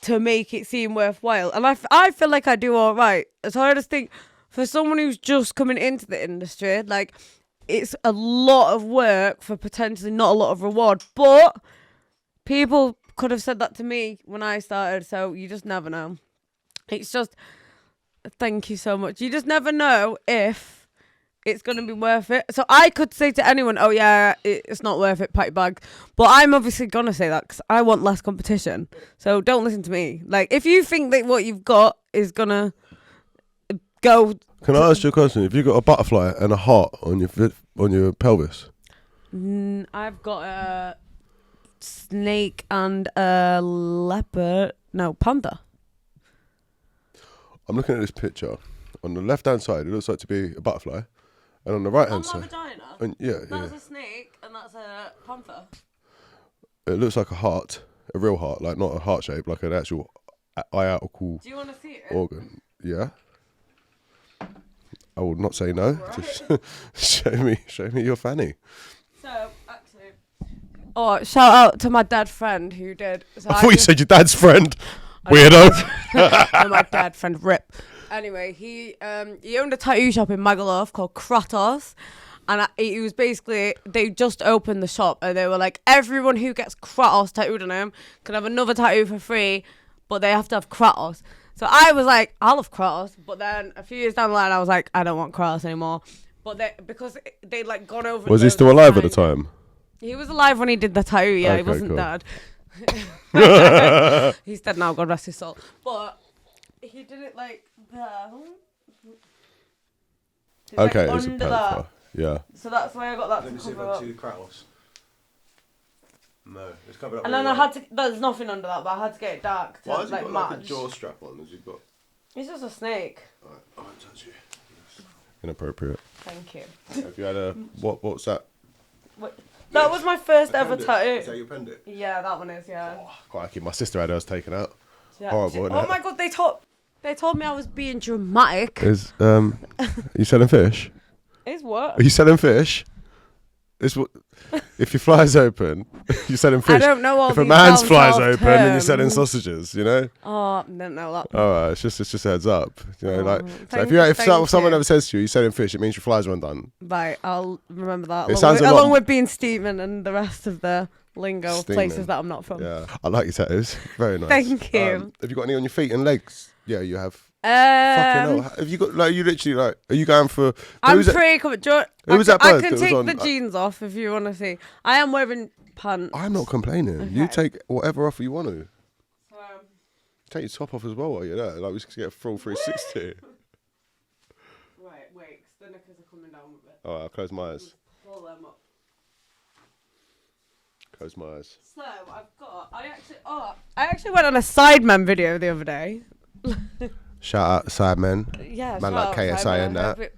B: to make it seem worthwhile. And I feel like I do all right. So I just think, for someone who's just coming into the industry, like, it's a lot of work for potentially not a lot of reward. But people could have said that to me when I started, so you just never know. It's just, thank you so much. You just never know if it's going to be worth it. So I could say to anyone, it's not worth it, pack your bag. But I'm obviously going to say that because I want less competition. So don't listen to me. Like, if you think that what you've got is going to go...
A: Can I ask you a question? Have you got a butterfly and a heart on your pelvis?
B: I've got a snake and a leopard. No, panther.
A: I'm looking at this picture. On the left-hand side, it looks like to be a butterfly, and on the right-hand side,
B: that's a snake and that's a panther.
A: It looks like a heart, a real heart, like not a heart shape, like an actual iatical.
B: Do you want to see it?
A: Organ. Yeah. I would not say no.
B: Right.
A: Just show me your fanny.
B: So actually, shout out to my dad friend who did. So
A: I thought you said your dad's friend. Weirdo.
B: My dad friend Rip. Anyway, he owned a tattoo shop in MAGALUF called Kratos, and he was basically, they just opened the shop and they were like, everyone who gets Kratos tattooed on him can have another tattoo for free, but they have to have Kratos. So I was like, I'll have Kratos, but then a few years down the line, I was like, I don't want Kratos anymore. But because they'd like gone over.
A: Was he still alive at the time?
B: He was alive when he did the tattoo. Yeah,
A: okay,
B: he wasn't
A: cool.
B: dead. He's dead now. God rest his soul. But he did it like there.
A: Okay,
B: like
A: it's a
B: under
A: panther.
B: that.
A: Yeah.
B: So that's why I got that.
A: Let me
B: to
A: see if
B: cover
A: I
B: up.
A: can see the Kratos. No, it's covered up.
B: And then I had to. There's nothing under that, but I had to get it dark to
A: Why has he
B: like
A: got
B: match.
A: like a jaw strap on? Has he got?
B: It's just a snake.
A: Alright, I won't touch you. Inappropriate.
B: Thank you.
A: Have you had a what's that?
B: That was my first ever tattoo.
A: Is that your pendant?
B: Yeah, that one is. Yeah.
A: Oh, crikey, my sister had hers taken out.
B: Yeah.
A: Horrible.
B: Oh my god, they They told me I was being dramatic.
A: Is are you selling fish?
B: Is what?
A: Are you selling fish? Is what? If your fly's open, you're selling fish.
B: I don't know all
A: If a
B: these
A: man's
B: down
A: fly's
B: south
A: open, then you're
B: terms.
A: selling sausages. You know.
B: Oh, I don't know that.
A: All right, it's just a heads up. You know, like so if
B: thank
A: someone
B: you.
A: ever says to you, "You're selling fish," it means your flies are undone.
B: Right, I'll remember that.
A: It sounds a lot-
B: along with being Steven and the rest of the lingo of
A: Steaming.
B: places that I'm not from.
A: Yeah, I like your tattoos. Very nice.
B: Thank you.
A: Have you got any on your feet and legs? Yeah, you have. Fucking hell. Have you got like you literally like? Are you going for?
B: I'm pretty confident.
A: Who was that
B: I
A: bird
B: can
A: that was
B: take
A: on-
B: the jeans off if you want to see. I am wearing pants.
A: I'm not complaining. You
B: Okay.
A: take whatever off you want to. Take your top off as well while you're there. Like we just get a full 360.
B: Wait, 'cause the knickers are coming down a bit.
A: All right, I'll close my eyes.
B: Pull them up.
A: Close my eyes.
B: So I actually went on a Sidemen video the other day.
A: Shout out Sidemen.
B: Yeah,
A: Man
B: shout
A: like
B: out
A: KSI
B: Sidemen.
A: and
B: I
A: that.
B: hope it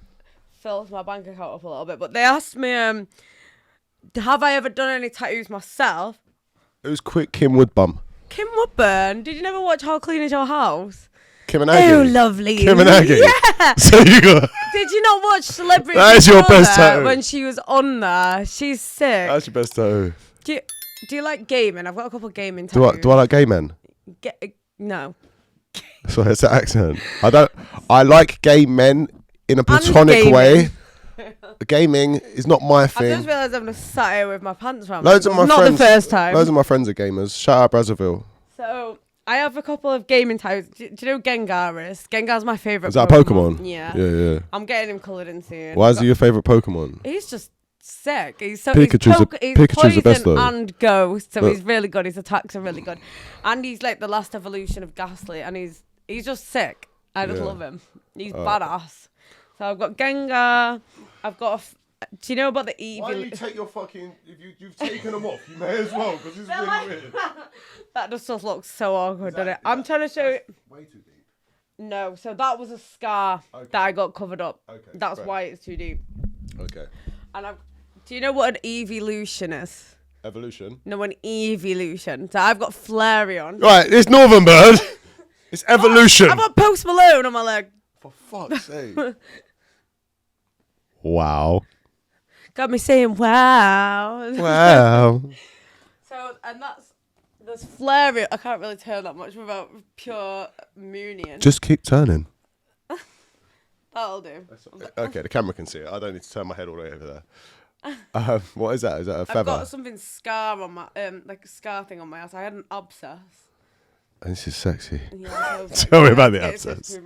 B: fills my bank account up a little bit. But they asked me, have I ever done any tattoos myself?
A: It was quick Kim Woodbum.
B: Kim Woodburn, did you never watch How Clean Is Your House?
A: Kim and Aggie.
B: Oh, lovely.
A: Kim and Aggie.
B: Yeah.
A: So you got.
B: Did you not watch Celebrity
A: That is your
B: Brother
A: best tattoo.
B: when she was on there? She's sick.
A: That's your best tattoo.
B: Do you like gaming? I've got a couple of gaming tattoos.
A: Do I like gay men?
B: No.
A: Sorry, it's the accent. I like gay men in a platonic
B: gaming.
A: way. Gaming is not my
B: I
A: thing.
B: just realised I'm just sat here with my pants around.
A: Loads of my
B: not
A: friends.
B: the first time.
A: Loads of my friends are gamers. Shout out Brazzaville.
B: So I have a couple of gaming tattoos. Do you know Gengar is? Gengar's my favourite.
A: Is that a Pokemon?
B: Yeah.
A: Yeah.
B: I'm getting him coloured in soon.
A: Why is he your favourite Pokemon?
B: He's just sick. He's so
A: Pikachu's
B: Pikachu's
A: the best though.
B: and Ghost, so
A: But-
B: he's really good. His attacks are really good, and he's like the last evolution of Ghastly, and he's just sick. I just
A: Yeah.
B: love him. He's badass. So I've got Gengar. I've got. Do you know about the Eevee?
A: Why don't you take your fucking... If you've taken them off, you may as well, because it's really weird.
B: That just looks so awkward, doesn't it? I'm trying to show you.
A: Way too deep.
B: No, so that was a scar that I got covered up.
A: Okay,
B: That's
A: fair.
B: why it's too deep.
A: Okay.
B: And do you know what an evolution is?
A: Evolution.
B: No, an evolution. So I've got Flareon.
A: Right, it's Northern Bird. It's evolution.
B: I've got Post Malone on my leg.
A: For fuck's sake. Wow.
B: Got me saying wow.
A: Wow.
B: So, and there's Flareon. I can't really turn that much without pure Moonian.
A: Just keep turning.
B: That'll do.
A: Okay, the camera can see it. I don't need to turn my head all the way over there. What is that? Is that a
B: I've
A: feather?
B: got something scar on my, like a scar thing on my ass. I had an abscess.
A: This is sexy.
B: Yeah,
A: Tell me about the
B: it's
A: abscess.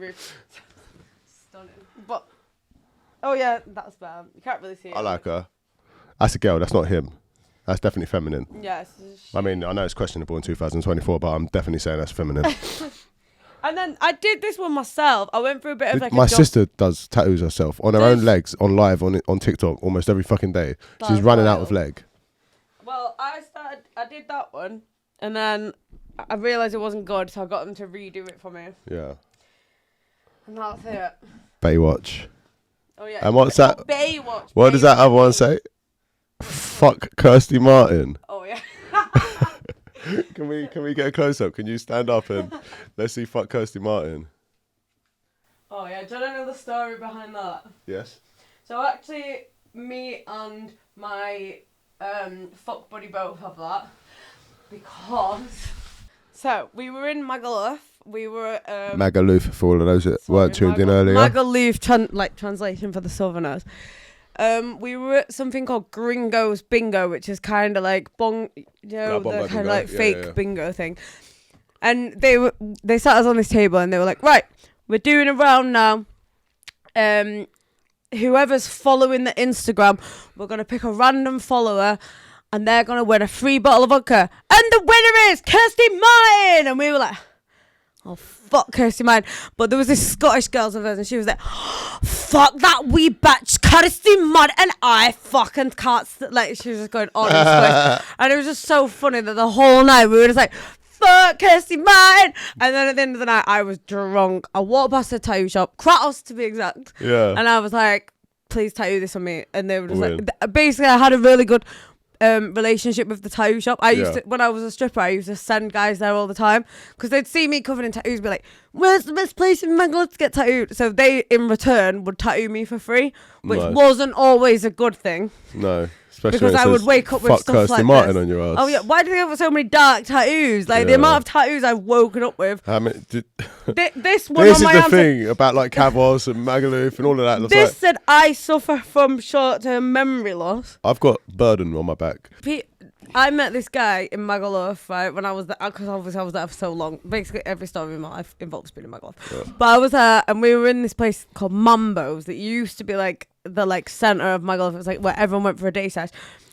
B: Stunning. But, oh yeah, that's bad. You can't really see it.
A: I like her. That's a girl. That's not him. That's definitely feminine.
B: Yeah.
A: I mean, I know it's questionable in 2024, but I'm definitely saying that's feminine.
B: And then I did this one myself. I went through a bit of like
A: My
B: a
A: sister does tattoos herself on her
B: Does
A: own legs on live on TikTok almost every fucking day. She's
B: That's
A: running out
B: wild.
A: of leg.
B: Well, I did that one, and then I realised it wasn't good, so I got them to redo it for me.
A: Yeah.
B: And that's it.
A: Baywatch.
B: Oh yeah.
A: And what's that?
B: Baywatch.
A: What does that
B: Baywatch.
A: other one say? Fuck Kirsty Martin.
B: Oh yeah.
A: Can we get a close up? Can you stand up and let's see fuck Kirsty Martin?
B: Oh yeah. Do you know the story behind that?
A: Yes.
B: So actually, me and my fuck buddy both have that because. So we were in MAGALUF. We were
A: MAGALUF for all of those that weren't tuned in earlier.
B: MAGALUF, translation for the Southerners. We were at something called Gringo's Bingo, which is kind of like
A: Like
B: the
A: Bongo
B: kind
A: Bingo,
B: of like
A: yeah,
B: fake
A: yeah.
B: bingo thing. And they sat us on this table and they were like, right, we're doing a round now. Whoever's following the Instagram, we're gonna pick a random follower, and they're gonna win a free bottle of vodka. And the winner is Kirsty Martin. And we were like, oh fuck Kirsty Martin. But there was this Scottish girl of us and she was like, fuck that wee bitch Kirsty Martin, and I fucking can't like she was just going on in Scottish. And it was just so funny that the whole night we were just like, fuck Kirsty Martin. And then at the end of the night I was drunk. I walked past the tattoo shop, Kratos to be exact,
A: Yeah.
B: and I was like, please tattoo this on me. And they were just
A: Weird.
B: like, basically I had a really good relationship with the tattoo shop. I used to, when I was a stripper, I used to send guys there all the time because they'd see me covered in tattoos and be like, where's the best place in MAGALUF to get tattooed? So they in return would tattoo me for free, which wasn't always a good thing.
A: No, especially
B: because I would wake up with stuff
A: Kirsty
B: like
A: Martin
B: this.
A: on your ass.
B: Oh yeah, why do they have so many dark tattoos? Like the amount of tattoos I've woken up with.
A: How many,
B: this one
A: this
B: on my
A: is the
B: arm
A: thing about like Cavos and MAGALUF and all of that.
B: This said I suffer from short-term memory loss.
A: I've got burden on my back.
B: I met this guy in MAGALUF, right, when I was there, because obviously I was there for so long. Basically, every story in my life involves being in MAGALUF. Yeah. But I was there, and we were in this place called Mambo's that used to be like the centre of MAGALUF. It was like where everyone went for a day sesh.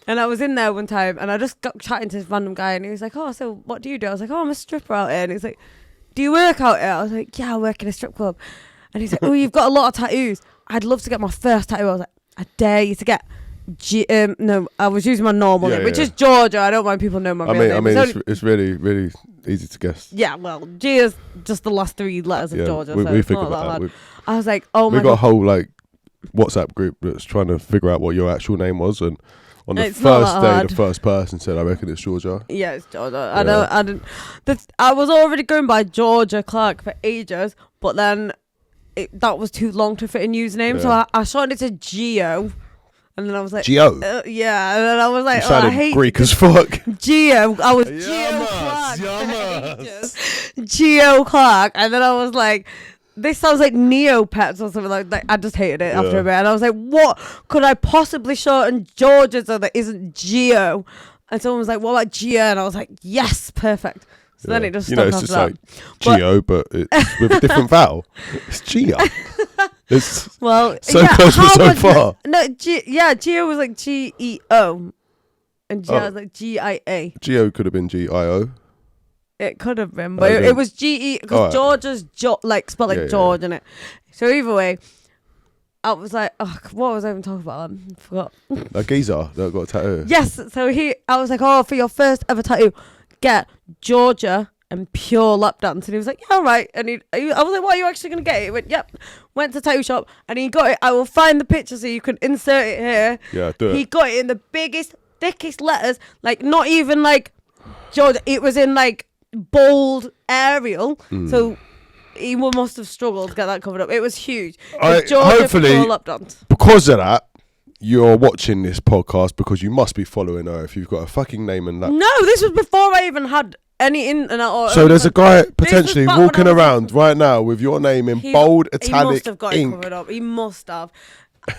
B: And I was in there one time, and I just got chatting to this random guy, and he was like, "Oh, so what do you do?" I was like, "Oh, I'm a stripper out here." And he's like, "Do you work out here?" I was like, "Yeah, I work in a strip club." And he's like, "Oh, you've got a lot of tattoos. I'd love to get my first tattoo." I was like, "I dare you to get." No, I was using my normal name, which is Georgia. I don't mind people know my real name.
A: I mean, it's really, really easy to guess.
B: Yeah, well, G is just the last 3 letters of Georgia.
A: We figured that out.
B: I was like, oh my God.
A: We got a whole WhatsApp group that's trying to figure out what your actual name was, and on the first day, the first person said, "I reckon it's Georgia."
B: Yeah, it's Georgia. I was already going by Gia Clarke for ages, but then that was too long to fit in username, so I shortened it to Geo. And then I was like,
A: Geo?
B: Yeah. And then I was like,
A: I hate Greek as fuck.
B: Geo. I was Gia Clarke. Gia Clarke. And then I was like, this sounds like Neopets or something like that. I just hated it after a bit. And I was like, what could I possibly shorten Georgia so that isn't Geo? And someone was like, what about Gia? And I was like, yes, perfect. So then it just stopped
A: it's
B: after
A: just
B: that.
A: Like Geo, but it's with a different vowel. It's Gia. It's close but so far.
B: Geo was like Geo, and Gia was like GIA.
A: Geo could have been GIO.
B: It could have been, but it was GE because Georgia's spelled like George, innit? So either way, I was like, what was I even talking about? I forgot.
A: A geezer that got a tattoo.
B: Yes, so I was like, for your first ever tattoo, get Georgia and pure lap dance. And he was like, yeah, all right. And I was like, what are you actually going to get? He went, yep. Went to tattoo shop and he got it. I will find the picture so you can insert it here.
A: Yeah, do it.
B: He got it in the biggest, thickest letters, like not even like Georgia. It was in like bold Arial. So he must have struggled to get that covered up. It was huge.
A: Hopefully, because of that, you're watching this podcast because you must be following her if you've got a fucking name and that.
B: No, this was before I even had any internet or
A: so there's a guy potentially walking around right now with your name in bold italic
B: he must have got
A: ink.
B: It covered up. He must have.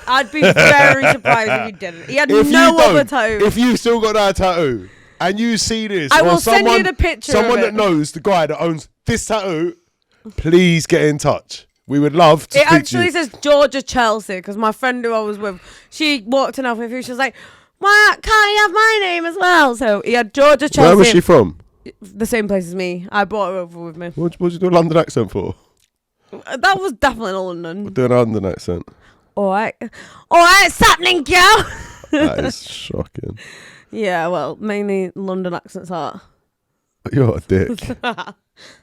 B: I'd be very surprised if he didn't. He had no other tattoo.
A: If you still got that tattoo and you see this,
B: I will send you the picture.
A: Someone that knows the guy that owns this tattoo, please get in touch. We would love to speak to you. It
B: actually says Georgia Chelsea because my friend who I was with, she walked in halfway through. She was like, "Why can't he have my name as well?" So he had Georgia Chelsea.
A: Where was she from?
B: The same place as me. I brought her over with me.
A: What did you do a London accent for?
B: That was definitely in London.
A: We're doing a London accent.
B: All right, it's happening, girl.
A: That is shocking.
B: Yeah, well, mainly London accents are.
A: You're a dick.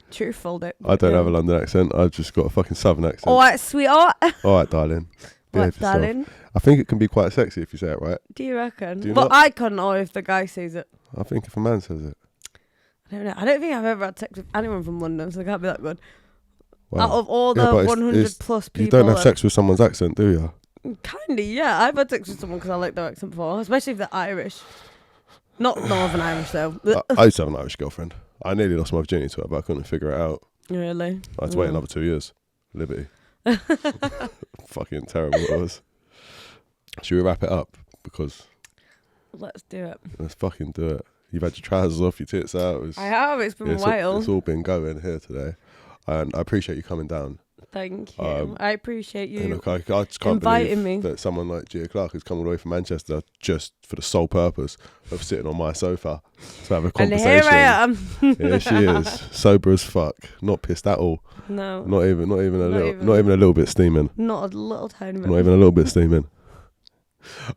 B: Truthful dick.
A: I don't have a London accent. I've just got a fucking Southern accent.
B: All right, sweetheart.
A: All right, darling.
B: What, darling?
A: I think it can be quite sexy if you say it right.
B: Do you reckon?
A: Do you
B: well, I couldn't, or if the guy says it.
A: I think if a man says it.
B: I don't know. I don't think I've ever had sex with anyone from London, so it can't be that good.
A: Wow.
B: Out of all the 100 plus people.
A: You don't have sex with someone's accent, do you?
B: Kinda, yeah. I've had sex with someone because I like their accent before, especially if they're Irish. Not Northern Irish, though.
A: I used to have an Irish girlfriend. I nearly lost my virginity to her, but I couldn't figure it out.
B: Really?
A: I had to wait another 2 years. Liberty. Fucking terrible it was. Should we wrap it up? Because...
B: Let's do it.
A: Let's fucking do it. You've had your trousers off, your tits out.
B: I have. It's been a while.
A: It's all been going here today. And I appreciate you coming down.
B: Thank you. I appreciate you
A: look, I just can't believe that someone like Gia Clarke has come all the way from Manchester just for the sole purpose of sitting on my sofa to have a conversation.
B: And here I am.
A: Here she is, sober as fuck, not pissed at all.
B: No.
A: Not even a little bit steaming.
B: Not a little tiny bit.
A: Not even a little bit steaming.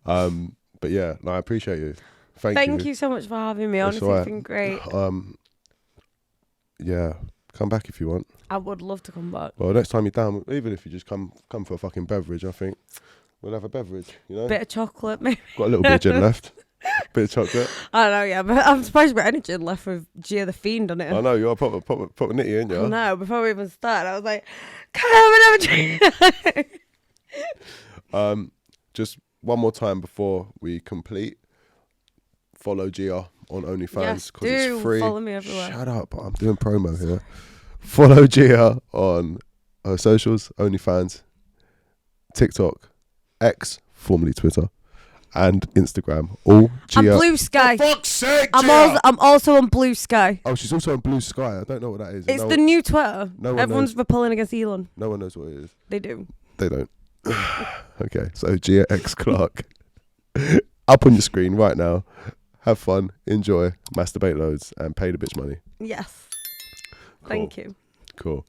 A: But yeah, no, I appreciate you. Thank you
B: so much for having me. Honestly, it's been great.
A: Yeah, come back if you want.
B: I would love to come back.
A: Well, next time you're down, even if you just come for a fucking beverage, I think we'll have a beverage, you know?
B: Bit of chocolate, maybe.
A: Got a little bit of gin left. Bit of chocolate.
B: I don't know, yeah, but I'm surprised you've got anything left with Gia the Fiend on it.
A: I know, you're a proper nitty, ain't you?
B: No, before we even started, I was like, can I have another drink?
A: Just one more time before we complete. Follow Gia on OnlyFans because it's free.
B: Follow me everywhere.
A: Shut up, I'm doing promo here. Follow Gia on her socials, OnlyFans, TikTok, X, formerly Twitter, and Instagram. All Gia.
B: I'm Blue Sky.
A: For fuck's sake,
B: I'm also on Blue Sky.
A: Oh, she's also on Blue Sky. I don't know what that is.
B: It's the new Twitter.
A: No
B: Everyone's repelling against Elon.
A: No one knows what it is.
B: They do.
A: They don't. Okay, so Gia X Clarke. Up on your screen right now. Have fun, enjoy, masturbate loads, and pay the bitch money.
B: Yes.
A: Cool.
B: Thank you.
A: Cool.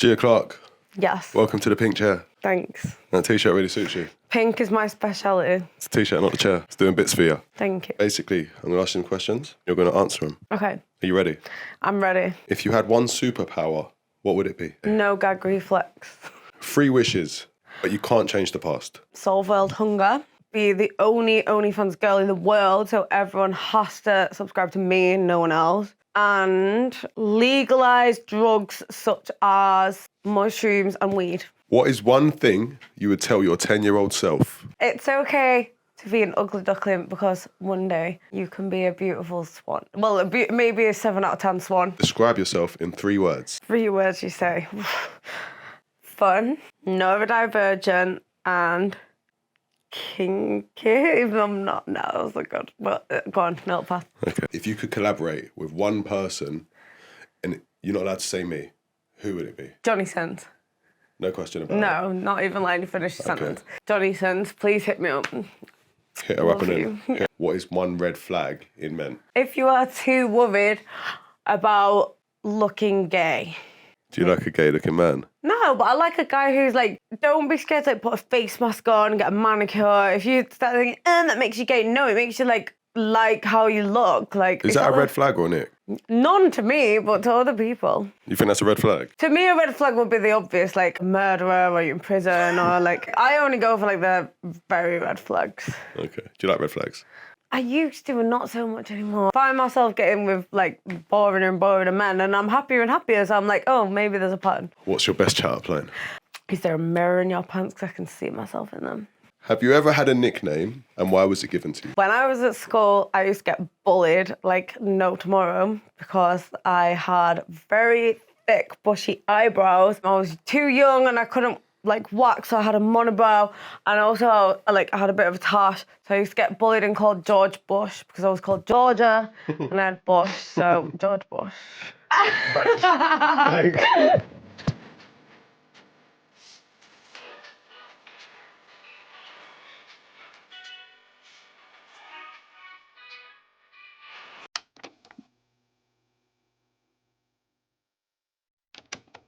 A: Gia Clarke,
B: Yes.
A: welcome to the pink chair.
B: Thanks.
A: That t-shirt really suits you.
B: Pink is my speciality.
A: It's a t-shirt, not the chair. It's doing bits for you.
B: Thank you.
A: Basically, I'm going to ask you some questions. You're going to answer them.
B: Okay.
A: Are you ready?
B: I'm ready.
A: If you had one superpower, what would it be?
B: No gag reflex.
A: 3 wishes, but you can't change the past.
B: Solve world hunger. Be the only OnlyFans girl in the world, so everyone has to subscribe to me and no one else. And legalize drugs such as mushrooms and weed.
A: What is one thing you would tell your 10-year-old self?
B: It's okay to be an ugly duckling because one day you can be a beautiful swan. Well, maybe a 7 out of 10 swan.
A: Describe yourself in 3 words.
B: 3 words you say. Fun, neurodivergent, and kinky, even though I'm not now. That was good. But go on, milk path.
A: Okay. If you could collaborate with one person, and you're not allowed to say me, who would it be?
B: Johnny Sins.
A: No question about it.
B: No, not even letting you finish the sentence. Johnny Sins, please hit me up.
A: Hit her up
B: Love
A: and then. What is one red flag in men?
B: If you are too worried about looking gay.
A: Do you like a gay-looking man?
B: No, but I like a guy who's like, don't be scared to like put a face mask on, get a manicure. If you start thinking, that makes you gay. No, it makes you like how you look. Like,
A: Is that a red flag or Nick?
B: None to me, but to other people.
A: You think that's a red flag?
B: To me, a red flag would be the obvious, like murderer or you're in prison or like, I only go for like the very red flags.
A: Okay. Do you like red flags?
B: I used to and not so much anymore. I find myself getting with like boring and boring men and I'm happier and happier. So I'm like, oh, maybe there's a pattern.
A: What's your best chat line?
B: Is there a mirror in your pants? Because I can see myself in them.
A: Have you ever had a nickname and why was it given to you?
B: When I was at school, I used to get bullied like no tomorrow because I had very thick, bushy eyebrows. I was too young and I couldn't like wax, so I had a monobrow, and also I had a bit of a tash, so I used to get bullied and called George Bush because I was called Georgia and I had Bush, so George Bush.